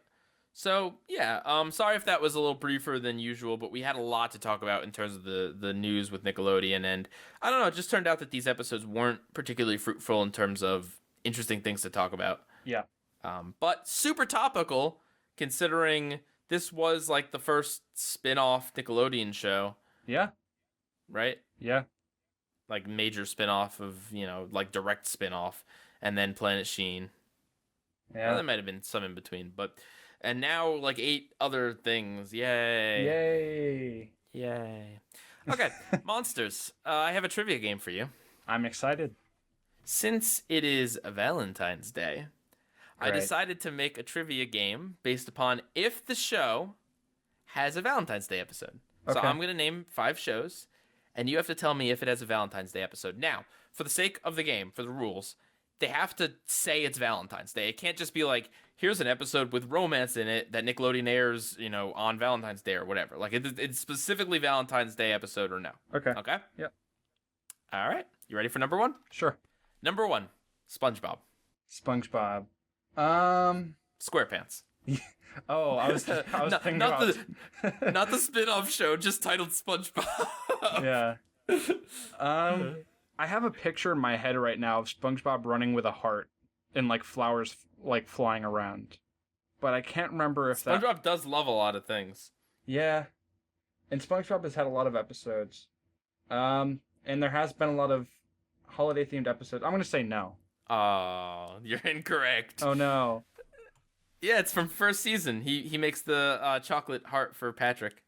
So, yeah, sorry if that was a little briefer than usual, but we had a lot to talk about in terms of the news with Nickelodeon, and I don't know, it just turned out that these episodes weren't particularly fruitful in terms of interesting things to talk about. Yeah. But super topical, considering this was, like, the first spin-off Nickelodeon show. Yeah. Right? Yeah. Like, major spin-off of, like, direct spin-off, and then Planet Sheen. Yeah. Well, there might have been some in between, but... And now, like, 8 other things. Yay. Yay. Okay, Monsters. I have a trivia game for you. I'm excited. Since it is Valentine's Day, I decided to make a trivia game based upon if the show has a Valentine's Day episode. So I'm going to name 5 shows, and you have to tell me if it has a Valentine's Day episode. Now, for the sake of the game, for the rules, they have to say it's Valentine's Day. It can't just be like, here's an episode with romance in it that Nickelodeon airs, on Valentine's Day or whatever. Like, it's specifically Valentine's Day episode or no. Okay. Okay? Yep. All right. You ready for number 1? Sure. Number 1, SpongeBob. SpongeBob. SquarePants. Oh, I was thinking not about... not the spin-off show, just titled SpongeBob. Yeah. I have a picture in my head right now of SpongeBob running with a heart and, like, flowers, like, flying around. But I can't remember if SpongeBob does love a lot of things. Yeah. And SpongeBob has had a lot of episodes. And there has been a lot of holiday-themed episodes. I'm going to say no. Oh, you're incorrect. Oh, no. Yeah, it's from first season. He makes the chocolate heart for Patrick.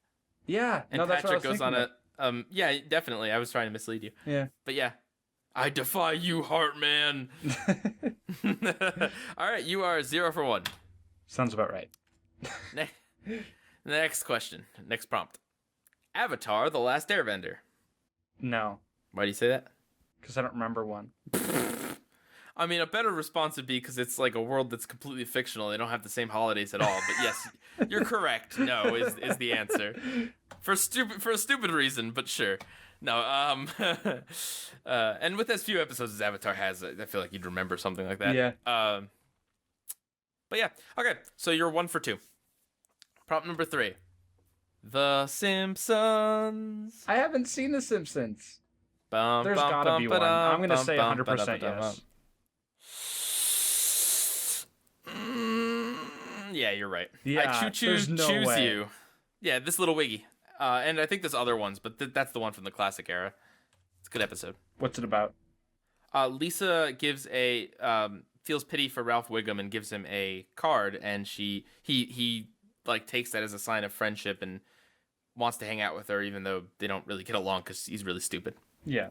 Yeah. And no, that's Patrick what I was goes on thinking a... yeah, definitely. I was trying to mislead you. Yeah. But yeah. I defy you, Heartman. All right, you are 0 for 1. Sounds about right. Next question. Next prompt. Avatar: The Last Airbender. No. Why do you say that? Because I don't remember one. I mean, a better response would be because it's like a world that's completely fictional. They don't have the same holidays at all. But yes, you're correct. No is the answer. For a stupid reason, but sure. No, and with as few episodes as Avatar has, I feel like you'd remember something like that. Yeah. But yeah, okay. So you're 1 for 2. Prompt number 3. The Simpsons. I haven't seen The Simpsons. Bum, There's bum, gotta bum, be one. I'm gonna say 100% bum, yes. Yeah, you're right. Yeah, I choose no way. you. Yeah, this little wiggy. And I think there's other ones, but that's the one from the classic era. It's a good episode. What's it about? Lisa gives feels pity for Ralph Wiggum and gives him a card, and he like takes that as a sign of friendship and wants to hang out with her, even though they don't really get along because he's really stupid. Yeah.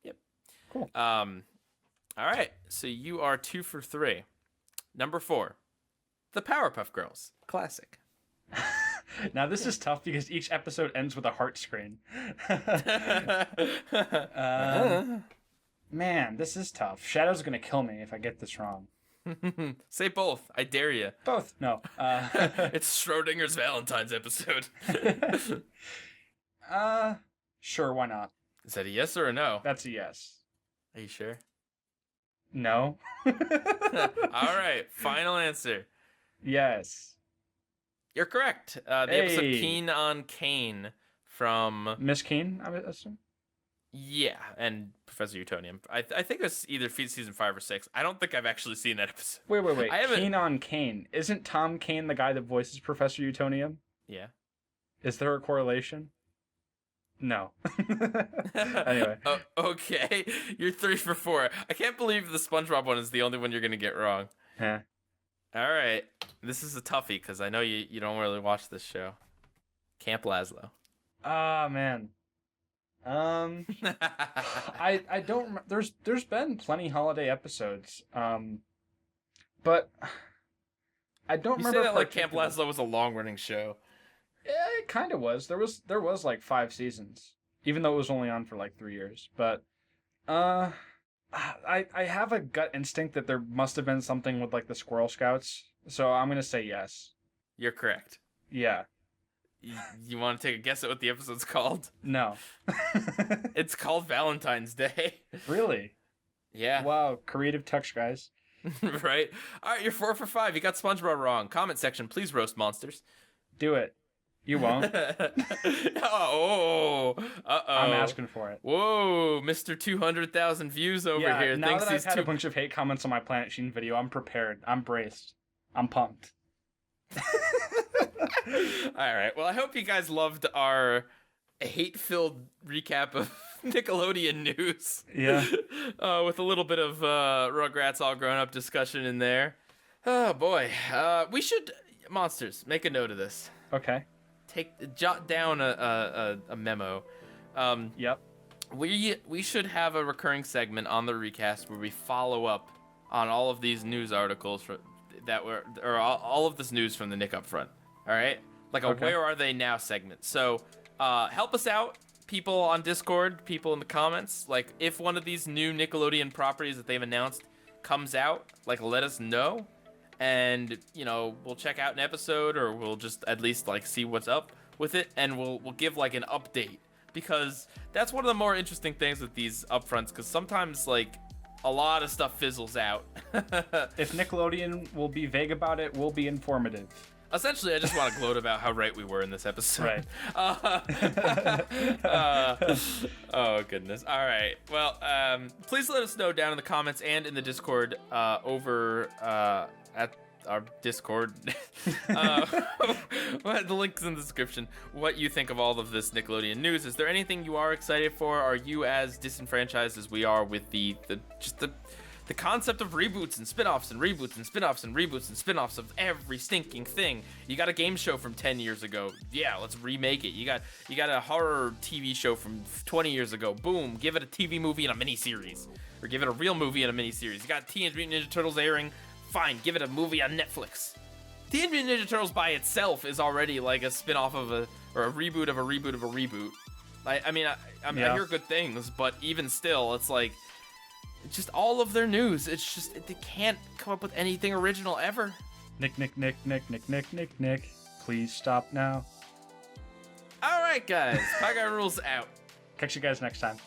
Yep. Cool. All right. So you are 2 for 3. Number 4, The Powerpuff Girls. Classic. Now this is tough because each episode ends with a heart screen. Man, this is tough. Shadow's gonna kill me if I get this wrong. Say both. I dare you. Both. No. It's Schrodinger's Valentine's episode. Sure, why not? Is that a yes or a no? That's a yes. Are you sure? No. All right. Final answer. Yes. You're correct. The episode Keen on Kane from... Miss Keen, I would assume? Yeah, and Professor Utonium. I think it's either season 5 or 6. I don't think I've actually seen that episode. Wait. I haven't. Kane on Kane. Isn't Tom Kane the guy that voices Professor Utonium? Yeah. Is there a correlation? No. Anyway. Okay. You're 3 for 4. I can't believe the SpongeBob one is the only one you're going to get wrong. Huh. All right. This is a toughie because I know you don't really watch this show. Camp Lazlo. Ah, man. I don't. There's been plenty holiday episodes. But I don't You remember. say that like Camp Lazlo was a long running show. Yeah, it kind of was. There was like 5 seasons, even though it was only on for like 3 years. But I have a gut instinct that there must have been something with like the Squirrel Scouts. So I'm gonna say yes. You're correct. Yeah. You want to take a guess at what the episode's called? No. It's called Valentine's Day. Really? Yeah. Wow, creative touch, guys. Right? All right, you're 4 for 5. You got SpongeBob wrong. Comment section, please roast monsters. Do it. You won't. Uh-oh. I'm asking for it. Whoa, Mr. 200,000 views over here. Now that I've had a bunch of hate comments on my Planet Sheen video, I'm prepared. I'm braced. I'm pumped. All right. Well, I hope you guys loved our hate-filled recap of Nickelodeon news. Yeah. With a little bit of Rugrats all grown up discussion in there. Oh boy. We should monsters make a note of this. Okay. Jot down a memo. Yep. We should have a recurring segment on the recast where we follow up on all of these news articles all of this news from the Nick Upfront. All right, like a Where Are They Now segment. So help us out, people on Discord, people in the comments. Like if one of these new Nickelodeon properties that they've announced comes out, like let us know. And we'll check out an episode, or we'll just at least like see what's up with it, and we'll give like an update, because that's one of the more interesting things with these upfronts, because sometimes like a lot of stuff fizzles out. If Nickelodeon will be vague about it, we'll be informative. Essentially, I just want to gloat about how right we were in this episode. Right. Oh, goodness. All right. Well, please let us know down in the comments and in the Discord over at our Discord. The link's in the description. What you think of all of this Nickelodeon news. Is there anything you are excited for? Are you as disenfranchised as we are with the concept of reboots and spin-offs and reboots and spin-offs and reboots and spin-offs of every stinking thing? You got a game show from 10 years ago. Yeah, let's remake it. You got a horror TV show from 20 years ago. Boom, give it a TV movie and a miniseries. Or give it a real movie and a miniseries. You got Teenage Mutant Ninja Turtles airing. Fine, give it a movie on Netflix. Teenage Mutant Ninja Turtles by itself is already like a spin-off of a reboot of a reboot of a reboot. I hear good things, but even still, it's like just all of their news. It's just they can't come up with anything original ever. Nick. Please stop now. All right, guys. PIEGUYRULZ out. Catch you guys next time.